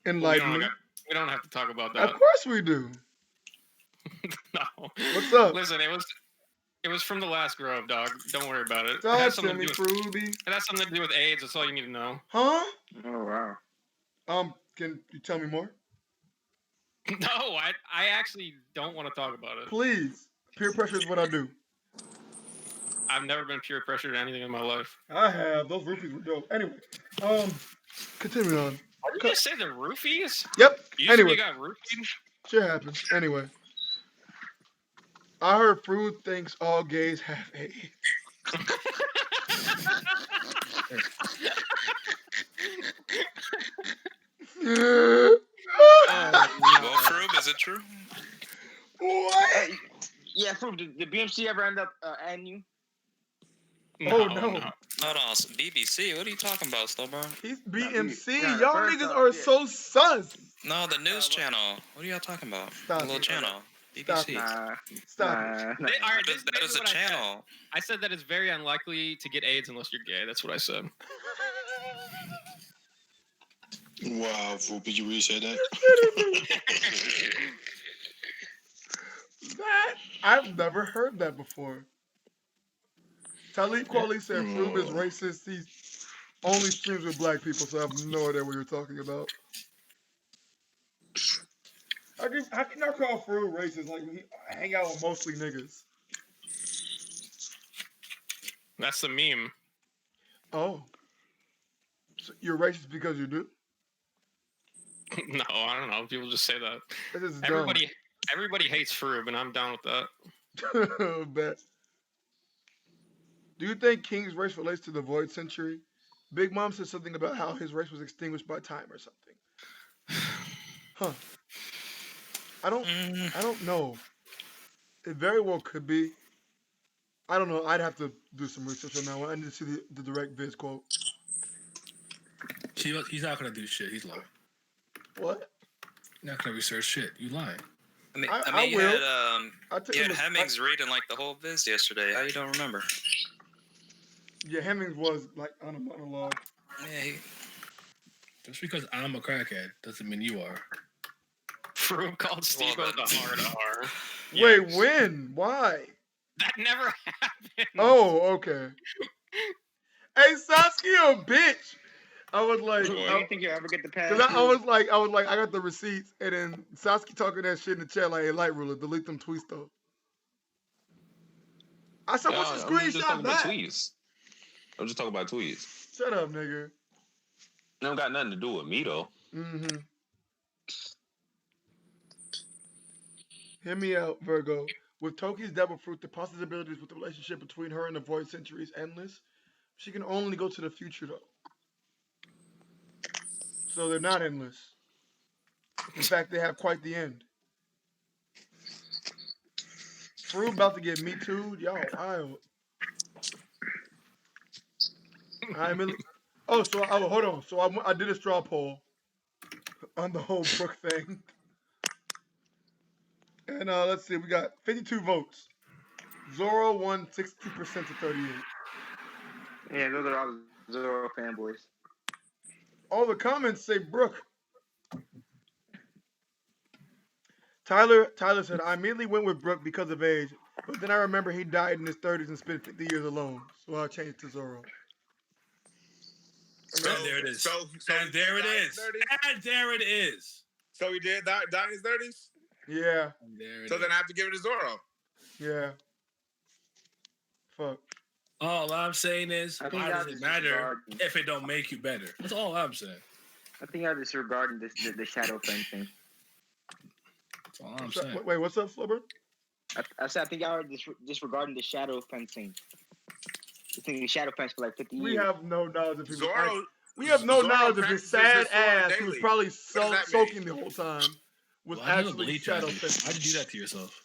Enlighten me. We don't have to talk about that. Of course we do. No. What's up? Listen, it was from the last Grove, dog. Don't worry about it. Talk It has to something me, to do with, Frooby. it has something to do with AIDS. That's all you need to know. Huh? Oh wow. Can you tell me more? No, I actually don't want to talk about it. Please. Peer pressure is what I do. I've never been peer pressured to anything in my life. I have. Those roofies were dope. Anyway, continue on. Did you just say the roofies? Yep. You Anyway. got roofied? Shit happens. Anyway. I heard Fruit thinks all gays have AIDS. Well, Froob, is it true? What? Yeah, Froob, did BMC ever end up adding you? No. Hold on, BBC. What are you talking about, Stillburn? He's BMC. Yeah, Y'all first niggas off, are yeah. so sus. No, the news channel. What are y'all talking about? Stop The little it. channel. Stop BBC. Nah. Stop Nah. All right, That is a channel. I said that it's very unlikely to get AIDS unless you're gay. That's what I said. Wow, Vroop, did you really say that? That I've never heard that before. Talib Kweli said Froob is racist. He only streams with black people, so I have no idea what you're talking about. How can I call Froob racist? Like, we hang out with mostly niggas. That's the meme. Oh. So you're racist because you do? No, I don't know. People just say that. That is Everybody hates Froob, and I'm down with that. dumb. Bet. Do you think King's race relates to the Void Century? Big Mom said something about how his race was extinguished by time or something. Huh. I don't know. It very well could be. I don't know. I'd have to do some research on that one. I need to see the direct Viz quote. He's not gonna do shit. He's lying. What? You're not gonna research shit. You lying. I mean, I you will. had Hemmings reading like the whole Viz yesterday. How you don't remember? Yeah, Hemmings was like on a monologue. Yeah. Just because I'm a crackhead doesn't mean you are. Froob called Steve the hard R. Wait, when? Why? That never happened. Oh, okay. Hey, Saskia, a bitch. I was like, Do you think you'll ever get the pass? Cause I was like, I got the receipts, and then Saskia talking that shit in the chat like, "Hey, Light Ruler, delete them tweets though." I said, "What's the screenshot that?" I'm just talking about tweets. Shut up, nigga. They don't got nothing to do with me though. Mm-hmm. Hear me out, Virgo. With Toki's devil fruit, the possibilities with the relationship between her and the Void Century is endless. She can only go to the future though. So they're not endless. In fact, they have quite the end. Fruit about to get me too. Y'all wild. Hold on. So I did a straw poll on the whole Brook thing. And let's see, we got 52 votes. Zoro won 60% to 38. Yeah, those are all Zoro fanboys. All the comments say Brook. Tyler said, I immediately went with Brook because of age, but then I remember he died in his 30s and spent 50 years alone, so I changed to Zoro. And there it is. And there it is. And there it is. So he did die in his 30s? Yeah. So then I have to give it to Zoro. Yeah. Fuck. All I'm saying is, I why think does it matter if it don't make you better? That's all I'm saying. I think I'm disregarding the shadow fencing. That's all I'm saying. Wait, what's up, Flubber? I said I think y'all are disregarding the shadow fencing. You think the shadow fence for like 50 years. We have no knowledge of his Zoro. We have no Zoro knowledge of his practices sad this sword ass who was daily. probably What does that soaking mean? the whole time. Was Why do you actually bleach shadow out? fencing. Why'd you do that to yourself?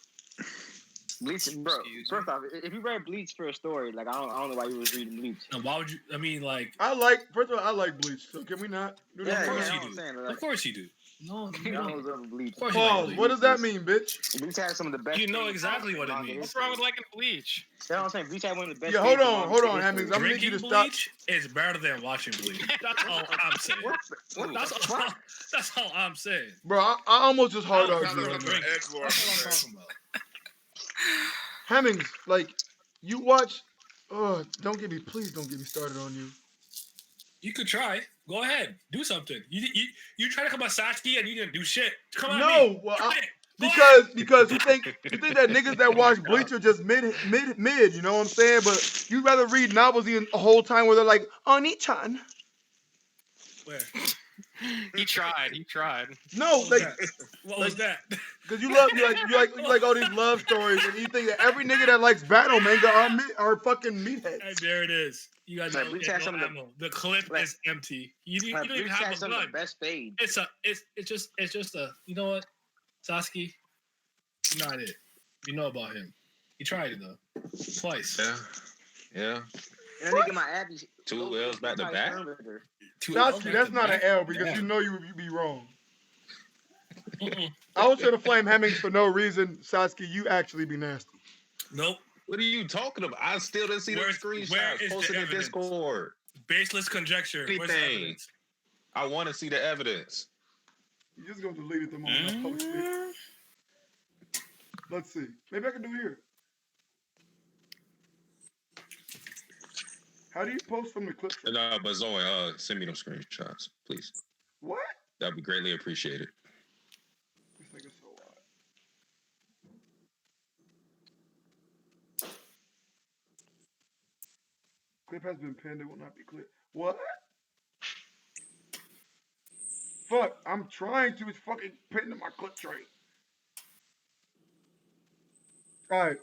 Bleach, bro. First off, if you read Bleach for a story, like I don't know why you was reading Bleach. And why would you? I mean, like, First of all, I like Bleach. So can we not? Do that? Of course you do. Of course you do. No, you don't. Bleach. Of course Pause. What does that mean, bitch? Bleach has some of the best. You know exactly what it means. What's wrong with liking Bleach? That's what I'm saying. Bleach had one of the best. Yeah, hold on, Hemmings. I'm gonna need you to stop. Bleach is better than watching Bleach. That's all I'm saying. That's all I'm saying. Bro, I almost just hard That's argued. what I'm talking about. Hemmings, like, you watch. Please don't get me started on you. You could try. Go ahead. Do something. You try to come at Sasuke and you didn't do shit. Come on. No, well, because you think that niggas that watch Bleach are just mid. You know what I'm saying? But you'd rather read novels the whole time where they're like, Oni-chan. Where? He tried. No, like, what was that? Because you like all these love stories, and you think that every nigga that likes battle manga are fucking meatheads. And there it is. You guys know ammo. The clip is empty. You don't even have a gun. Best fade. It's just a. You know what, Sasuke? Not it. You know about him. He tried it though, twice. Yeah. And I think my Abby. 2 L's back to back. Sasuke, that's not an L because you know you would be wrong. I was trying to flame Hemmings for no reason. Sasuke, you actually be nasty. Nope. What are you talking about? I still didn't see the screenshots posted in Discord. Baseless conjecture. Where's the evidence? I want to see the evidence. You're just gonna delete it the moment I post it. Let's see. Maybe I can do it here. How do you post from the clip? No, but Zoe, send me those screenshots, please. What? That'd be greatly appreciated. This nigga's so loud. Clip has been pinned. It will not be clipped. What? Fuck! I'm trying to. It's fucking pinned to my clip tray. All right.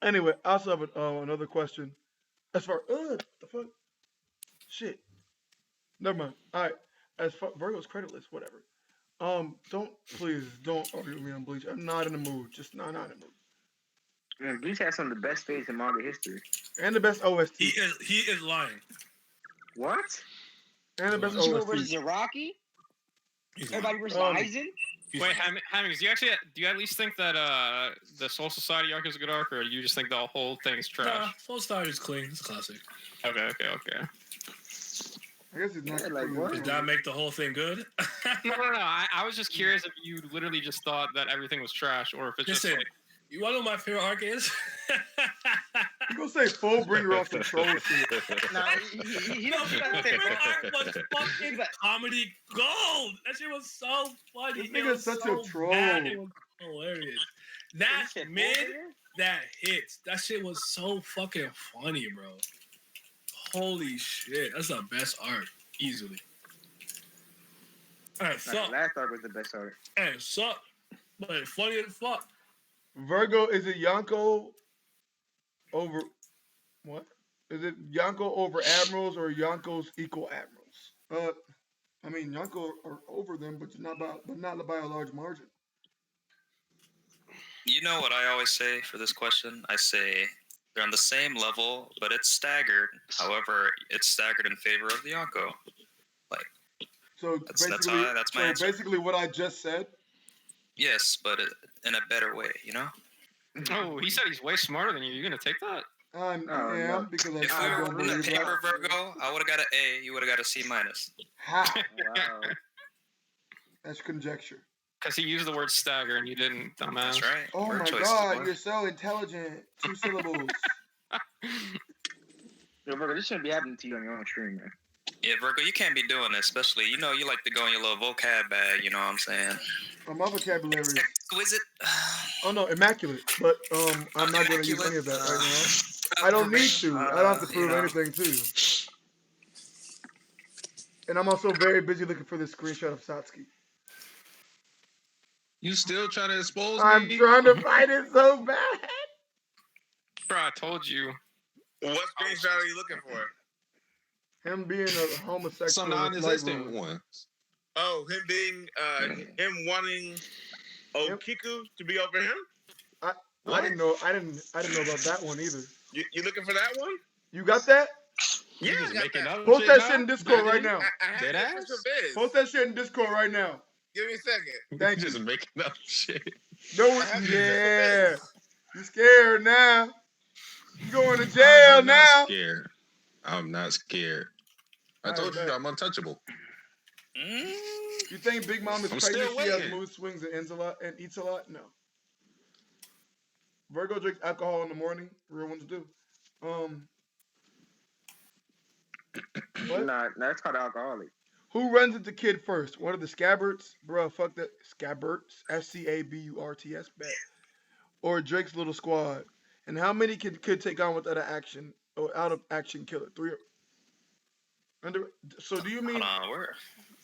Anyway, I also have another question. As far the fuck, shit. Never mind. All right. As far Virgo's creditless, whatever. Please don't argue with me on Bleach. I'm not in the mood. Just not in the mood. Man, Bleach has some of the best fades in manga history. And the best OST. He is lying. What? And the best Ichigo OST. versus Zaraki? Everybody versus Aizen? Wait, Hemmings, do you at least think that the Soul Society arc is a good arc, or do you just think the whole thing's trash? Nah, Soul Society is clean. It's a classic. Okay. I guess it's not like what? Did that make the whole thing good? No. I was just curious if you literally just thought that everything was trash, or if it's just like... You want to know what my favorite arc is? You gonna say full bringer off the troll shit? Nah, he don't My favorite arc was fucking comedy gold. That shit was so funny. This nigga's such a troll. It was hilarious. That mid, that hits. That shit was so fucking funny, bro. Holy shit. That's the best arc. Easily. Alright, suck. Last arc was the best arc. And suck. But it's funny as fuck. Virgo, is it Yonko over what? Is it Yonko over admirals or Yonko's equal admirals? I mean Yonko are over them, but not by a large margin. You know what I always say for this question? I say they're on the same level, but it's staggered. However, it's staggered in favor of the Yonko. So that's my answer. Basically, what I just said. Yes, but in a better way, you know? Oh, he said he's way smarter than you. You're going to take that? Yeah, because if we were on the paper, Virgo, I would have got an A. You would have got a C minus. Ha! Wow. That's conjecture. Because he used the word stagger and you didn't, dumbass. That's right. Oh my god, you're so intelligent. 2 syllables. Yo, Virgo, this shouldn't be happening to you on your own stream, man. Yeah, Virgo, you can't be doing this, especially, you know, you like to go in your little vocab bag, you know what I'm saying? My vocabulary is exquisite. Oh no, immaculate. But I'm not going to use any of that right now. I don't need to. I don't have to prove anything to you. And I'm also very busy looking for this screenshot of Satsuki. You still trying to expose me? I'm trying to find it so bad. Bro, I told you. What screenshot are you looking for? Him being a homosexual. Some non-existent ones. Oh, him being him wanting Okiku to be over him? I didn't know about that one either. You looking for that one? You got that? Yeah, You I just got making that. up Post shit that now? shit in Discord right Really? now. I had Dead that ass? for Viz. Post that shit in Discord right now. Give me a second. Thank You just you. making up shit. No, I have this shit for yeah. Viz. You scared now? You going to I'm jail not now? scared. I'm not scared. I told you I'm untouchable. You think Big Mom is I'm pregnant? still She has waiting. mood swings and eats a lot? No. Virgo drinks alcohol in the morning. Real ones do. What? Nah, that's called alcoholic. Who runs into Kid first? One of the Scabbards? Bruh, fuck that. Scabbards. Scaburts. Bet. Or Drake's little squad? And how many could take on without an action or out of action killer? 3. So do you mean? Hold on, where?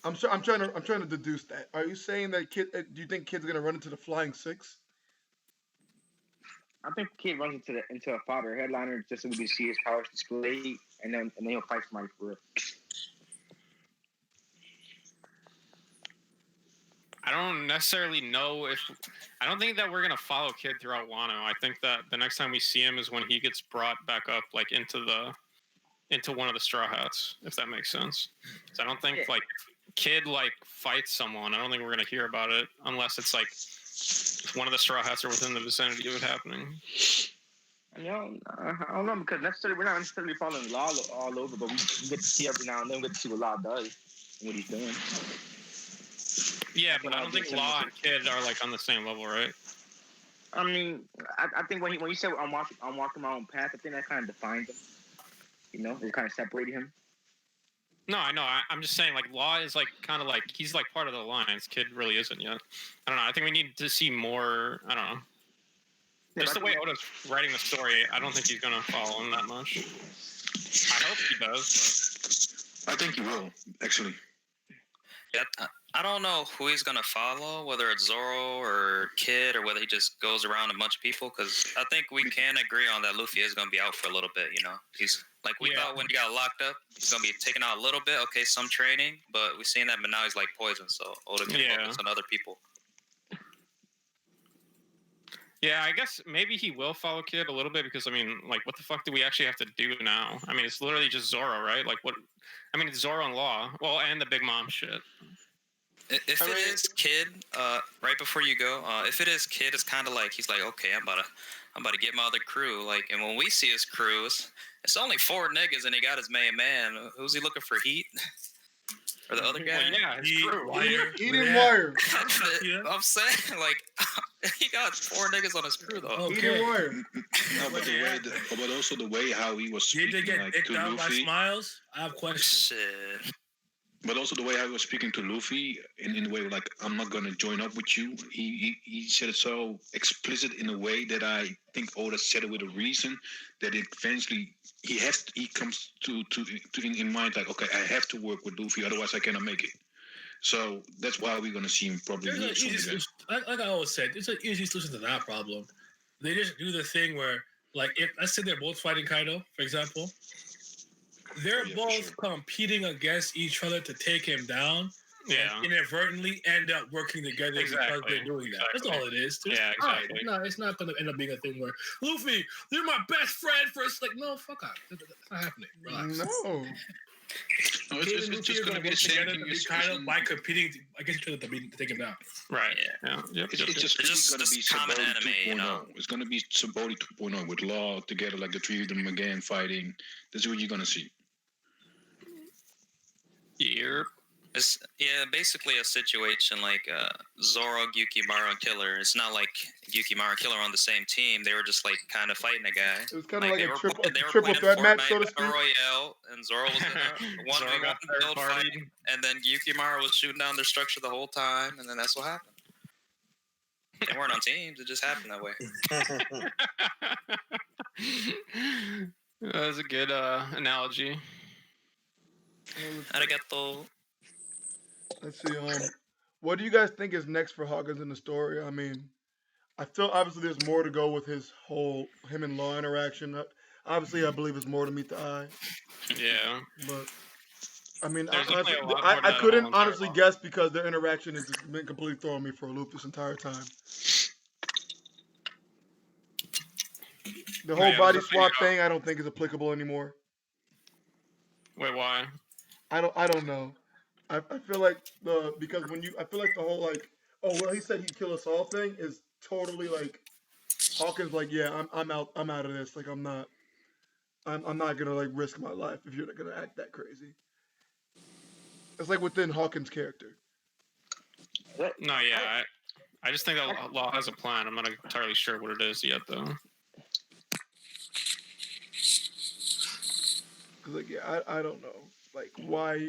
I'm trying to deduce that. Are you saying that do you think Kid's gonna run into the Flying Six? I think Kid runs into a fodder headliner just so we can see his powers displayed, and then he'll fight somebody for real. I don't necessarily know if I don't think that we're gonna follow Kid throughout Wano. I think that the next time we see him is when he gets brought back up, like into one of the Straw Hats, if that makes sense. So I don't think like Kid like fights someone. I don't think we're gonna hear about it unless it's like one of the Straw Hats are within the vicinity of it happening. I don't know because we're not necessarily following Law all over, but we get to see every now and then. We get to see what Law does and what he's doing. Yeah, but I don't think Law and Kid are like on the same level, right? I mean, I think when you said I'm walking my own path, I think that kind of defines him. You know, it kind of separated him. No, I know. I'm just saying, like, Law is like kind of like he's like part of the alliance. Kid really isn't yet. I don't know. I think we need to see more. I don't know. Yeah, Just the way Oda's writing the story, I don't think he's gonna follow him that much. I hope he does. I think he will, actually. Yeah, I don't know who he's gonna follow, whether it's Zoro or Kid, or whether he just goes around a bunch of people. Because I think we can agree on that Luffy is gonna be out for a little bit. You know, he's like we thought when he got locked up, he's gonna be taken out a little bit. Okay, some training, but we've seen that. But now he's like poison, so Oda can focus on other people. Yeah, I guess maybe he will follow Kid a little bit because I mean, like, what the fuck do we actually have to do now? I mean, it's literally just Zoro, right? Like, what? I mean, it's Zoro and Law. Well, and the Big Mom shit. If it is Kid, right before you go, if it is Kid, it's kind of like he's like, okay, I'm about to get my other crew. Like, and when we see his crew, it's only 4 niggas, and he got his main man. Who's he looking for? Heat? Or the other guy? Well, yeah, his crew. Wire. I'm saying, like, he got 4 niggas on his crew, though. Okay. Wire. No, but also the way how he was Did speaking, they get like, dicked to out by Luffy. Smiles? I have questions. Shit. But also the way how he was speaking to Luffy, in a way like, I'm not gonna join up with you. He said it so explicit in a way that I think Oda said it with a reason that it eventually he comes to in mind like, okay, I have to work with Luffy, otherwise I cannot make it. So that's why we're gonna see him probably There's an soon easy again. solution. Like I always said, there's an easy solution to that problem. They just do the thing where, like, if let's say they're both fighting Kaido, for example, they're both competing against each other to take him down. Yeah. And inadvertently end up working together because they're doing that. That's all it is. Yeah, exactly. No, it's not going to end up being a thing where, Luffy, you're my best friend first. Like, no, fuck off. That's not happening. Relax. No. It's just going to be the same thing as Kaido by competing against each other to take him down. Right. Yeah. Yep. It's just going to be common Sabori anime, 2.0. you know? It's going to be Sabori 2.0 with Law together, like the 3 of them again fighting. That's what you're going to see. Here. It's basically a situation like Zoro, Gyukimaru, and Killer. It's not like Gyukimaru and Killer are on the same team. They were just like kind of fighting a guy. It was kind of like they a were triple playing threat match, so to Fortnite speak. Battle Royale, and Zoro was in a 1v1 build fight, and then Gyukimaru was shooting down their structure the whole time, and then that's what happened. They weren't on teams. It just happened that way. That was a good analogy. Arigato. Let's see. What do you guys think is next for Hawkins in the story? I mean, I feel obviously there's more to go with him and Law interaction. Obviously, I believe it's more to meet the eye. Yeah. But I mean, There's definitely a lot more I to that couldn't whole honestly entire guess because their interaction has just been completely throwing me for a loop this entire time. The whole yeah, body there's a swap thing thing, I don't think is applicable anymore. Wait, why? I don't know. I feel like because when you I feel like the whole like, oh well, he said he'd kill us all thing is totally like Hawkins like, yeah, I'm out of this. Like I'm not gonna like risk my life if you're not gonna act that crazy. It's like within Hawkins' character. No, yeah, I just think that Law has a plan. I'm not entirely sure what it is yet, though. Cause like yeah, I don't know like why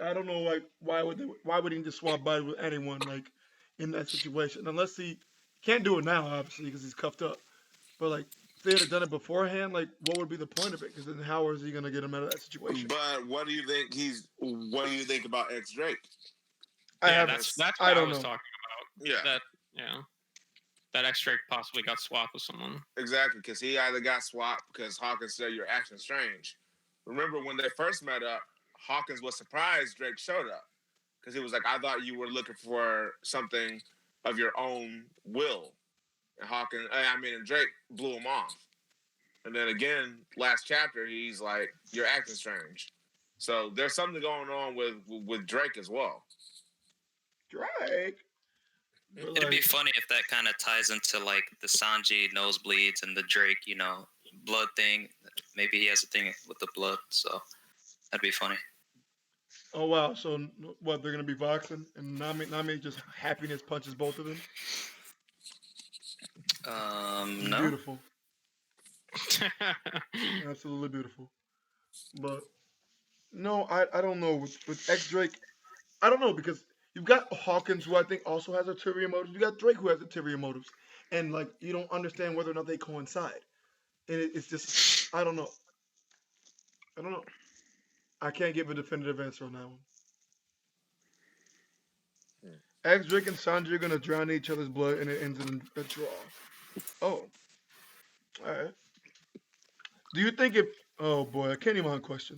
I don't know like why would he just swap bodies with anyone like in that situation unless he can't do it now obviously because he's cuffed up. But like if they had done it beforehand, like what would be the point of it? Because then how is he gonna get him out of that situation? But what do you think What do you think about X Drake? That's what I I don't was know. talking about. That X Drake possibly got swapped with someone. Exactly, because he either got swapped because Hawkins said you're acting strange. Remember when they first met up, Hawkins was surprised Drake showed up because he was like, "I thought you were looking for something of your own will," and Drake blew him off. And then again, last chapter, he's like, "You're acting strange." So there's something going on with Drake as well. Drake. It'd be funny if that kind of ties into like the Sanji nosebleeds and the Drake, blood thing. Maybe he has a thing with the blood, so that'd be funny. Oh wow! So what? They're gonna be boxing, and Nami just happiness punches both of them. No. Beautiful. Absolutely beautiful. But no, I don't know with X Drake. I don't know because you've got Hawkins who I think also has ulterior motives. You got Drake who has ulterior motives, and like you don't understand whether or not they coincide. And it's just I don't know. I don't know. I can't give a definitive answer on that one. X Drake and Sanji are gonna drown in each other's blood, and it ends in a draw. Oh, all right. Do you think if oh boy, a Kennymon question.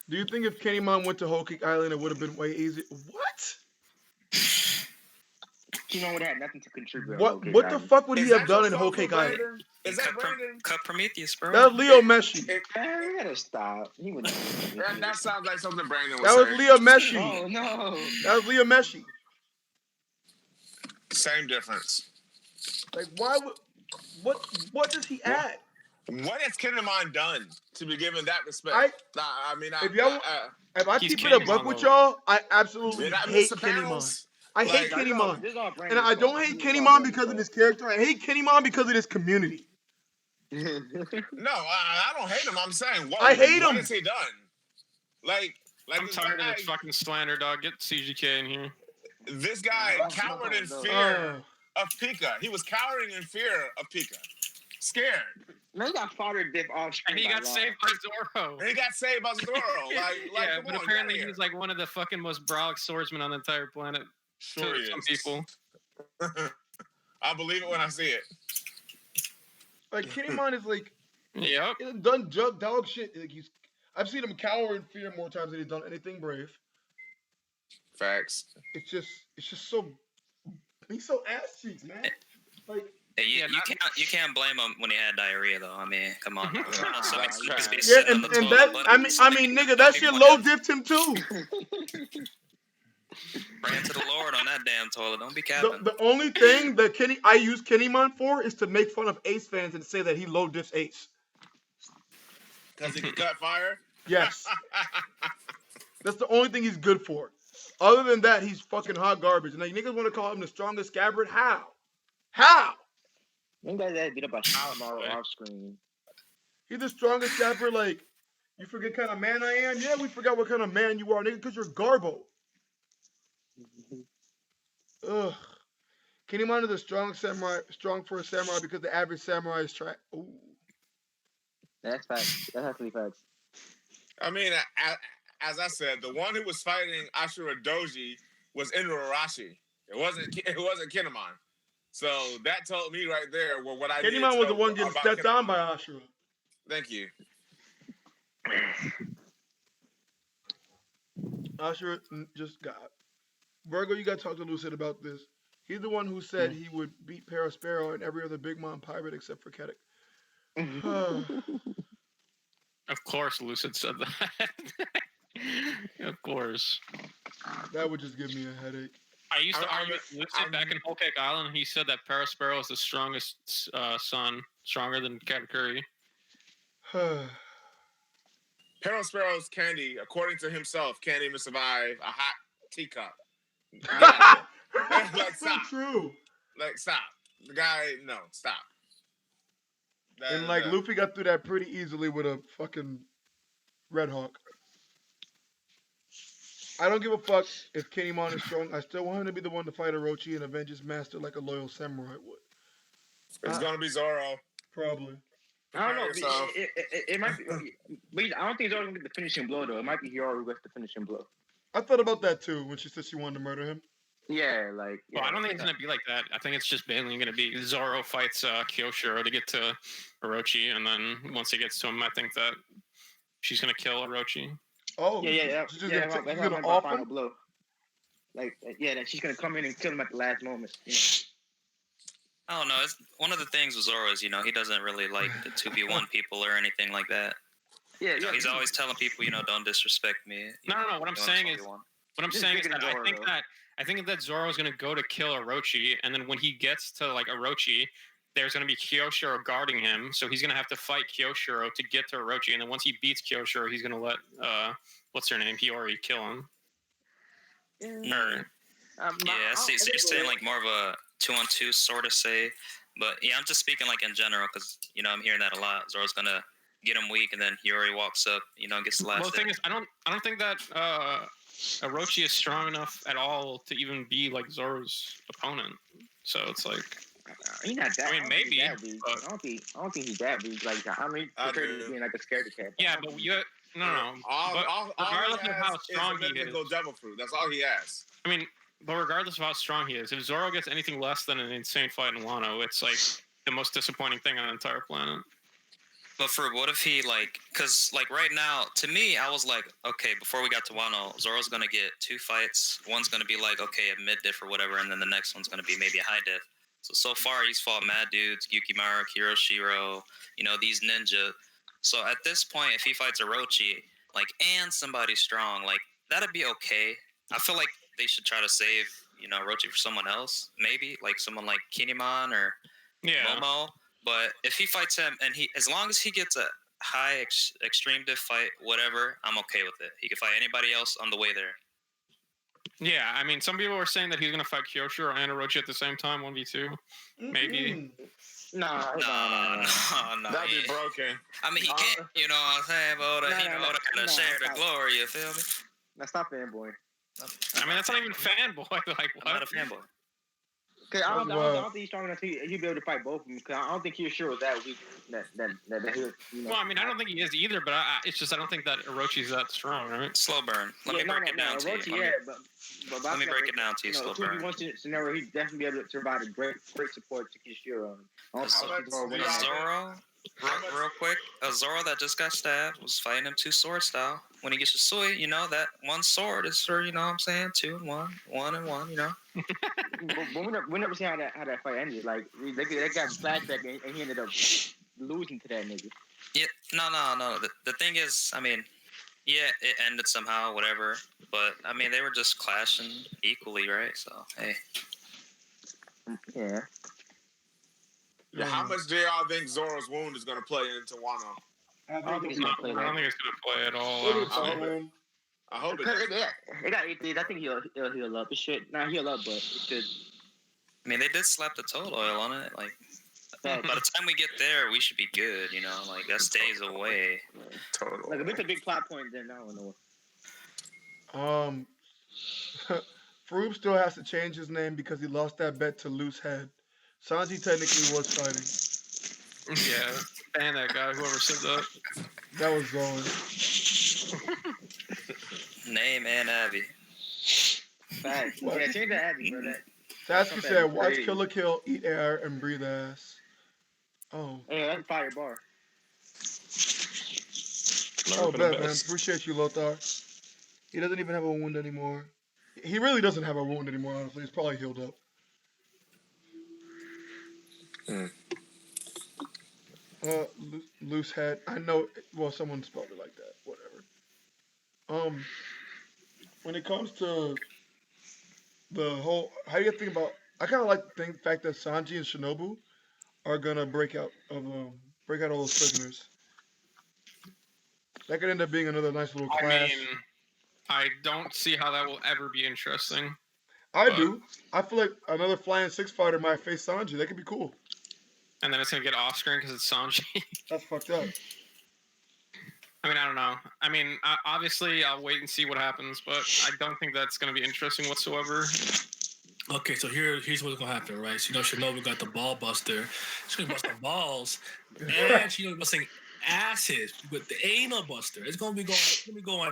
Do you think if Kennymon went to Whole Cake Island, it would have been way easier? What? would have had nothing to contribute. What the fuck would he have done in Whole Cake Island? Is that Brandon? Cut Prometheus, bro. That was Leo Messi. You gotta stop. He would. That sounds like something Brandon would That say. was Leo Messi. Oh no. That was Leo Messi. Same difference. Like why would what does he add? What has Kinderman done to be given that respect? If I keep it a buck with y'all, I absolutely hate Kennymon. I hate Kennymon. And I don't hate Kennymon because of his character. I hate Kennymon because of his community. No, I don't hate him. I'm saying I hate him. What has he done? Like I'm tired of this fucking slander, dog. Get CGK in here. This guy cowered in fear of Pika. He was cowering in fear of Pika. Scared. Man, he got fodder dip off screen. And he got saved by Zoro. And he got saved by Zoro. Yeah, but apparently he's like one of the fucking most brolic swordsmen on the entire planet. Sure to some people. I'll believe it when I see it. Like Kennymon is like, yep, he's done dog shit. Like I've seen him cower in fear more times than he's done anything brave. Facts. It's just so he's so ass cheeks, man. Like. Hey, you can't blame him when he had diarrhea though. I mean, come on. Nigga, that shit low dipped him too. Ran to the Lord on that damn toilet. Don't be capping. The only thing that I use Kennymon for is to make fun of Ace fans and say that he low dips Ace. Because he can cut fire? Yes. That's the only thing he's good for. Other than that, he's fucking hot garbage. And like niggas want to call him the strongest scabbard. How? You guys had beat up a Shalimar off screen. He's the strongest scabbard. Like, you forget kind of man I am? Yeah, we forgot what kind of man you are, nigga, because you're Garbo. Ugh. Kennymon is a strong for a samurai because the average samurai is trash. Ooh. That's facts. That has to be facts. I mean, as I said, the one who was fighting Ashura Doji was Inuarashi. It wasn't Kennymon. So that told me right there what I did. Kennymon was the one getting stepped on by Ashura. Thank you. Ashura just got. Virgo, you got to talk to Lucid about this. He's the one who said he would beat Paraspero and every other Big Mom pirate except for Kedek. Of course, Lucid said that. Of course. That would just give me a headache. I used to argue with Lucid back in Whole Cake Island, and he said that Parasparrow is the strongest sun, stronger than Katakuri. Parasparrow's candy, according to himself, can't even survive a hot teacup. Like, stop. So true. Like, stop. The guy, no, stop. And like Luffy got through that pretty easily with a fucking Red Hawk. I don't give a fuck if Kinemon is strong. I still want him to be the one to fight Orochi and avenge his master like a loyal samurai would. It's gonna be Zoro. Probably. I don't know. It might be, but I don't think Zoro's gonna get the finishing blow though. It might be Hiyori who gets the finishing blow. I thought about that too when she said she wanted to murder him. Yeah, like. Well, I don't think it's gonna be like that. I think it's just mainly gonna be Zoro fights Kyoshiro to get to Orochi, and then once he gets to him, I think that she's gonna kill Orochi. Oh, yeah. She's That's gonna my off final him? blow. Like, that she's gonna come in and kill him at the last moment. You know? I don't know. It's one of the things with Zoro is, he doesn't really like the 2v1 people or anything like that. Yeah, He's always telling people, don't disrespect me. No. What I'm saying is that I think that Zoro is going to go to kill Orochi, and then when he gets to like Orochi, there's going to be Kyoshiro guarding him, so he's going to have to fight Kyoshiro to get to Orochi, and then once he beats Kyoshiro, he's going to let what's her name, Hiyori, kill him. So you're saying like more of a 2-on-2 sort of say, but yeah, I'm just speaking like in general because I'm hearing that a lot. Zoro's gonna get him weak, and then Hiyori walks up, gets the last. Well, the thing is, I don't think that Orochi is strong enough at all to even be like Zoro's opponent. So it's like he's not that. I mean, maybe. I don't think he's that weak. Like compared to being like a scaredy cat. Yeah, but you. No. Regardless of how strong he is, devil fruit. That's all he has. I mean, but regardless of how strong he is, if Zoro gets anything less than an insane fight in Wano, it's like the most disappointing thing on the entire planet. But what if he because right now, to me, I was like, okay, before we got to Wano, Zoro's gonna get 2 fights. One's gonna be like, okay, a mid diff or whatever, and then the next one's gonna be maybe a high diff. So far he's fought mad dudes, Yukimaru, Kiroshiro, these ninja. So at this point, if he fights Orochi, and somebody strong, that'd be okay. I feel like they should try to save, Orochi for someone else, maybe someone like Kinemon or Momo. But if he fights him, and as long as he gets a high extreme diff fight, whatever, I'm okay with it. He can fight anybody else on the way there. Yeah, I mean, some people were saying that he's going to fight Kyoshiro and Orochi at the same time, 1v2. Maybe. No. That'd be broken. I mean, he can't, you know what I'm saying? But he kind of share the glory, you feel me? That's not fanboy. I mean, that's not even fanboy. Like, what? I'm not a fanboy. Cause I don't think he's strong enough he'd be able to fight both of them. Cause I don't think he's sure was that weak. That he'll. Well, I mean, I don't think he is either. But it's just I don't think that Orochi's that strong, right? Slow burn. Let me break it down to you. Let me break it down to you. Slow burn. One scenario, he'd definitely be able to provide a great support to Kishiro. Zoro, real quick, a Zoro that just got stabbed was fighting him 2 sword style. When he gets your Sui, that one sword is for, what I'm saying, 2 and 1, 1 and 1, But we never seen how that fight ended. Like they got flashback and he ended up losing to that nigga. Yeah, no. The thing is, I mean, yeah, it ended somehow, whatever. But I mean, they were just clashing equally, right? So hey. Yeah. How much do y'all think Zoro's wound is going to play into Wano? I don't think it's going to play. I don't think it's going to play at all. I hope it. It got 8 days. I think he'll heal up. It should not heal up, but it should. I mean, they did slap the toad oil on it. By the time we get there, we should be good. That's days away. Totally. If it's a big plot point, then I don't know. Froob still has to change his name because he lost that bet to Loose Head. Sanji technically was fighting. Yeah, and that guy, whoever said that. That was Zoe. Name and Abby. Facts. Yeah, change that Abby, bro. Sasuke said, watch Killer Kill, eat air, and breathe ass. Oh. Yeah, that's a fire bar. Oh, bet, man. Appreciate you, Lothar. He doesn't even have a wound anymore. He really doesn't have a wound anymore, honestly. He's probably healed up. Loose head. I know. Well, someone spelled it like that. Whatever. Um, when it comes to the whole, how do you think about? I kind of like the fact that Sanji and Shinobu are gonna break out all those prisoners. That could end up being another nice little I clash. mean, I don't see how that will ever be interesting. I but- do. I feel like another Flying Six fighter might face Sanji. That could be cool. And then it's gonna get off screen because it's Sanji. That's fucked up. I mean, I don't know. I mean, obviously, I'll wait and see what happens, but I don't think that's going to be interesting whatsoever. Okay, so here's what's gonna happen, right? So, Shinobu got the ball buster. She's gonna bust the balls, and she's gonna be busting asses with the anal buster. It's gonna be going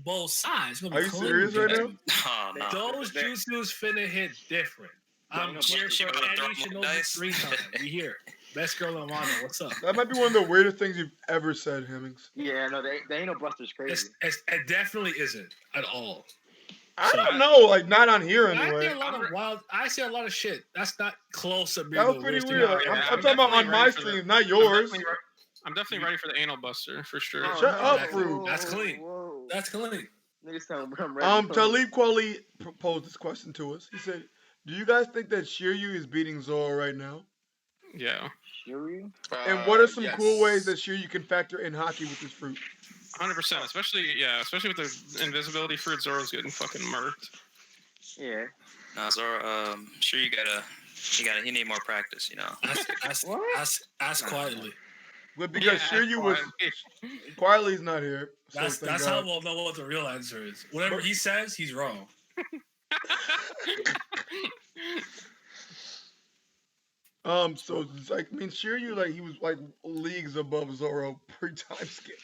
both sides. It's gonna be Are you serious right now? Oh, no. Those jutsus finna hit different. I'm Anal here buster for gonna throw Eddie them Shinobu dice. 3 times. We here. Best girl in Wano. What's up? That might be one of the weirdest things you've ever said, Hemmings. Yeah, no, the anal buster's crazy. It definitely isn't at all. I don't know, like not on here I see anyway. a lot of I see a lot of shit. That's not close to being That was the pretty worst weird. thing Like, I've I'm ever talking about on definitely my ready for stream, the- not yours. I'm definitely ready for the anal buster for sure. Oh, Shut up, That's- Fruit. That's clean. Whoa. That's clean. Niggas telling me I'm ready. Talib Kweli proposed this question to us. He said, "Do you guys think that Shiryu is beating Zoro right now? Yeah, Shiryu? And what are some Yes. cool ways that Shiryu can factor in hockey with his fruit?" 100%. Especially with the invisibility fruit. Zoro's getting fucking murked. Yeah. No, Zoro, sure you need more practice, you know. Ask quietly. But because Shiryu was quietly's not here, so That's thank how God. we'll know what the real answer is. Whatever he says, he's wrong. So it's like, I mean, Shiryu, like he was like leagues above Zoro pre-time skip.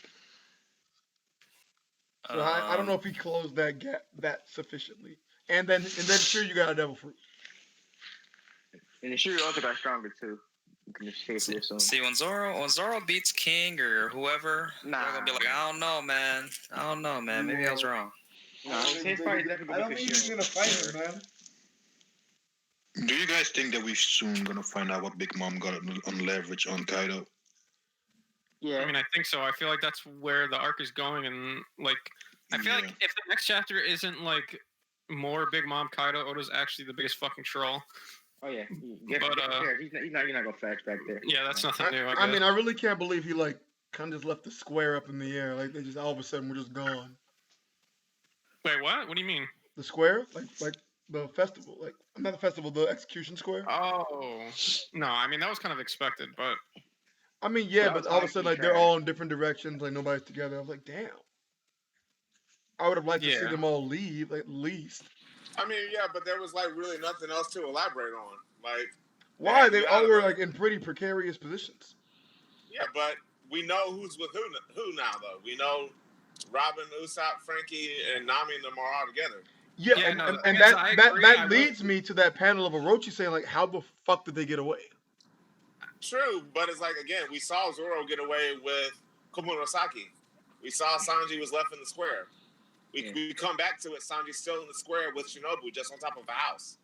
So I don't know if he closed that gap that sufficiently. And then Shiryu got a devil fruit. And the Shiryu also got stronger too. You can just safely assume. See, when Zoro beats King or whoever, they're gonna be like, I don't know, man. Maybe I was wrong. No, his fight is definitely I don't think he's gonna fight him, man. Do you guys think that we soon gonna find out what Big Mom got on leverage on Kaido? Yeah. I mean, I think so. I feel like that's where the arc is going, and like, I feel like if the next chapter isn't like more Big Mom Kaido, Oda's actually the biggest fucking troll. Oh yeah. But, He's not gonna flash back there. Yeah, that's nothing new. I mean, I really can't believe he like kind of just left the square up in the air. Like they just all of a sudden were just gone. Wait, what? What do you mean? The square, like the festival, like not the festival, the execution square. Oh no, I mean that was kind of expected, but I mean, yeah, That but was all of a high-key sudden, like they're trash. all in different directions, like nobody's together. I was like, damn. I would have liked to see Yeah. them all leave, at least. I mean, yeah, but there was like really nothing else to elaborate on. Like, Why? They Yeah, all were but- like in pretty precarious positions. yeah, but we know who's with who now, though. We know Robin, Usopp, Frankie, and Nami and them are all together. Yeah, Yeah, and, no, and, the and thing is, that I that, agree, I that leads me to that panel of Orochi saying like, how the fuck did they get away? True, but it's like, again, we saw Zoro get away with Komunosaki. We saw Sanji was left in the square. We come back to it, Sanji's still in the square with Shinobu just on top of a house.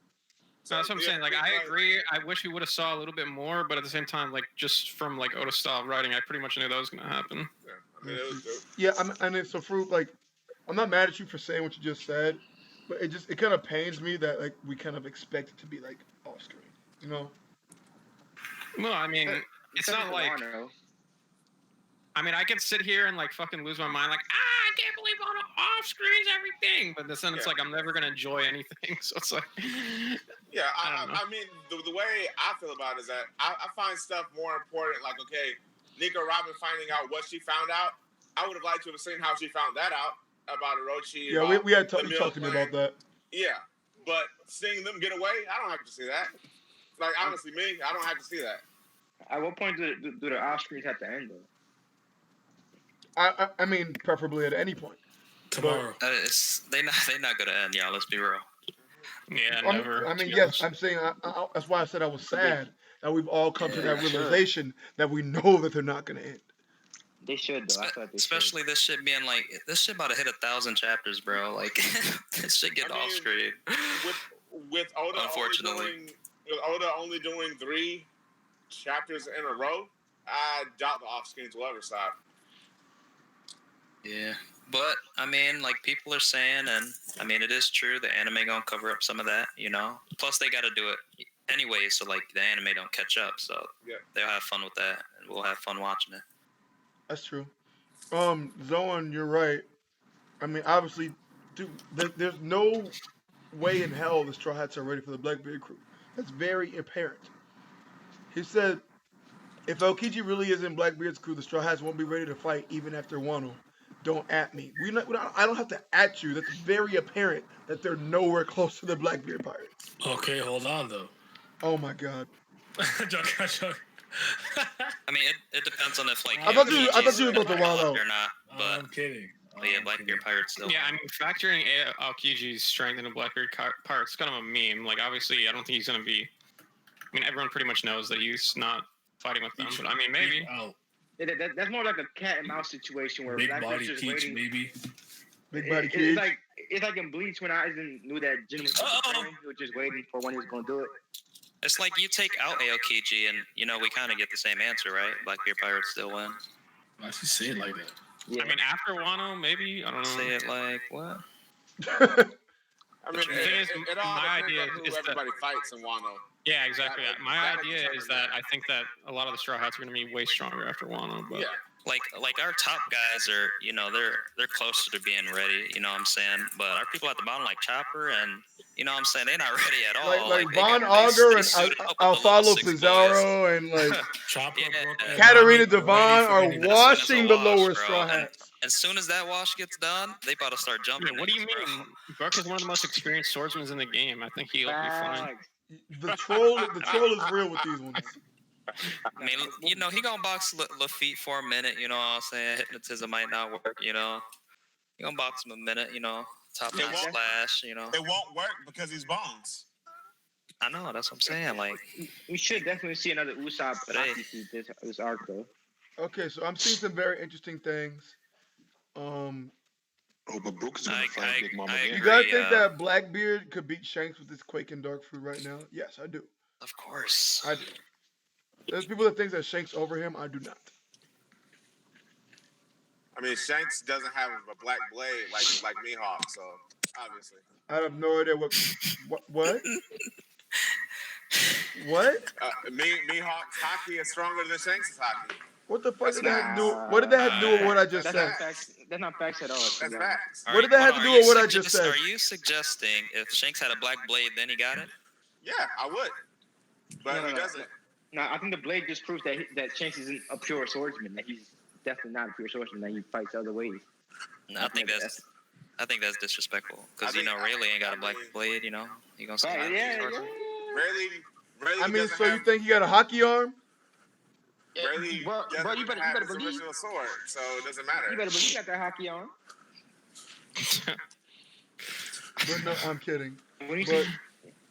So that's what I'm yeah, saying. Like, I agree. I wish we would have saw a little bit more, but at the same time, like, just from like Oda style writing, I pretty much knew that was gonna happen. Yeah, I mean, it was, Yeah, and it's so fruit. Like, I'm not mad at you for saying what you just said, but it kind of pains me that like we kind of expect it to be like off screen, you know? Well, I mean, it's not like. Wano. I mean, I could sit here and like fucking lose my mind, like, I can't believe Wano off screens everything, but then it's Yeah. like I'm never gonna enjoy anything. So it's like, yeah, I don't know. I mean, the way I feel about it is that I find stuff more important. Like, okay, Nico Robin finding out what she found out. I would have liked to have seen how she found that out about Orochi. Yeah, about we had the you meal talked to me plan. about that. Yeah, but seeing them get away, I don't have to see that. Like, honestly, me, I don't have to see that. At what point do the off screens have to end though? I mean, preferably at any point. Tomorrow. They not gonna end, y'all. Let's be real. yeah, I never. mean, yes, I'm saying that's why I said I was sad that we've all come to that realization that we know that they're not going to end. They should though. I thought they Especially this shit being like this shit about to hit 1,000 chapters, bro. Like this shit get I mean, off screen. With Oda Unfortunately. only doing 3 chapters in a row, I doubt the off-screen will ever stop. Yeah, but I mean, like people are saying, and I mean, it is true. The anime gonna cover up some of that, you know. Plus, they got to do it anyway, so like the anime don't catch up. So they'll have fun with that, and we'll have fun watching it. That's true. Zoan, you're right. I mean, obviously, dude, there's no way in hell the Straw Hats are ready for the Blackbeard crew. That's very apparent. He said, if Aokiji really is in Blackbeard's crew, the Straw Hats won't be ready to fight even after Wano. Don't at me. I don't have to at you. That's very apparent that they're nowhere close to the Blackbeard pirates. Okay, hold on though. Oh my god. Joke. I mean, it depends on if like I thought you were about to Wano or not. But I'm kidding. But yeah, Blackbeard pirates still. Yeah, I mean, factoring Aokiji's strength into Blackbeard pirates is kind of a meme. Like, obviously, I don't think he's going to be. I mean, everyone pretty much knows that he's not fighting with them, but I mean, maybe. That's more like a cat and mouse situation where Big Blackbeard's body just Peach, waiting. maybe. Big body Peach. It's like in Bleach when Aizen knew that Jin was coming. He was just waiting for when he was going to do it. It's like you take out Aokiji, and you know we kind of get the same answer, right? Blackbeard pirates still win. Why should say it like that? Yeah. I mean, after Wano, maybe I don't know. Say it like what? I mean, it all my depends idea on who is that- everybody fights in Wano. Yeah, exactly. My That idea is determines that that. I think that a lot of the Straw Hats are going to be way stronger after Wano. But Like our top guys are, you know, they're closer to being ready. You know what I'm saying? But our people at the bottom, like Chopper, and you know what I'm saying, they're not ready at all. Like they Von got- Auger they and suited up with the Alfalo level 6 Pizarro and like Chopper, Katarina Devon are anything. washing the wash, lower bro. Straw And Hats. as soon as that wash gets done, they about to start jumping. what do you niggas, bro. mean? Brook is one of the most experienced swordsmen in the game. I think he'll be fine. The troll is real with these ones. I mean, you know, he gonna box Luffy for a minute. You know what I'm saying? Hypnotism might not work. You know, he gonna box him a minute. You know, top It notch won't- slash. You know, It won't work because he's bones. I know that's what I'm saying. Like, We should definitely see another Usopp But hey. Rocky feat this arc though. Okay, so I'm seeing some very interesting things. Oh, but Brook is gonna fight Big Mama You again. guys think that Blackbeard could beat Shanks with his Quake and Dark Fruit right now? Yes, I do. of course. I do. There's people that think that Shanks over him. I do not. I mean, Shanks doesn't have a black blade like Mihawk, so obviously. I have no idea what. What? What? Mihawk's hockey is stronger than Shanks' hockey. What the fuck did that have to do? What did that have to do with what I just That's said? not facts. That's not facts at all. That's facts. What did that have to do with what I just said? Are you suggesting if Shanks had a black blade, then he got it? Yeah, I would. But he doesn't. No, I think the blade just proves that Shanks isn't a pure swordsman. That he's definitely not a pure swordsman. That he fights other ways. No, I think that's disrespectful because you know Rayleigh ain't got a black blade. You know, he gonna say Rayleigh I mean, doesn't so have, you think he got a hockey arm? Rayleigh Well, doesn't you better have a believe. special sword, so it doesn't matter. You better believe you got that hockey on. But no, I'm kidding. When you But see,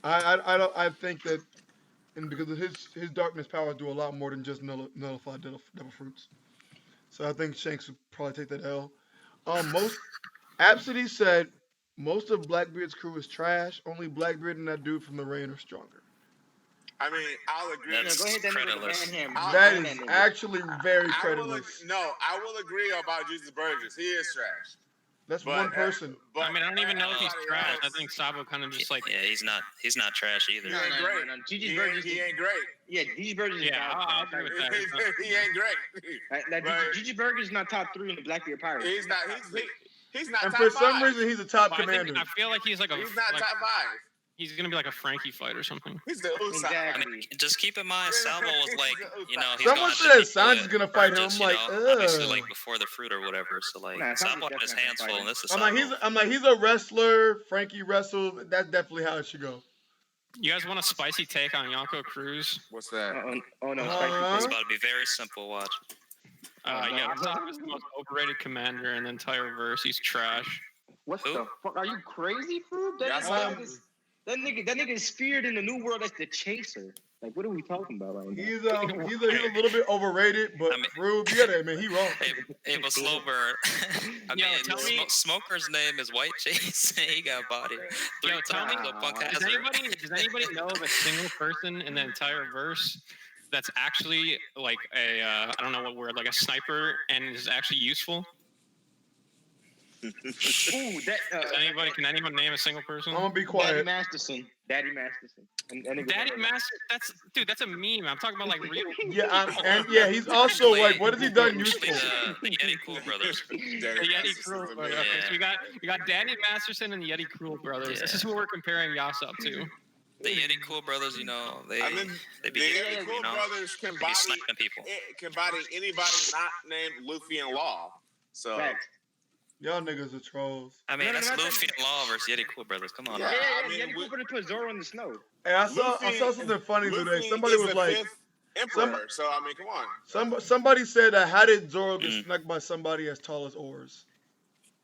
I think that, and because of his darkness powers do a lot more than just nullify devil fruits. So I think Shanks would probably take that L. Absidy said most of Blackbeard's crew is trash. Only Blackbeard and that dude from the Rain are stronger. I mean, I'll agree. That's go ahead, that nigga creditless. ban him. That Ban is nigga. actually very I will creditless. I will agree about Jesus Burgess. He is trash. That's But, one person. But I mean, I don't even know if he's everybody trash. I else, think Sabo kind of just like. Yeah, he's not trash either. He ain't great. No. Gigi's He Burgess. ain't great. Yeah, Gigi Burgess. Yeah, I'll agree with that. He ain't great. Right. Gigi Burgess is not top 3 in the Blackbeard Pirates. He's not. He's not And top for five. some reason, he's a top Well, commander. I feel like he's like a. He's not like, top 5. he's gonna be like a Frankie fight or something. He's the Usopp. Exactly. I mean, just keep in mind, Sabo was like, you know, he's Someone gonna said have to Sanji's keep gonna it, fight or him. just, I'm you like, know, obviously, ugh. like before the fruit or whatever. So like, Nah, Sanji's Sabo had his definitely hands gonna full, fight and this is I'm Sabo. like, he's a wrestler. Frankie wrestled. That's definitely how it should go. You guys want a spicy take on Yonko Cruz? What's that? Oh no, Uh-huh. spicy It's thing. about to be very simple. Watch. Yeah, I thought he was the most overrated commander in the entire verse. He's trash. What Who? the fuck? Are you crazy, fool? Yeah, That nigga is feared in the new world as the chaser. Like, what are we talking about right now? He's a little bit overrated, but I mean- Rube, you gotta admit he wrong. Hey, but slow burn. I Yo, mean, tell me- Smoker's name is White Chase. He got body 3 tell me- times. So Punk Does has her. anybody know of a single person in the entire verse that's actually like a I don't know what word, like a sniper, and is actually useful? Ooh, that. Can anyone name a single person? I'm gonna be Daddy quiet. Masterson. Daddy Masterson. And Daddy Master, that's a meme. I'm talking about like real. Yeah, he's also like, what has he done useful? The Yeti Cool Brothers. The Yeti Cruel Brothers. Okay, so we got Danny Masterson and the Yeti Cruel Brothers. This is who we're comparing Yasop to. The Yeti Cool Brothers, you know, they the be Yeti Cool you know, Brothers can they be body sniping people. can body anybody not named Luffy and Law. So y'all niggas are trolls. I mean, that's Luffy and Law versus Yeti Cool Brothers. Come on. Yeah, Yeti Cool Brothers put Zoro in the snow. Hey, I saw something funny today. Somebody was like, Emperor. So I mean, come on. Somebody said, how did Zoro get snuck by somebody as tall as Oars?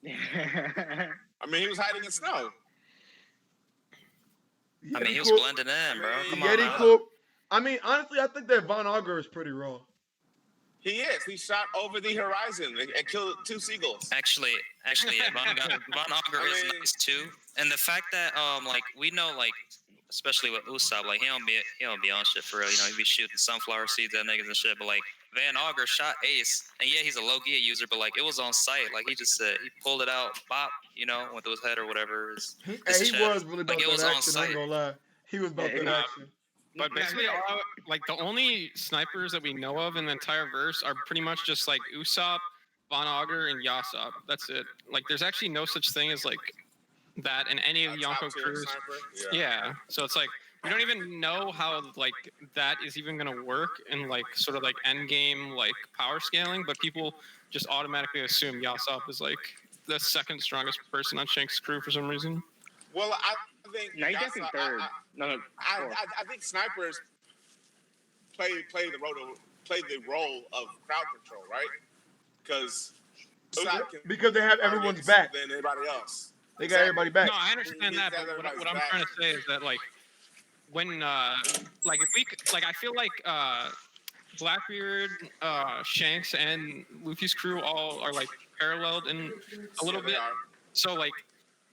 I mean, he was hiding in snow. I mean, he was blending in, bro. Come on. Yeti Cool. I mean, honestly, I think that Von Augur is pretty raw. He is. He shot over the horizon and killed 2 seagulls. Actually, yeah, Von Augur is nice too. And the fact that like we know, like especially with Usopp, like he don't be on shit for real. You know, he be shooting sunflower seeds at niggas and shit. But like Van Augur shot Ace, and yeah, he's a low gear user, but like it was on sight. Like he just said he pulled it out, bop, you know, with his head or whatever. He was really about that action. I ain't gonna lie. He was about that action. But basically, like the only snipers that we know of in the entire verse are pretty much just like Usopp, Von Augur, and Yasop. That's it. Like, there's actually no such thing as like that in any of the Yonko crews. Yeah. So it's like we don't even know how like that is even gonna work in like sort of like end game like power scaling, but people just automatically assume Yasop is like the second strongest person on Shanks' crew for some reason. Well, I think he's definitely third. I think snipers play the role of crowd control, right? Because they have everyone's back. Than anybody else. They got everybody back. No, I understand that. But what I'm trying to say is that like when like if we like I feel like Blackbeard, Shanks, and Luffy's crew all are like paralleled in a little bit. So like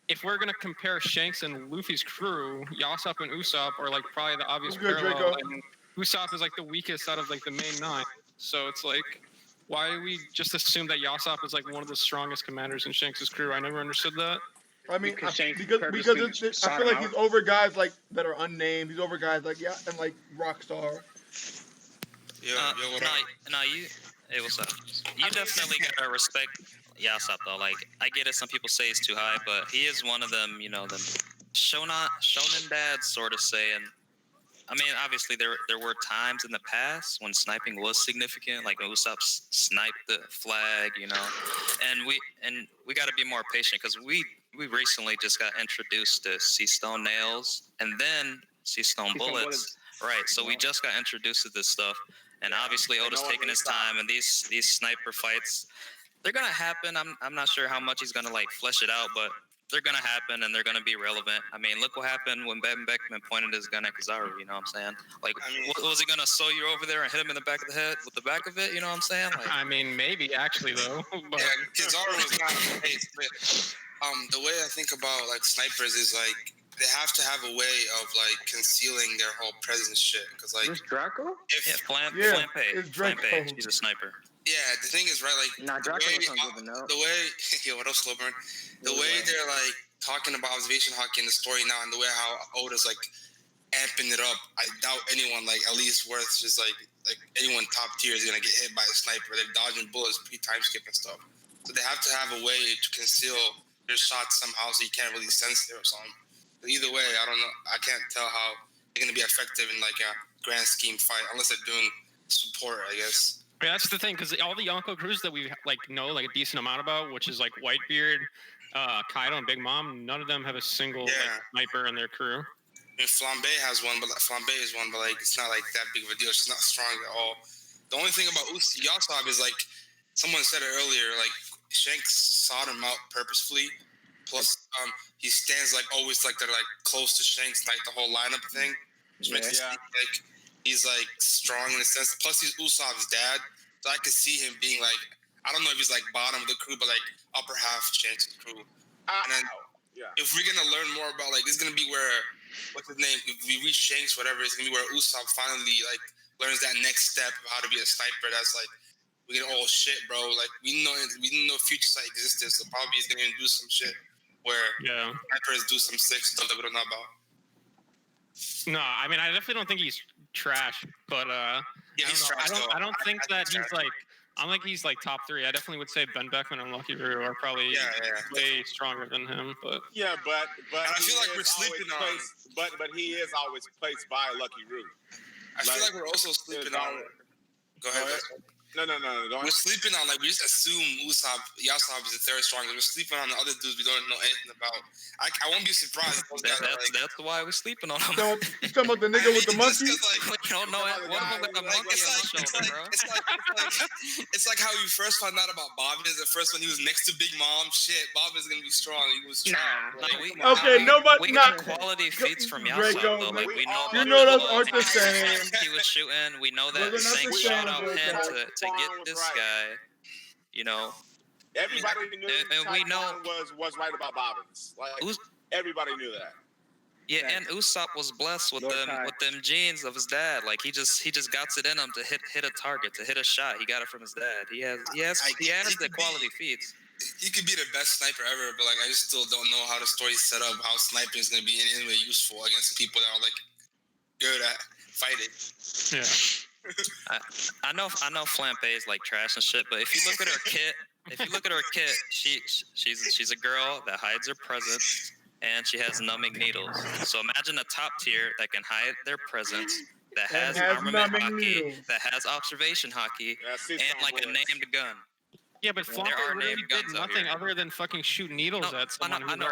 if we're gonna compare Shanks and Luffy's crew, Yasop and Usopp are like probably the obvious parallel, and Usopp is like the weakest out of like the main 9. So it's like, why do we just assume that Yasop is like one of the strongest commanders in Shanks' crew? I never understood that. I mean, because I feel like he's over guys like that are unnamed. He's over guys like and like Rockstar. Hey, what's up? You definitely gotta respect Yasop though. Like, I get it. Some people say he's too high, but he is one of them. You know, them shonen dads sort of say. And I mean, obviously there were times in the past when sniping was significant, like Usopp sniped the flag, you know, and we got to be more patient because we recently just got introduced to Sea Stone nails and then Sea Stone bullets. Right, so we just got introduced to this stuff, and obviously Oda's taking his time, and these sniper fights, they're gonna happen. I'm not sure how much he's gonna like flesh it out, but they're gonna happen, and they're gonna be relevant. I mean, look what happened when Beckman pointed his gun at Kizaru. You know what I'm saying? Like, was he gonna sew you over there and hit him in the back of the head with the back of it? You know what I'm saying? Like, I mean, maybe actually though. But... Yeah, Kizaru was not. The way I think about like snipers is like they have to have a way of like concealing their whole presence shit. Because like Draco? Flampe, he's a sniper. Yeah, the thing is, right, like Draco the way yo, what up, Slowburn? The way they're like talking about observation hockey in the story now, and the way how Oda's like amping it up, I doubt anyone like at least worth just like anyone top tier is gonna get hit by a sniper. They're dodging bullets pre-time skip and stuff, so they have to have a way to conceal their shots somehow, so you can't really sense it or something. But either way, I don't know. I can't tell how they're gonna be effective in like a grand scheme fight unless they're doing support, I guess. Yeah, that's the thing, because all the Yonko crews that we like know like a decent amount about, which is like Whitebeard, Kaido, and Big Mom, none of them have a single like, sniper in their crew. I mean, Flambe has one, but Flambe is one, but like it's not like that big of a deal. She's not strong at all. The only thing about Yasop is like someone said it earlier, like Shanks sought him out purposefully. Plus, he stands like always like they're like close to Shanks, like the whole lineup thing, which makes it seem like he's like strong in a sense. Plus, he's Usopp's dad, so I could see him being like, I don't know if he's like bottom of the crew, but like upper half Shanks' crew. And then if we're gonna learn more about like, this is gonna be where what's his name? If we reach Shanks, whatever, it's gonna be where Usopp finally like learns that next step of how to be a sniper. That's like we get shit, bro. Like we didn't know future sight existed, so probably he's gonna do some shit where snipers do some sick stuff that we don't know about. No, I mean, I definitely don't think he's trash, but he's trash. I don't think that he's like. I don't think he's like top 3. I definitely would say Ben Beckman and Lucky Roo are probably way stronger than him. But but I feel like we're sleeping on. But he is always placed by Lucky Roo. I feel like we're also sleeping on. Go ahead. No. Go ahead. We're sleeping on, like, we just assume Yasab is the third strongest. We're sleeping on the other dudes we don't know anything about. I won't be surprised. That's why we're sleeping on them. You talking about the nigga with the monkey? We don't know it. One of them got a monkey on his shoulder, bro. It's like how you first found out about Bob. The first when he was next to Big Mom. Shit, Bob is gonna be strong. He was strong. We got quality feats from Yasab, though. Like, we know. You know those aren't the same. He was shooting. We know that Sink shot out him to get this guy. You know. Everybody knew we know was right about Bobbins. Like everybody knew that. Yeah, and Usopp was blessed with them genes of his dad. Like he just got it in him to hit a target, to hit a shot. He got it from his dad. He has the quality feats. He could be the best sniper ever, but like I just still don't know how the story's set up, how sniping is gonna be in any way useful against people that are like good at fighting. Yeah. I know Flampe is like trash and shit, but if you look at her kit, she's a girl that hides her presence and she has numbing needles. So imagine a top tier that can hide their presence, that has armament hockey, that has observation hockey, and like a named gun. Yeah, but Flampe really did nothing other than fucking shoot needles at someone. I know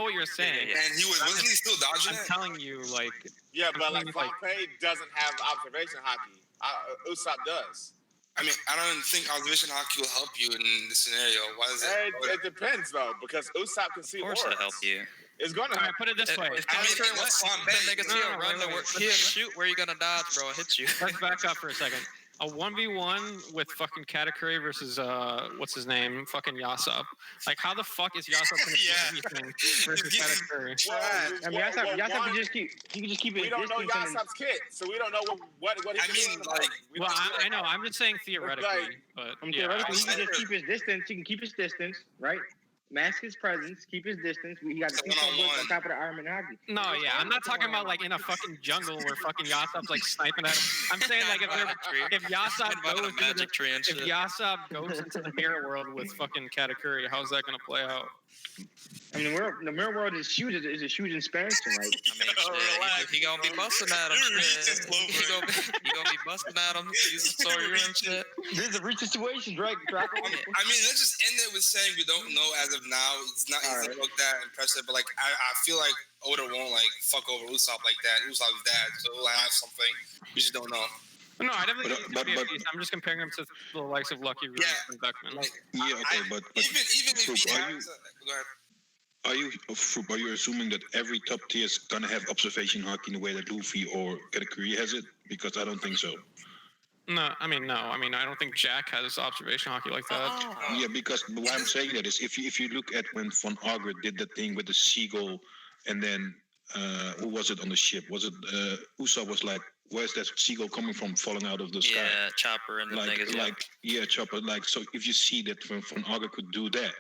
what you're saying. And wasn't he still dodging? I'm telling you, like. Yeah, but like Flampe doesn't have observation hockey. Usopp does. I mean, I don't think observation hockey will help you in this scenario. Why is it? It depends though, because Usopp can see auras. Of course, it'll help you. It's gonna help. Put it this way. Shoot where you gonna dodge, bro. It hits you. Let's back up for a second. A 1v1 with fucking Katakuri versus what's his name? Fucking Yasop. Like, how the fuck is Yasop gonna do anything versus Katakuri? I mean, Yasop can just keep it. We don't know Yasop's kit, so we don't know what he can do. Well, I know. I'm just saying theoretically, but theoretically, he can just keep his distance. He can keep his distance, right? Mask his presence, keep his distance. He got the on top of the arm and hockey. No, yeah, I'm not talking about like in a fucking jungle where fucking Yasop's like sniping at him. I'm saying like if Yasop goes into the mirror world with fucking Katakuri, how's that gonna play out? I mean, the mirror world is a huge expansion, right? I mean, he gonna be busting at him. He gonna be busting at him. Using Sawyer and shit. This is a reach situation, Drake. I mean, let's just end it with saying we don't know as of now. It's not easy to look that impressive, but like I feel like Oda won't like fuck over Usopp like that. Usopp's dad, so he'll have something we just don't know. No, I definitely think he'll be a beast. I'm just comparing him to the likes of Lucky Roo and Beckman. But even if he has, go ahead. Are you assuming that every top tier is gonna have observation hockey in the way that Luffy or Katakuri has it? Because I don't think so. No. I mean, I don't think Jack has observation hockey like that. Yeah, because why I'm saying that is if you look at when Von Augur did that thing with the seagull, and then who was it on the ship? Was it Usopp was like, where's that seagull coming from, falling out of the sky? Yeah, Chopper and the thing as well. Chopper. Like, so if you see that Von Augur could do that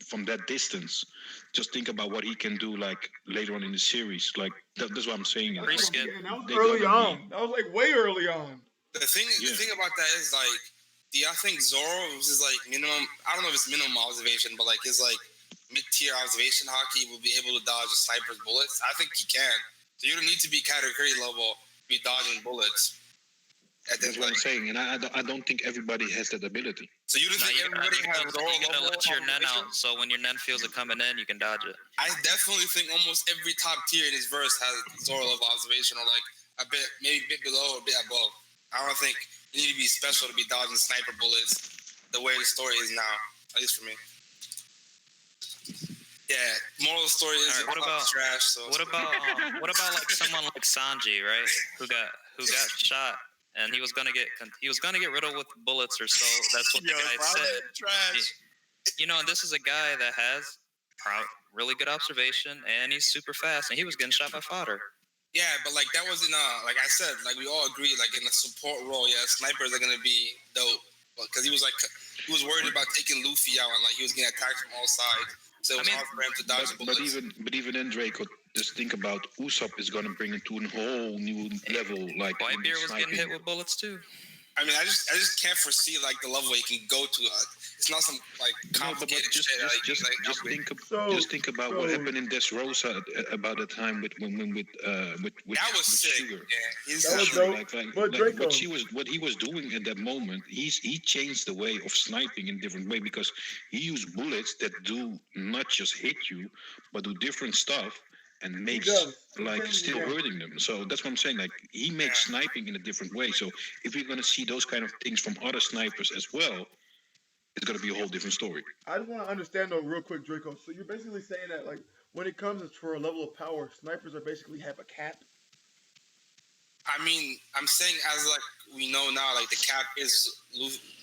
from that distance, just think about what he can do like later on in the series. Like that's what I'm saying. That was early on. That was like way early on. The thing about that is like, do y'all think Zoro is like minimum? I don't know if it's minimum observation, but like his like mid-tier observation hockey will be able to dodge a sniper's bullets. I think he can. So you don't need to be Katakuri level to be dodging bullets. That's what I'm saying, and I don't think everybody has that ability. So you don't think everybody has Zoro level? You gotta let your Nen out, so when your Nen feels it coming in, you can dodge it. I definitely think almost every top tier in his verse has Zoro level observation, or like a bit, maybe a bit below or a bit above. I don't think you need to be special to be dodging sniper bullets the way the story is now, at least for me. Yeah, moral of the story is what about trash. So what about like someone like Sanji, right? Who got shot, and he was gonna get riddled with bullets or so. That's what the guy said. Trash. And this is a guy that has really good observation, and he's super fast, and he was getting shot by fodder. Yeah, but like that wasn't like I said, like we all agreed, like in the support role, yeah, snipers are gonna be dope. Because he was worried about taking Luffy out, and like he was getting attacked from all sides, so it was hard for him to dodge the bullets. But even then, Draco, just think about Usopp is gonna bring it to a whole new level. Like Whitebeard was getting hit with bullets too. I mean, I just can't foresee like the level he can go to. It's not some like complicated shit. Just think about what happened in Dressrosa about the time with that was sick. Sugar. Yeah, that was dope. But Draco, what he was doing at that moment, he changed the way of sniping in a different way because he used bullets that do not just hit you, but do different stuff. And makes still hurting them. So that's what I'm saying. Like he makes sniping in a different way. So if you're gonna see those kind of things from other snipers as well, it's gonna be a whole different story. I just want to understand though, real quick, Draco. So you're basically saying that like when it comes for a level of power, snipers are basically have a cap. I mean, I'm saying as like we know now, like the cap is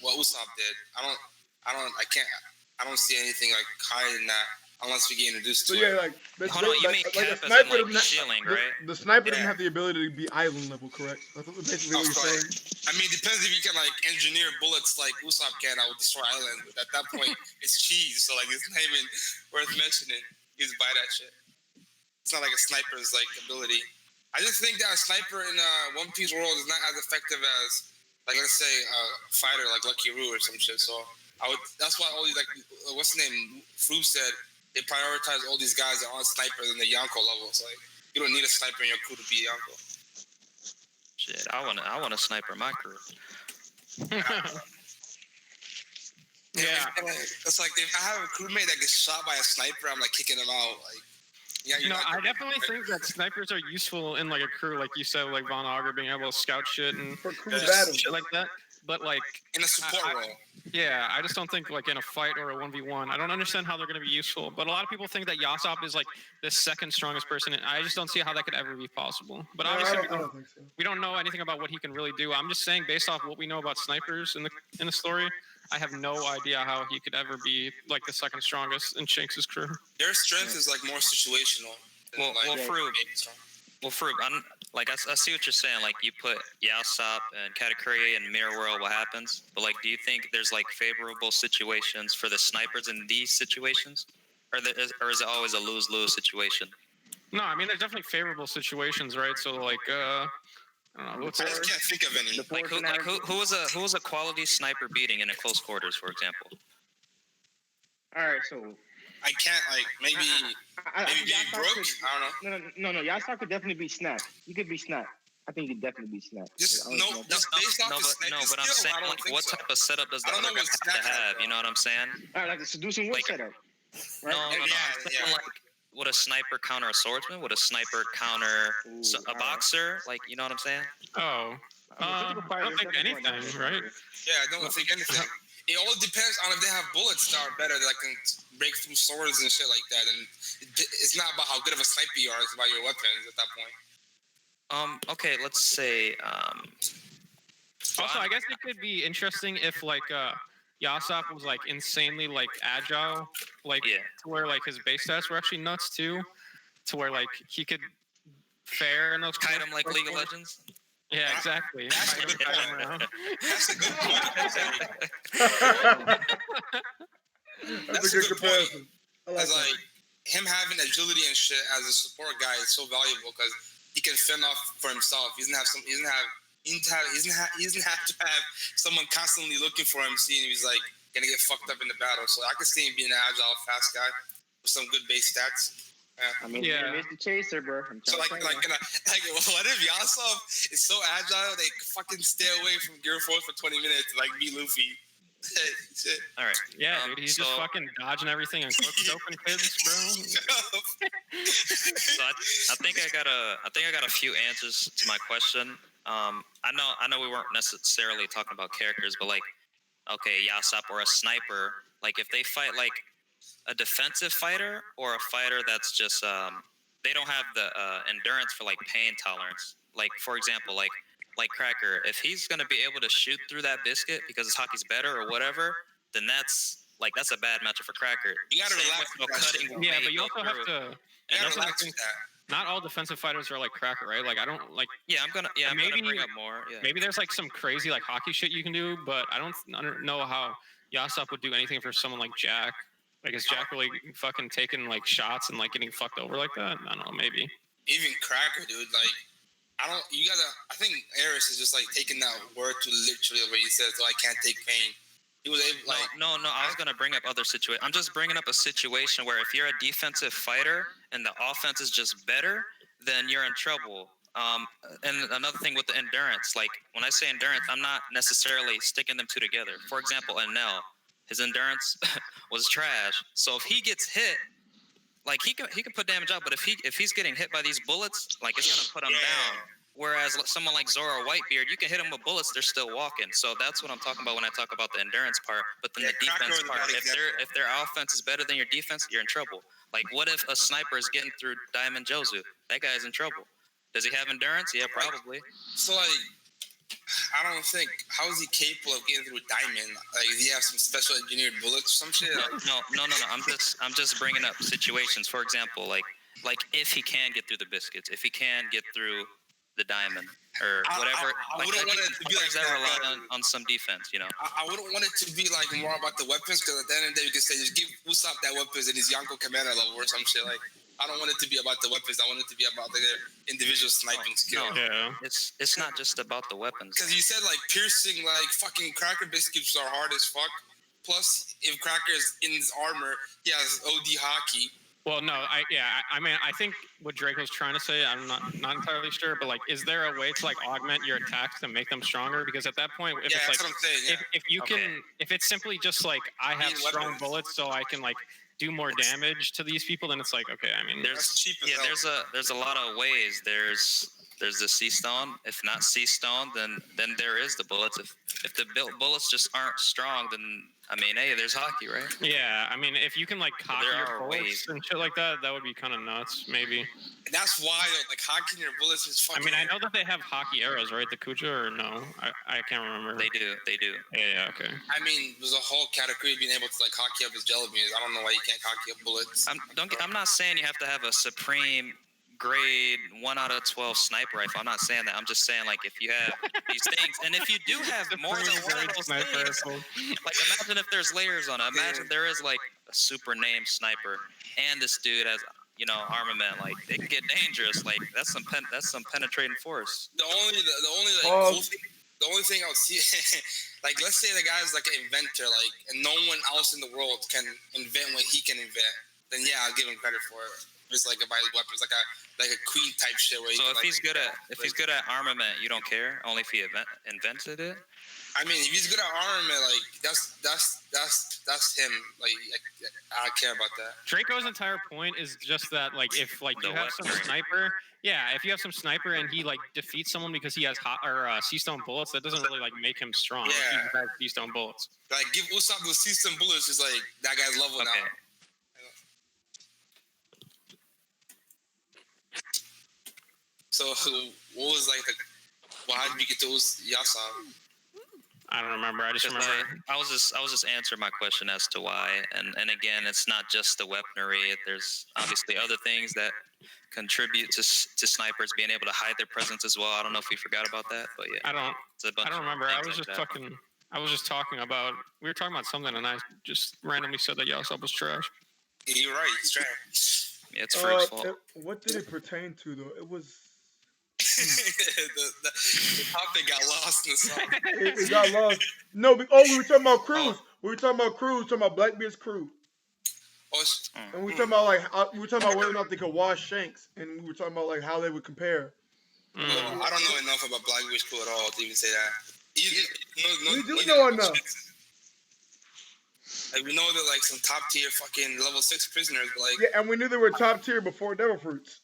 what Usopp did. I don't see anything like higher than that. Unless we get introduced to it. Like, hold on, you mean cap as in like shielding, right? The sniper doesn't have the ability to be island level, correct? That's basically what you're saying. I mean, it depends if you can like engineer bullets like Usopp can. I would destroy island. But at that point, it's cheese, so like it's not even worth mentioning. You just buy that shit. It's not like a sniper's like ability. I just think that a sniper in One Piece world is not as effective as like let's say a fighter like Lucky Roo or some shit. So that's why all these like what's his name? Fu said. They prioritize all these guys that aren't snipers in the Yonko levels. Like you don't need a sniper in your crew to be Yonko. Shit, I want a sniper in my crew. Yeah, it's like if I have a crewmate that gets shot by a sniper, I'm like kicking him out. Like, yeah, I definitely think that snipers are useful in like a crew, like you said, like Von Auger being able to scout shit and for crew battles, shit like that. But like in a support role. Yeah, I just don't think like in a fight or a 1v1. I don't understand how they're going to be useful. But a lot of people think that Yasopp is like the second strongest person. And I just don't see how that could ever be possible. But obviously we don't know anything about what he can really do. I'm just saying based off what we know about snipers in the story, I have no idea how he could ever be like the second strongest in Shanks' crew. Their strength is like more situational. Fruit, I see what you're saying. Like, you put Yasopp and Katakuri in Mirror World, what happens? But, like, do you think there's, like, favorable situations for the snipers in these situations? Or is it always a lose-lose situation? No, I mean, there's definitely favorable situations, right? So, like, I don't know. I just can't think of any. Like, who was a quality sniper beating in a close quarters, for example? All right, so... I can't, like, maybe Brook? I don't know. No. Yasopp could definitely be snapped. He could be snapped. I think he could definitely be snapped. But I'm saying, like, what type of setup does the other guy have to have? You know what I'm saying? All right, like the seducing wood setup. Right? No, I'm saying, like, would a sniper counter a swordsman? Would a sniper counter a boxer? Like, you know what I'm saying? Oh. I don't think anything, right? Yeah, I don't think anything. It all depends on if they have bullets that are better, that can break through swords and shit like that. And it's not about how good of a sniper you are; it's about your weapons at that point. Okay, let's say. Also, I guess it could be interesting if like Yasopp was like insanely like agile, like to where like his base stats were actually nuts too, to where like he could fare in those. Kite him like League of Legends. Yeah, exactly. That's a good point. That's a good That's a good comparison. Like him having agility and shit as a support guy is so valuable because he can fend off for himself. He doesn't have to have someone constantly looking for him, seeing if he's like gonna get fucked up in the battle. So I could see him being an agile, fast guy with some good base stats. I mean, it's the chaser, bro. So what if Yasopp is so agile they fucking stay away from Gear Force for 20 minutes to like beat Luffy? Shit. All right. Yeah, dude, he's just fucking dodging everything and open kids, bro. So I think I got a few answers to my question. I know we weren't necessarily talking about characters, but like, okay, Yasopp or a sniper, like if they fight like a defensive fighter or a fighter that's just they don't have the endurance for like pain tolerance. Like for example, like Cracker, if he's gonna be able to shoot through that biscuit because his hockey's better or whatever, then that's a bad matchup for Cracker. You gotta relax. Yeah, but you also have to. You gotta relax with that. not all defensive fighters are like Cracker, right? Like I don't like. Yeah, I'm gonna bring up more. Yeah. Maybe there's like some crazy like hockey shit you can do, but I don't know how Yasop would do anything for someone like Jack. Like is Jack really fucking taking like shots and like getting fucked over like that? I don't know, maybe. Even Cracker, dude. Like you gotta. I think Eris is just like taking that word to literally where he says, "Oh, I can't take pain." He was able, like. No. I was gonna bring up other situations. I'm just bringing up a situation where if you're a defensive fighter and the offense is just better, then you're in trouble. And another thing with the endurance, like when I say endurance, I'm not necessarily sticking them two together. For example, Enel, his endurance was trash. So if he gets hit, like he can put damage out, but if he's getting hit by these bullets, like it's gonna put him down. Whereas someone like Zoro or Whitebeard, you can hit them with bullets, they're still walking. So that's what I'm talking about when I talk about the endurance part. But then the defense part, if their offense is better than your defense, you're in trouble. Like what if a sniper is getting through Diamond Jozu? That guy's in trouble. Does he have endurance? Yeah, probably. So like, I don't think. How is he capable of getting through Diamond? Like, does he have some special engineered bullets or some shit? No. I'm just bringing up situations. For example, like if he can get through the biscuits, if he can get through the Diamond or whatever. I wouldn't want it to be like that. Rely on some defense, you know. I wouldn't want it to be like more about the weapons because at the end of the day, we can say just give Usopp that weapons at his Yonko Commander level or some shit like. I don't want it to be about the weapons. I want it to be about their individual sniping skill. No, it's not just about the weapons. Because you said like piercing, like fucking Cracker biscuits are hard as fuck. Plus, if Cracker is in his armor, he has OD hockey. Well, no, I mean, I think what Draco's trying to say, I'm not entirely sure, but like, is there a way to like augment your attacks to make them stronger? Because at that point, if it's like, that's what I'm saying, if you can, if it's simply just like I have strong bullets, so I can like do more damage to these people, then it's like, okay, I mean, there's a lot of ways. There's the sea stone. If not sea stone, then there is the bullets. If the bullets just aren't strong, then I mean, hey, there's hockey, right? Yeah, I mean, if you can like hockey your bullets and shit like that, that would be kind of nuts, mayy. That's why like hockey your bullets is fucking. I mean, I know that they have hockey arrows, right? The Kuja, or no? I can't remember. They do. Yeah, okay. I mean, there's a whole category of being able to like hockey up his jelly beans. I don't know why you can't hockey up bullets. I'm not saying you have to have a supreme grade 1 out of 12 sniper rifle. I'm not saying that. I'm just saying like if you have these things, and if you do have more than one of those things, like imagine if there's layers on it. Imagine there is like a super named sniper, and this dude has armament. Like it can get dangerous. Like that's some penetrating force. The only cool thing I would see, like let's say the guy's like an inventor, like and no one else in the world can invent what he can invent. Then yeah, I'll give him credit for it. It's like about his weapons, like a queen type shit. Where so if he's good at armament, you don't care. Only if he invented it. I mean, if he's good at armament, like that's him. Like I don't care about that. Draco's entire point is just that, like, if like you have some sniper, if you have some sniper and he like defeats someone because he has sea stone bullets, that doesn't really like make him strong. Yeah, if he has sea stone bullets. Like give Usopp those sea stone bullets is like that guy's level now. So what was like how did you get to Yasop? I don't remember. I just remember. I was just answering my question as to why, and again, it's not just the weaponry. There's obviously other things that contribute to snipers being able to hide their presence as well. I don't know if we forgot about that, but yeah. I don't remember. I was just talking about. We were talking about something, and I just randomly said that Yasop was trash. You're right. It's trash. Yeah, it's Fruit's fault. What did it pertain to though? It was. the topic got lost in the song. It got lost. No, we were talking about crews. We were talking about crews. Talking about Blackbeard's crew. And we were talking about whether or not they could wash Shanks, and we were talking about like how they would compare. I don't know enough about Blackbeard's crew at all to even say that. We do know enough. Like we know they're like some top tier fucking level 6 prisoners, but like and we knew they were top tier before Devil Fruits.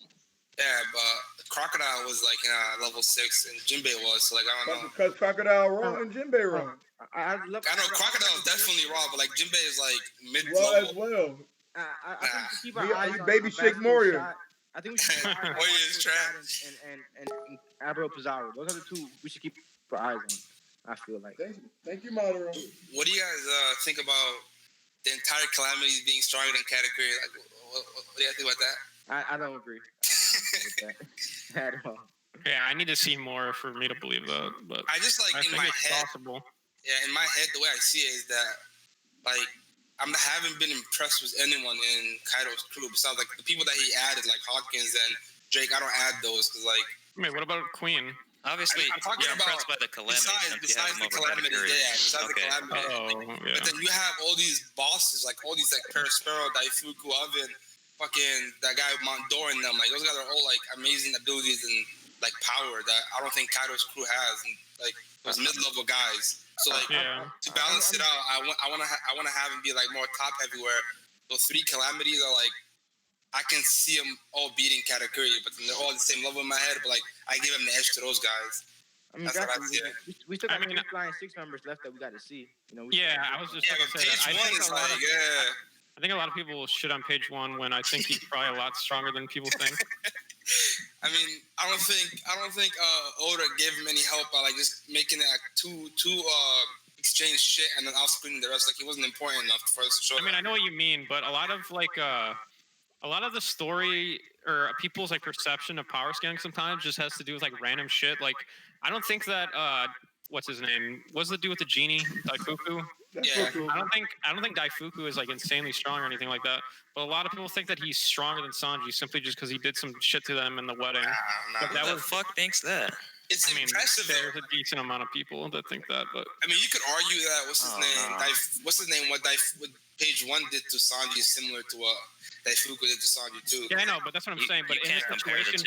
Yeah, but Crocodile was like level 6, and Jinbei was. So like I don't know. Because Crocodile wrong and Jinbei wrong. I know Crocodile is definitely raw, but like Jinbei is like mid level. As well. I think we should keep our eyes on Baby Shake Moria. I think we should keep our eyes on and Abro Pizarro. Those are the two we should keep our eyes on. I feel like. Thank you, Madara. What do you guys think about the entire Calamities being stronger than Katakuri? Like, what do you think about that? I don't agree. with that at all. Yeah, I need to see more for me to believe that. But I just like I in think my it's head. possible. Yeah, in my head, the way I see it is that like haven't been impressed with anyone in Kaido's crew besides like the people that he added, like Hawkins and Drake. I don't add those because like. Wait, what about Queen? Obviously, I'm talking you're about impressed by the calamity. besides the calamity, besides the calamity. But then you have all these bosses, like all these like Perispero, Daifuku, Oven, fucking that guy Mondor and them. Like those guys are all like amazing abilities and like power that I don't think Kaido's crew has. And, like those mid-level guys. So like to balance it out, I want to have him be like more top heavy, where those three calamities are like. I can see them all beating Katakuri, but they're all the same level in my head. But like, I give him the edge to those guys. I mean, we still got 3 flying 6 members left that we got to see. You know. I was just about to say that. I think a lot of people will shit on page 1 when I think he's probably a lot stronger than people think. I mean, I don't think Oda gave him any help by like just making it like two exchange shit and then off-screening the rest. Like he wasn't important enough for us to show. I mean, I know what you mean, but a lot of like a lot of the story or people's like perception of power scaling sometimes just has to do with like random shit. Like I don't think that what's his name? What's the dude with the genie? Daifuku? Yeah. I don't think Daifuku is like insanely strong or anything like that. But a lot of people think that he's stronger than Sanji simply just because he did some shit to them in the wedding. Who the fuck thinks that? It's impressive. There's a decent amount of people that think that, but I mean, you could argue that what's his name? What page 1 did to Sanji is similar to what Daifuku did to Sanji too. Yeah, I know, but that's what I'm saying. But in the situation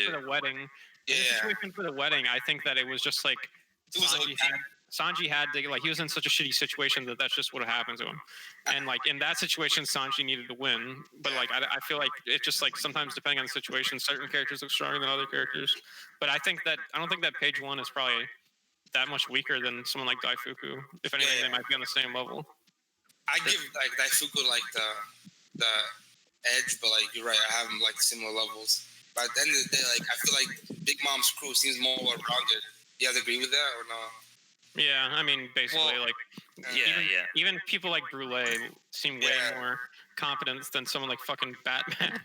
for the wedding, I think that it was just like Sanji had to like he was in such a shitty situation that that's just what happened to him. And like in that situation, Sanji needed to win. But like I feel like it's just like sometimes depending on the situation, certain characters look stronger than other characters. But I don't think that page 1 is probably that much weaker than someone like Daifuku. If anything, they might be on the same level. I give like Daifuku like the edge, but like you're right, I have them like similar levels. But at the end of the day, like I feel like Big Mom's crew seems more well-rounded. You guys agree with that or no? Yeah, I mean, basically, even people like Brule seem way more competent than someone like fucking Batman.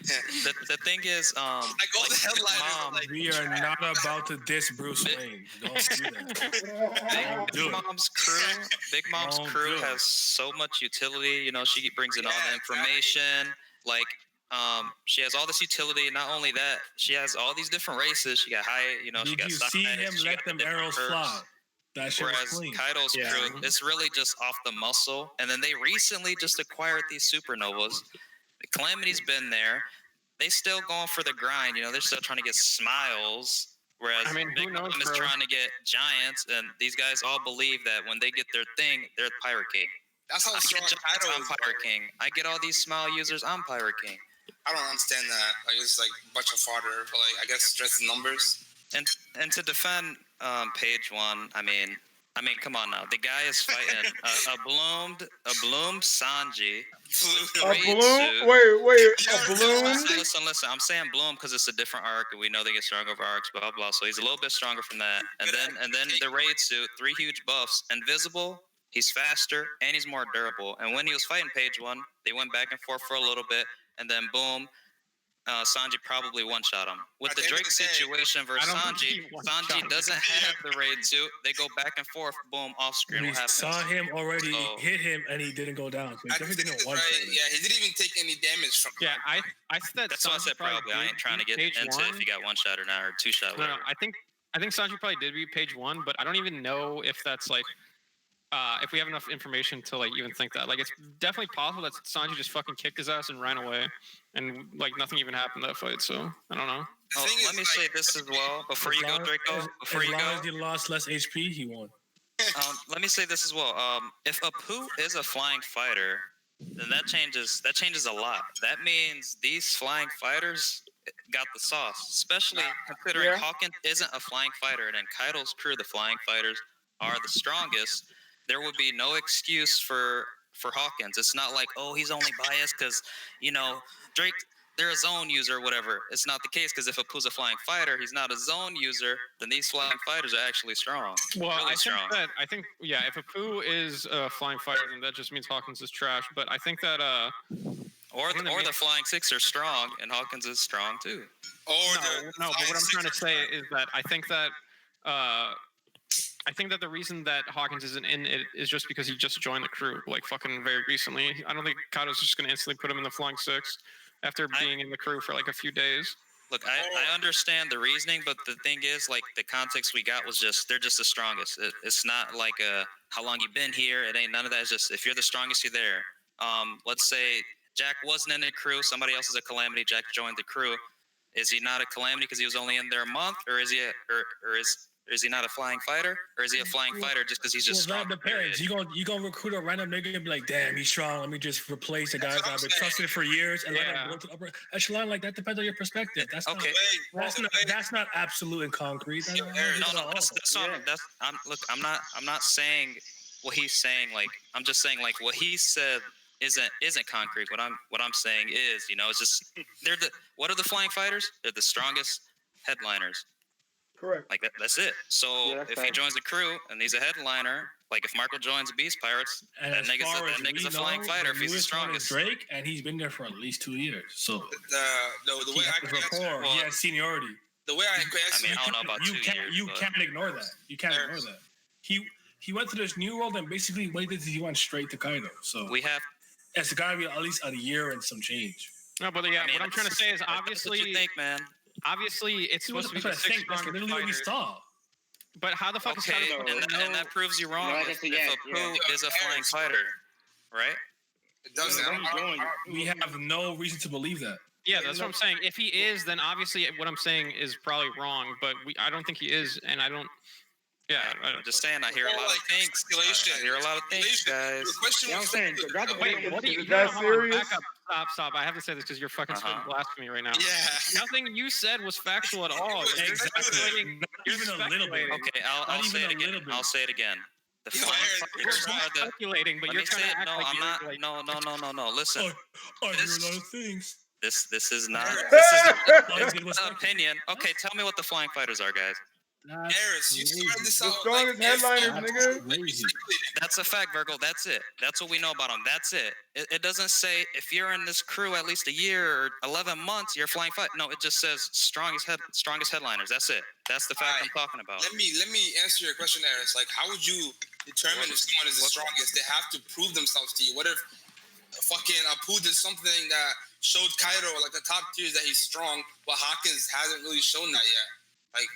The thing is, like all the headliners. Like, we are not about to diss Bruce Wayne. Don't do that. Big Mom's crew has so much utility. You know, she brings in all the information. Like, she has all this utility. Not only that, she has all these different races. She got she got. Did you see him let them arrows fly? Whereas Kaido's crew, it's really just off the muscle. And then they recently just acquired these supernovas. The Calamity's been there. They still going for the grind. You know, they're still trying to get smiles. Whereas Big Mom is trying to get giants. And these guys all believe that when they get their thing, they're Pirate King. That's how strong Kaido is. I'm Pirate King. I get all these smile users. I'm Pirate King. I don't understand that. Like it's like a bunch of fodder. But like I guess stress numbers. And to defend page 1, I mean, come on now. The guy is fighting a bloomed Sanji. A bloom? Listen. I'm saying bloom because it's a different arc, and we know they get stronger over arcs. Blah blah. So he's a little bit stronger from that. And then the raid suit, 3 huge buffs. Invisible. He's faster and he's more durable. And when he was fighting page 1, they went back and forth for a little bit, and then boom. Sanji probably one-shot him. With the Drake situation versus Sanji doesn't have the raid suit. They go back and forth, boom, off-screen. We saw him already hit him, and he didn't go down. So he definitely didn't one-shot him. Yeah, he didn't even take any damage from him. Yeah, I said that's why I said probably. I ain't trying to get into if he got one-shot or not, or two-shot. No, I think Sanji probably did beat page 1, but I don't even know if that's like if we have enough information to like even think that. Like it's definitely possible that Sanji just fucking kicked his ass and ran away, and like nothing even happened that fight. So I don't know. Let me say this as well before you go, Draco. Before you go, as long as he lost less HP, he won. Let me say this as well. If Apu is a flying fighter, then that changes a lot. That means these flying fighters got the sauce, especially considering Hawkins isn't a flying fighter, and in Kaido's crew, the flying fighters are the strongest. There would be no excuse for Hawkins. It's not like, oh, he's only biased because, you know, Drake, they're a zone user or whatever. It's not the case because if Apu's a flying fighter, he's not a zone user, then these flying fighters are actually strong. Well, really I think if Apu is a flying fighter, then that just means Hawkins is trash. But I think that Or the Flying Six are strong, and Hawkins is strong too. But what I'm trying to say is that I think that the reason that Hawkins isn't in it is just because he just joined the crew, like fucking very recently. I don't think Kaido's just gonna instantly put him in the Flying Six after being in the crew for like a few days. Look, I understand the reasoning, but the thing is, like, the context we got was just they're just the strongest. It's not like how long you've been here. It ain't none of that. It's just if you're the strongest, you're there. Let's say Jack wasn't in the crew. Somebody else is a Calamity. Jack joined the crew. Is he not a Calamity because he was only in there a month, or is he is he not a flying fighter, or is he a flying fighter just because he's just strong? That depends. You gonna recruit a random nigga and be like, damn, he's strong. Let me just replace a guy that I've been trusted for years and let him go to the upper echelon. Like that depends on your perspective. That's okay. That's not absolute and concrete. I'm not saying what he's saying. Like I'm just saying like what he said isn't concrete. What I'm saying is, it's just what are the flying fighters? They're the strongest headliners. Correct. Like that's it. So if he joins the crew and he's a headliner, like if Marco joins the Beast Pirates, that nigga's a flying fighter if he's the strongest. Drake, and he's been there for at least 2 years. So the way I can answer, he has seniority. The way I can answer, I don't know about 2 years. You can't ignore that. You can't ignore that. He went to this new world and basically waited till he went straight to Kaido. So it's got to be at least a year and some change. No, but what I'm trying to say is obviously, what you think, man. Obviously, it's supposed to be the six strongest fighters. But how the fuck is Kaido? And that proves you wrong. If Apu is a flying fighter, right? It doesn't. We have no reason to believe that. Yeah, that's what I'm saying. If he is, then obviously what I'm saying is probably wrong. But I don't think he is, and I don't. Yeah, I'm just saying. I hear a lot of things. I hear a lot of things, guys. The question was wait, what do you? That's serious. Stop! I have to say this because you're fucking spitting blasphemy right now. Yeah. Nothing you said was factual at all. Exactly. Not even a little bit. Okay, I'll say it again. I'll say it again. The flying fighters are the. Speculating, but you're trying to act like I'm not. No. Listen. I hear a lot of things. This is not. This is an opinion. Okay, tell me what the flying fighters are, guys. Eris, you started this out. The strongest headliners, nigga. That's a fact, Virgil. That's it. That's what we know about them. That's it. It doesn't say if you're in this crew at least a year or 11 months, you're a flying fight. No, it just says strongest headliners. That's it. That's the fact I'm talking about. Let me answer your question, Eris. Like, how would you determine if someone is the strongest? They have to prove themselves to you. What if fucking Apu did something that showed Kaido, like the top tiers, that he's strong, but Hawkins hasn't really shown that yet? Like,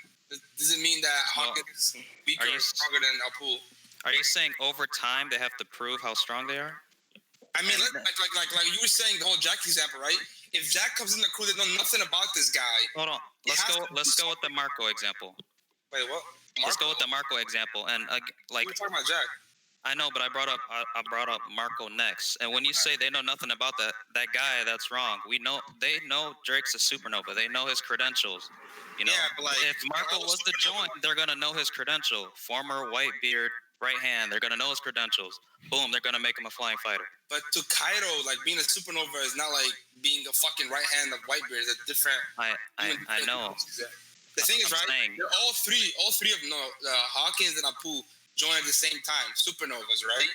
does it mean that Hawkins is weaker or stronger than Apu? Are you saying over time they have to prove how strong they are? I mean, like you were saying the whole Jack example, right? If Jack comes in the crew, they know nothing about this guy. Hold on. Let's go with the Marco example. Wait, what? Let's go with the Marco example, and like we're talking about Jack. I know, but I brought up Marco next. And when you say they know nothing about that guy, that's wrong. They know Drake's a supernova. They know his credentials. Yeah, but like, if Marco was to join, they're gonna know his credential. Former Whitebeard, right hand. They're gonna know his credentials. Boom, they're gonna make him a flying fighter. But to Kaido, like being a supernova is not like being a fucking right hand of Whitebeard. It's a different. I know. The thing is, right? They're all three of them. Hawkins and Apu joined at the same time, supernovas, right?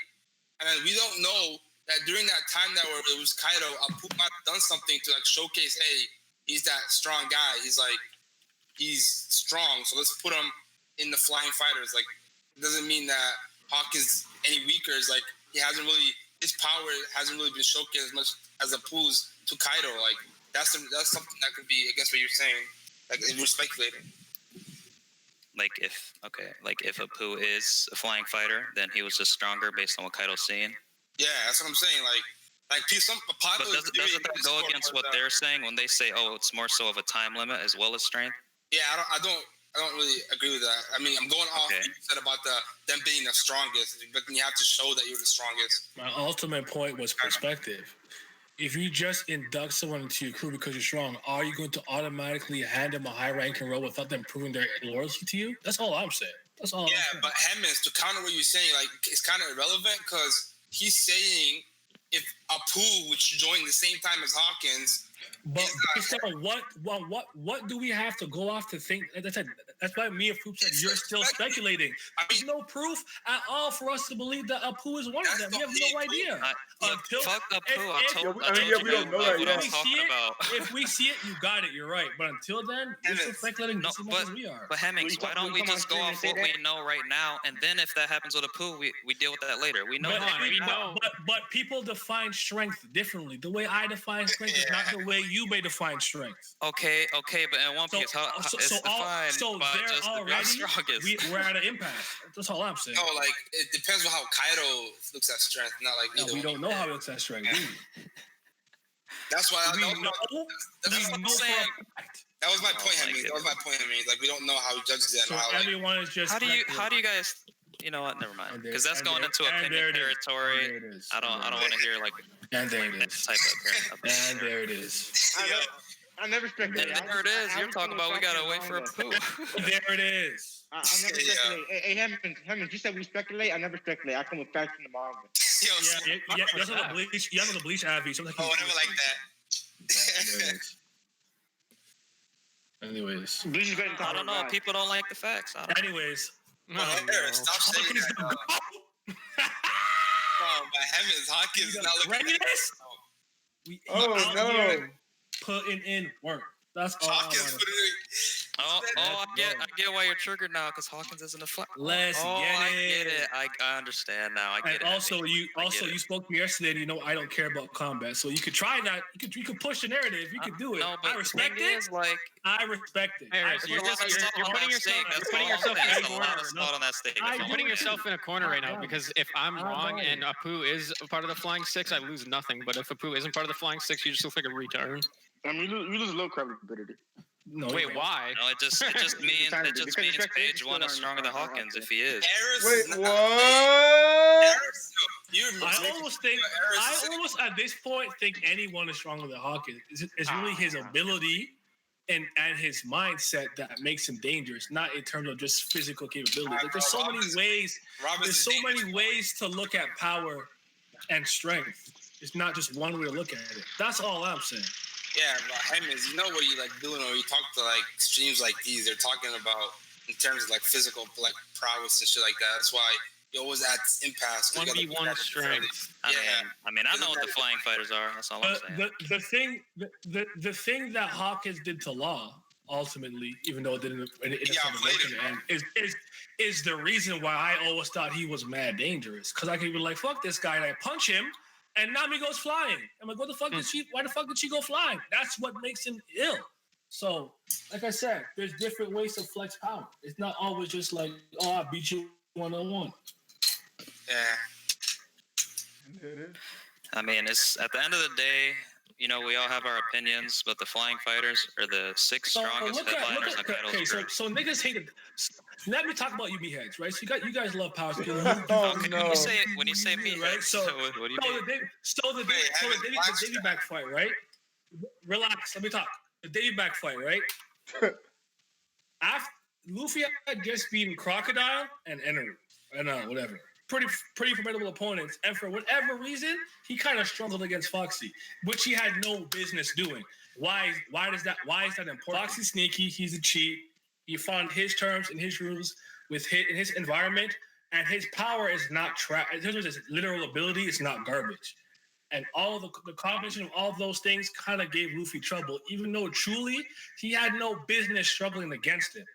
And then we don't know that during that time that where it was Kaido, Apu might have done something to like showcase, hey, he's that strong guy. He's strong, so let's put him in the flying fighters. Like, it doesn't mean that Hawkins any weaker. It's like his power hasn't really been showcased as much as Apu's to Kaido. Like, that's something that could be against what you're saying. Like, we're speculating. Like if Apu is a flying fighter, then he was just stronger based on what Kaido's seeing. Yeah, that's what I'm saying. Like some popular. But doesn't that go against what they're saying when they say, oh, it's more so of a time limit as well as strength? Yeah, I don't really agree with that. I mean, I'm going off what you said about them being the strongest, but then you have to show that you're the strongest. My ultimate point was perspective. If you just induct someone into your crew because you're strong, are you going to automatically hand them a high-ranking role without them proving their loyalty to you? That's all I'm saying. That's all. Yeah, but Hemmings, to counter what you're saying, like it's kind of irrelevant because he's saying if Apu, which joined the same time as Hawkins, But based on what do we have to go off to think? As I said, that's why me and Foop said you're still speculating. There's no proof at all for us to believe that Apu is one of them. We have no idea. Until fuck Apu, I told we don't know that yet. If we see it, you got it. You're right. But until then, you're still speculating just as much as we are. But Hemmings, why don't we just go off what we know right now, and then if that happens with Apu, we deal with that later. We know that. But people define strength differently. The way I define strength is not the way you may define strength. Okay, but in One Piece, it's defined by just the strongest. We're at an impasse. That's all I'm saying. No, like it depends on how Kaido looks at strength. Not like we don't know how he looks at strength. That's why we know. That's what I'm saying. That was my point, Henry. That was my point, Henry. Like we don't know how he judges that. So everyone is just. How do you guys? You know what? Never mind. Because that's going into opinion territory. I don't want to hear like. And there it is. Type of and there it is. I never speculated. There it is. You're talking about we gotta wait for a poo. There it is. I never speculate. Hey, Hemmings, you said we speculate. I never speculate. I come with facts from the manga. That's on the bleach. You have on the bleach, Avi. I never like that. Anyways. I don't know. People don't like the facts. Anyways. Stop saying that. My heavens, Hawkins not looking at this. Oh no! Putting in work. That's all. Hawkins I get why you're triggered now because Hawkins isn't a flat. Let's get it. I understand now. I get it. Also, you spoke to me yesterday. And you know I don't care about combat, so you could try that. You could push the narrative. You could do it. No, but I respect it. I respect it. You're putting yourself You're putting yourself in a corner right now because if I'm wrong and Apu is a part of the Flying Six, I lose nothing. But if Apu isn't part of the Flying Six, you just look like a retard. I mean, you lose a little credibility. No, wait, why? No, it just means Page One is stronger than Hawkins if he is. Wait, what? I almost at this point think anyone is stronger than Hawkins. It's really his ability and his mindset that makes him dangerous, not in terms of just physical capability. Like, there's so many ways. There's so many ways to look at power and strength. It's not just one way to look at it. That's all I'm saying. Yeah, but Hemmings, you know what you like doing when you talk to like streams like these. They're talking about in terms of like physical like prowess and shit like that. That's why you always at impasse. 1v1 strength. I mean, I know what the flying fighters are. That's all I'm saying. The thing that Hawkins did to Law ultimately, even though it didn't, is the reason why I always thought he was mad dangerous. Because I could be like, fuck this guy, and I punch him. And Nami goes flying. I'm like, why the fuck did she go flying? That's what makes him ill. So, like I said, there's different ways to flex power. It's not always just like, oh, I beat you 1-on-1. Yeah. I mean, it's at the end of the day, you know, we all have our opinions, but the flying fighters are the six strongest headliners. So niggas hate it. Let me talk about you meatheads, right? So you guys love power. When you say meatheads, right? So what do you mean? The Davy back fight, right? Relax. Let me talk. The Davy back fight, right? After Luffy had just beaten Crocodile and Eneru, and whatever. Pretty formidable opponents, and for whatever reason, he kind of struggled against Foxy, which he had no business doing. Why is that important? Foxy's sneaky. He's a cheat. He found his terms and his rules in his environment, and his power is not trash. In terms of his literal ability, it's not garbage. And all the combination of all of those things kind of gave Luffy trouble, even though truly he had no business struggling against him.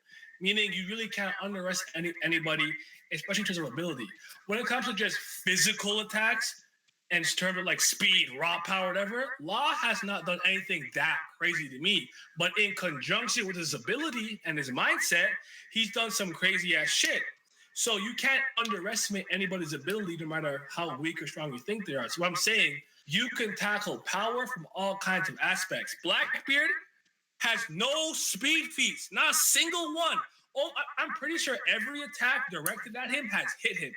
Meaning you really can't underestimate anybody, especially in terms of ability. When it comes to just physical attacks, and in terms of like speed, raw power, whatever, Law has not done anything that crazy to me. But in conjunction with his ability and his mindset, he's done some crazy ass shit. So you can't underestimate anybody's ability, no matter how weak or strong you think they are. So what I'm saying, you can tackle power from all kinds of aspects. Blackbeard has no speed feats, not a single one. Oh, I'm pretty sure every attack directed at him has hit him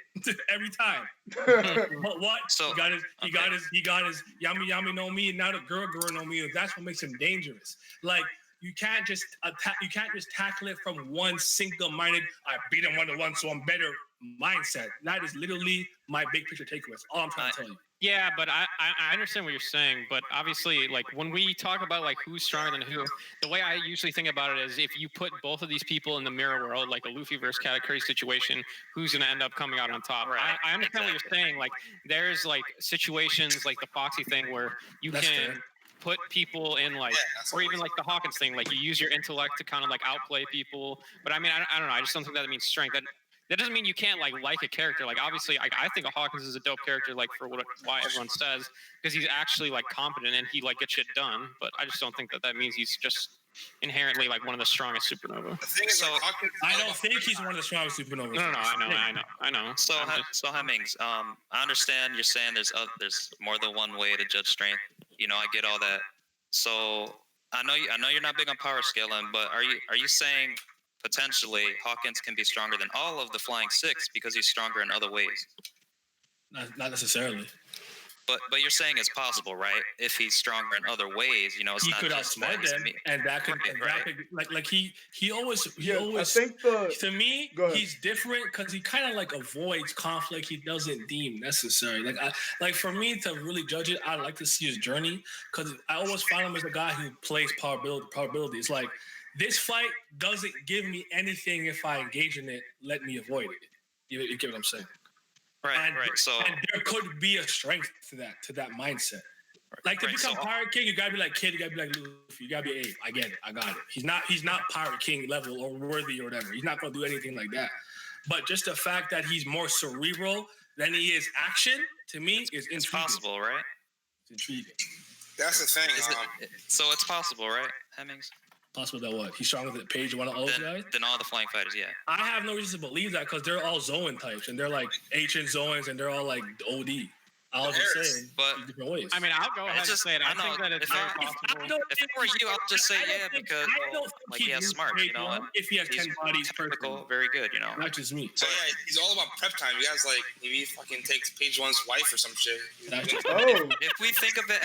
every time. But what? So, he got his yami no mi, and now the girl no mi. That's what makes him dangerous. Like you can't just attack. You can't just tackle it from one single-minded. I beat him 1-1, so I'm better mindset. That is literally my big picture takeaway. That's all I'm trying to tell you. Yeah, but I understand what you're saying, but obviously, like when we talk about like who's stronger than who, the way I usually think about it is if you put both of these people in the mirror world, like a Luffy versus Katakuri situation, who's going to end up coming out on top? Right, I understand what you're saying. Like there's like situations like the Foxy thing where you That's can fair. put people in like, or even like the Hawkins thing, like you use your intellect to kind of like outplay people. But I mean, I don't know. I just don't think that means strength. That doesn't mean you can't like a character. Like obviously, I think Hawkins is a dope character. Like for why everyone says, because he's actually like competent and he like gets shit done. But I just don't think that means he's just inherently like one of the strongest supernova. The thing is, So I don't think he's one of the strongest supernovas. No, I know. So Hemmings, I understand you're saying there's more than one way to judge strength. You know, I get all that. So I know you're not big on power scaling, but are you saying potentially Hawkins can be stronger than all of the Flying Six because he's stronger in other ways? Not necessarily. But you're saying it's possible, right? If he's stronger in other ways, you know, it's He not could just outsmart them, and that could like he always I think to me he's different because he kind of like avoids conflict he doesn't deem necessary. Like for me to really judge it, I'd like to see his journey because I always found him as a guy who plays probability. It's like this fight doesn't give me anything if I engage in it. Let me avoid it. You get what I'm saying? Right. So and there could be a strength to that mindset. Like to become Pirate King, you gotta be like Kid, you gotta be like Luffy, you gotta be Abe. I get it, I got it. He's not Pirate King level or worthy or whatever. He's not gonna do anything like that. But just the fact that he's more cerebral than he is action, to me, is intriguing. It's possible, right? It's intriguing. That's the thing. So it's possible, right, Hemmings? Possible that what? He's stronger than Page, one of all those guys? Than all the Flying Fighters, yeah. I have no reason to believe that because they're all Zoan types and they're like ancient Zoans and they're all like OD. I was just saying, but different ways. I mean, I'll go ahead and say it. I think that it's very possible. If it were you, I'll just say yeah because like he has smart, you know. If he has 10 bodies, technical, very good, you know. Not just me. So yeah, he's all about prep time. You guys like maybe he fucking takes Page One's wife or some shit. If we think of it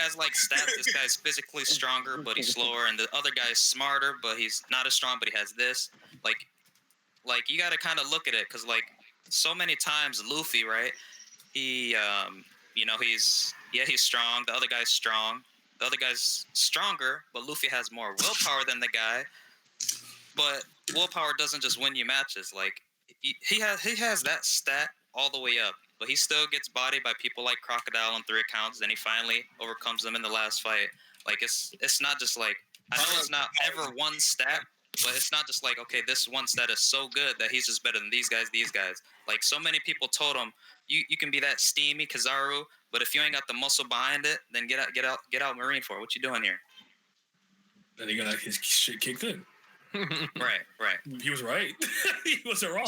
as like stats, this guy's physically stronger but he's slower, and the other guy's smarter but he's not as strong but he has this. Like you got to kind of look at it because like so many times Luffy, right? He, you know, he's strong. The other guy's strong. The other guy's stronger, but Luffy has more willpower than the guy. But willpower doesn't just win you matches. Like he has that stat all the way up, but he still gets bodied by people like Crocodile on 3 accounts. Then he finally overcomes them in the last fight. Like it's not just like I know it's not ever one stat, but it's not just like okay, this one stat is so good that he's just better than these guys. Like so many people told him. You can be that steamy Kizaru, but if you ain't got the muscle behind it, then get out Marine for it. What you doing here? Then he got his shit kicked in. Right. He was right. He wasn't wrong.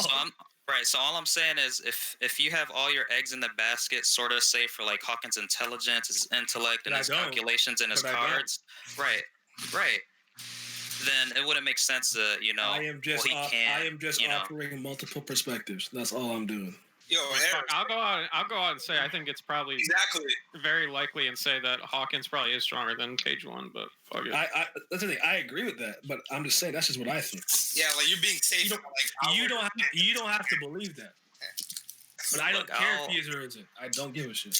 So all I'm saying is if you have all your eggs in the basket, sort of say for like Hawkins' intelligence, his intellect, and his calculations and his cards, right, then it wouldn't make sense to, you know, I am just offering multiple perspectives. That's all I'm doing. Yo, I'll go out and say I think it's probably very likely and say that Hawkins probably is stronger than Page One, but fuck it. That's the thing. I agree with that, but I'm just saying that's just what I think. Yeah, like you're being safe. You don't have to believe that. But I don't care if he is or isn't. I don't give a shit.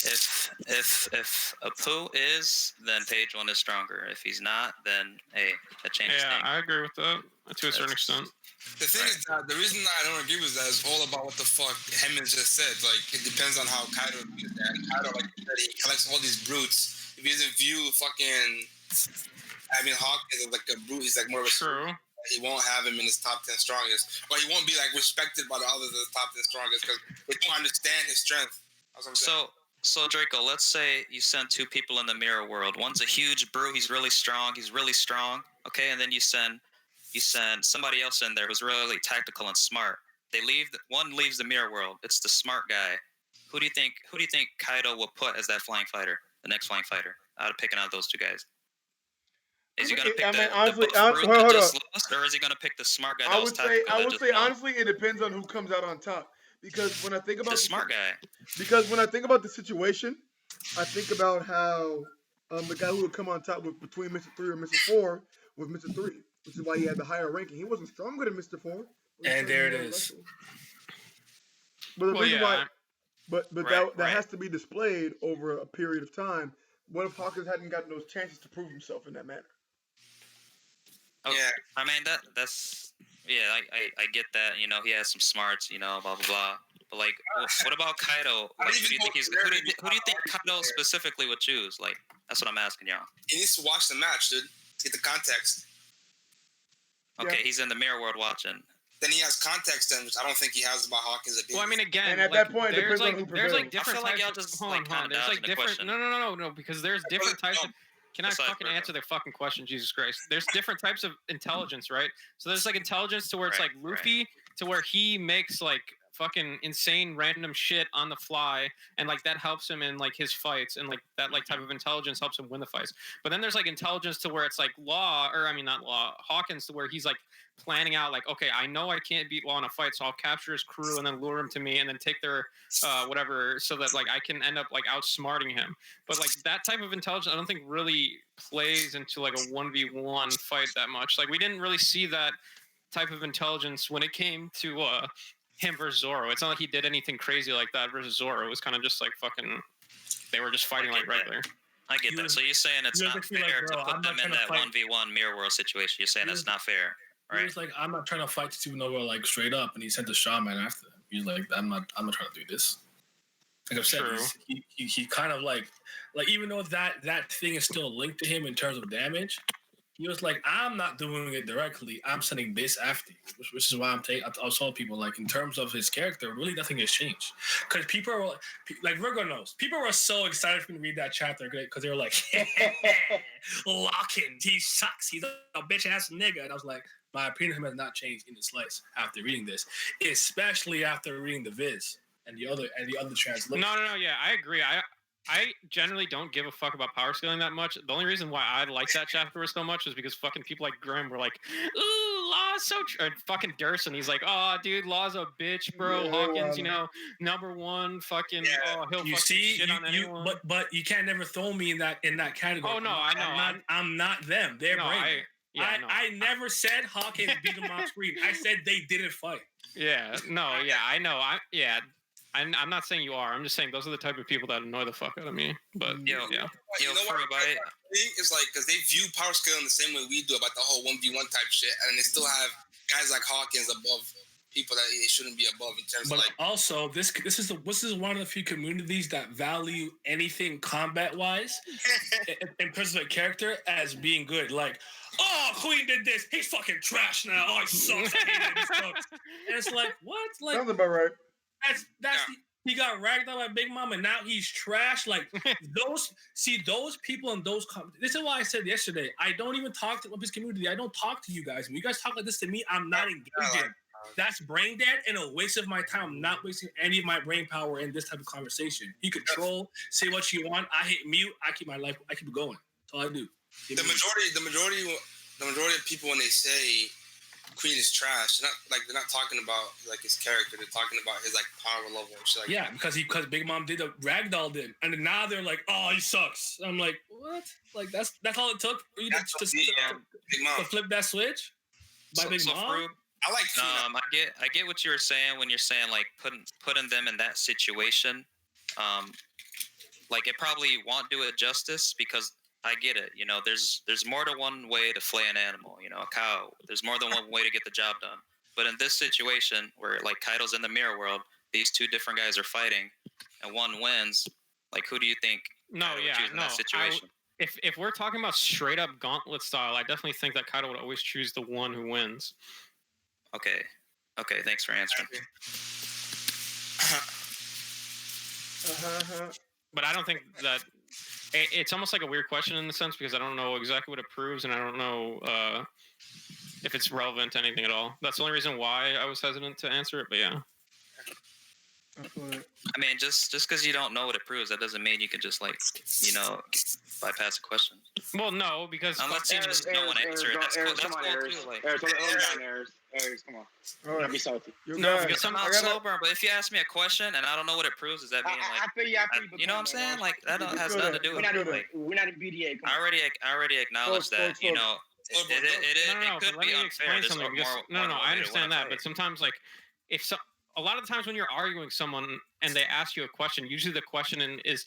If Apu is, then Page One is stronger. If he's not, then hey, that changes things. Yeah, I agree with that to a certain extent. The thing is that the reason I don't agree with that is all about what the fuck Hemmings just said. Like, it depends on how Kaido views that. And Kaido, like you said, he collects all these brutes. If he doesn't view Hawkins as like a brute, he's like more of a true. He won't have him in his top 10 strongest, or he won't be like respected by the others as top 10 strongest because they don't understand his strength. That's what I'm saying. So Draco, let's say you send 2 people in the mirror world. One's a huge brute. He's really strong. Okay, and then you send somebody else in there who's really tactical and smart. One leaves the mirror world. It's the smart guy. Who do you think Kaido will put as that flying fighter, the next flying fighter, out of picking out those 2 guys? Is he gonna pick or is he gonna pick the smart guy? I would say honestly, it depends on who comes out on top. Because when I think about the smart guy, because when I think about the situation, I think about how the guy who would come on top between Mr. 3 or Mr. 4 was Mr. 3, which is why he had the higher ranking. He wasn't stronger than Mr. 4, And there it is. But the reason why, but Right, that has to be displayed over a period of time. What if Hawkins hadn't gotten those chances to prove himself in that manner? Okay. Yeah. I mean that's I get that. You know, he has some smarts. You know, blah blah blah. But like, what about Kaido? Like, who do you think Kaido specifically would choose? Like, that's what I'm asking y'all. He needs to watch the match, dude, to get the context. Okay, he's in the mirror world watching. Then he has context, then, which I don't think he has about Hawkins. Well, I mean, again, and at that point, there's like different I feel like y'all types just of, like kind of there's like the different. question. No, because there's different types of. Can I fucking answer their fucking question? Jesus Christ! There's different types of intelligence, right? So there's like intelligence to where it's like Luffy, to where he makes like fucking insane random shit on the fly, and like that helps him in like his fights, and like that like type of intelligence helps him win the fights. But then there's like intelligence to where it's like Hawkins, to where he's like planning out like, okay, I know I can't beat Law in a fight, so I'll capture his crew and then lure him to me and then take their whatever, so that like I can end up like outsmarting him. But like that type of intelligence I don't think really plays into like a 1v1 fight that much. Like we didn't really see that type of intelligence when it came to him versus Zoro. It's not like he did anything crazy like that versus Zoro. It was kind of just like fucking, they were just fighting like regular. I get that. So you're saying it's not fair to put them in that 1v1 mirror world situation. You're saying that's not fair, right? He was like, I'm not trying to fight Supernova like straight up, and he sent the Shaw Man after him. He's like, I'm not trying to do this. Like I've said, he kind of like even though that thing is still linked to him in terms of damage, he was like, I'm not doing it directly. I'm sending this after you, which is why I was telling people, like, in terms of his character, really nothing has changed. Because people are, like, Virgo knows. People were so excited for me to read that chapter because they were like, Lockin, he sucks. He's a bitch-ass nigga. And I was like, my opinion of him has not changed in the slice after reading this, especially after reading the Viz and the other translation. No, yeah, I agree. I generally don't give a fuck about power scaling that much. The only reason why I like that chapter so much is because fucking people like Grim were like, ooh, Law's so or fucking Durson. He's like, oh, dude, Law's a bitch, bro. Yeah, Hawkins, you know, number one, fucking, he'll fucking shit on anyone. But you can't never throw me in that category. Oh no, I know. I'm not them. They're no, brain. I never said Hawkins beat them off screen. I said they didn't fight. Yeah, no, yeah, I know. I'm not saying you are. I'm just saying those are the type of people that annoy the fuck out of me. But you know what? It's like because they view power scaling the same way we do about the whole 1v1 type shit, and they still have guys like Hawkins above people that they shouldn't be above in terms of like. But also, this is one of the few communities that value anything combat wise in terms of a character as being good. Like, oh, Queen did this. He's fucking trash now. Oh, he sucks. I hate him. He sucks. And it's like, what? Like, sounds about right. He got ragged out by Big Mom and now he's trash. Like those people in those this is why I said yesterday, I don't even talk to his community. I don't talk to you guys. When you guys talk like this to me, I'm not engaging. That's brain dead and a waste of my time. I'm not wasting any of my brain power in this type of conversation. You can troll, say what you want. I hit mute. I keep my life. I keep it going. That's all I do. The majority of people when they say Queen is trash, they're not talking about like his character. They're talking about his like power level and shit like that. Because Big Mom did a ragdolled him, and now they're like, oh, he sucks. I'm like, what? Like that's all it took for you to flip that switch by Big Mom. I like. I get what you were saying when you're saying like putting them in that situation. Like it probably won't do it justice because. I get it. You know, there's more than one way to flay an animal. You know, a cow. There's more than one way to get the job done. But in this situation, where like Kaido's in the mirror world, these two different guys are fighting, and one wins. Like, who do you think? In that situation? If we're talking about straight up gauntlet style, I definitely think that Kaido would always choose the one who wins. Okay. Thanks for answering. But I don't think that. It's almost like a weird question in the sense because I don't know exactly what it proves and I don't know if it's relevant to anything at all. That's the only reason why I was hesitant to answer it, but yeah. I mean, just because you don't know what it proves, that doesn't mean you can just, like, you know, bypass a question. Well, no, because... Unless you just don't want to answer it. That's cool too. Like, Errors, come on. Don't be salty. No, because I'm not slow burn, but if you ask me a question and I don't know what it proves, does that mean, like... I feel you, you know what I'm saying? Like, that has nothing to do with it. We're not in BDA. I already acknowledged that, you know, It could but let be me unfair. explain There's something. Because, more than I one way to understand win a that, fight. but sometimes, like, a lot of the times when you're arguing with someone and they ask you a question, usually the question is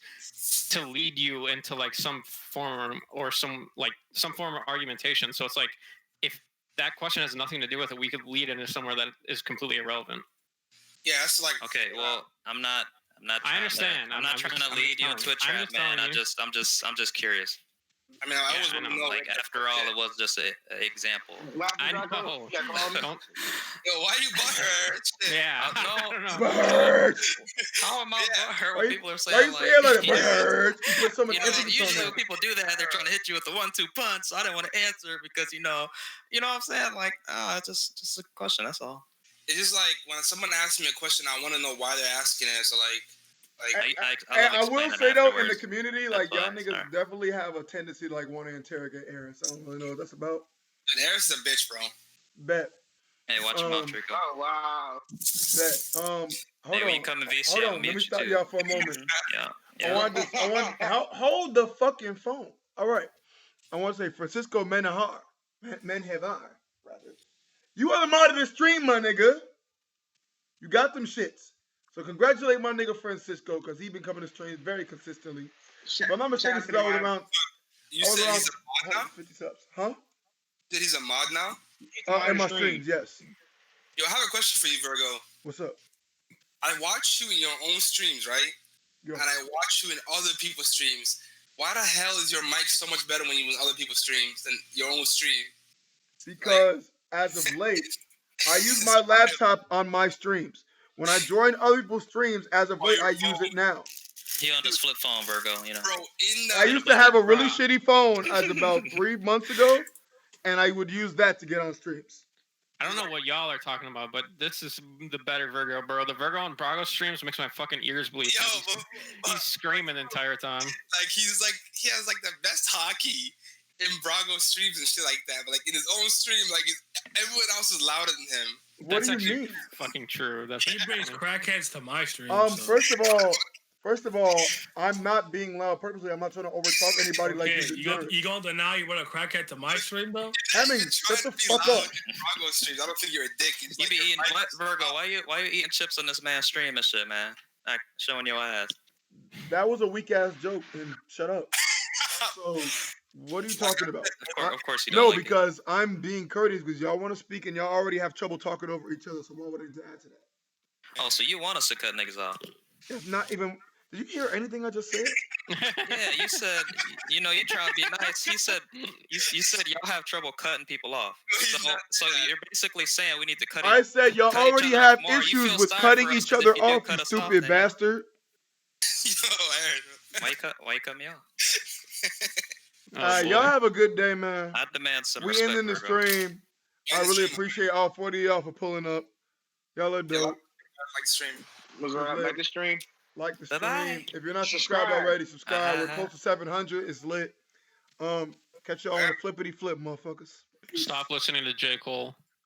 to lead you into like some form or some form of argumentation. So it's like if that question has nothing to do with it, we could lead into somewhere that is completely irrelevant. Yeah, that's like okay. Well, I'm not. I understand. I'm not trying to lead you into a trap, man. I'm just curious. I mean, I always want to know. Like, after all, it was just an example. I know. Yo, why you butthurt? Yeah. No. How am I butthurt when people are saying Why you saying like butthurt? You put so much emphasis on usually that. when people do that, they're trying to hit you with the 1-2 punch. So I didn't want to answer because you know what I'm saying. Like, it's just a question. That's all. It's just like when someone asks me a question, I want to know why they're asking it. So I will say though, in the community, like y'all niggas definitely have a tendency to like want to interrogate Aaron. So I don't really know what that's about. And Aaron's a bitch, bro. Bet. Hey, watch your mouth, Trico. Oh wow. Bet. Hold on. You come to VC, hold on. Let me stop y'all for a moment. Yeah. Hold the fucking phone. All right. I want to say Francisco Menahar, rather. You are the mod of the stream, my nigga. You got them shits. So congratulate my nigga Francisco because he been coming to stream very consistently. If I'm not mistaken, since I was around. You said he's a mod now? 50 subs. Huh? That he's a mod now? In my streams, yes. Yo, I have a question for you, Virgo. What's up? I watch you in your own streams, right? Yo. And I watch you in other people's streams. Why the hell is your mic so much better when you're in other people's streams than your own stream? Because as of late, I use my laptop on my streams. When I join other people's streams, as of late, I use it now. He on this flip phone, Virgo. You know. Bro, I used to have a really shitty phone as about 3 months ago, and I would use that to get on streams. I don't know what y'all are talking about, but this is the better Virgo, bro. The Virgo on Brago streams makes my fucking ears bleed. Yo, he's screaming the entire time. Like he has like the best hockey in Brago streams and shit like that. But like in his own stream, like everyone else is louder than him. What do you mean? Fucking true. That's he brings crackheads to my stream. First of all, I'm not being loud purposely. I'm not trying to overtalk anybody like you gonna deny you brought a crackhead to my stream, bro? Hemming, shut the fuck up. Brago streams. I don't think you're a dick. You be eating what, Virgo? Why you eating chips on this man's stream and shit, man? Like showing your ass. That was a weak ass joke, and shut up. So, what are you talking about? Of course you don't. No, like because I'm being courteous because y'all want to speak and y'all already have trouble talking over each other. So why would I need to add to that? Oh, so you want us to cut niggas off? If not even. Did you hear anything I just said? Yeah, you said you're trying to be nice. You said y'all have trouble cutting people off. So you're basically saying we need to cut. I said y'all already have issues with cutting each other off, you stupid bastard. Why you cut me off? Y'all have a good day, man. I demand some We respect, ending the Virgo. stream. I really appreciate all 40 of y'all for pulling up. Y'all are dope. Like the stream. Like the stream. Like the stream. Bye-bye. If you're not subscribed already, subscribe. We're close to 700. It's lit. Catch y'all on the flippity flip, motherfuckers. Stop listening to J. Cole.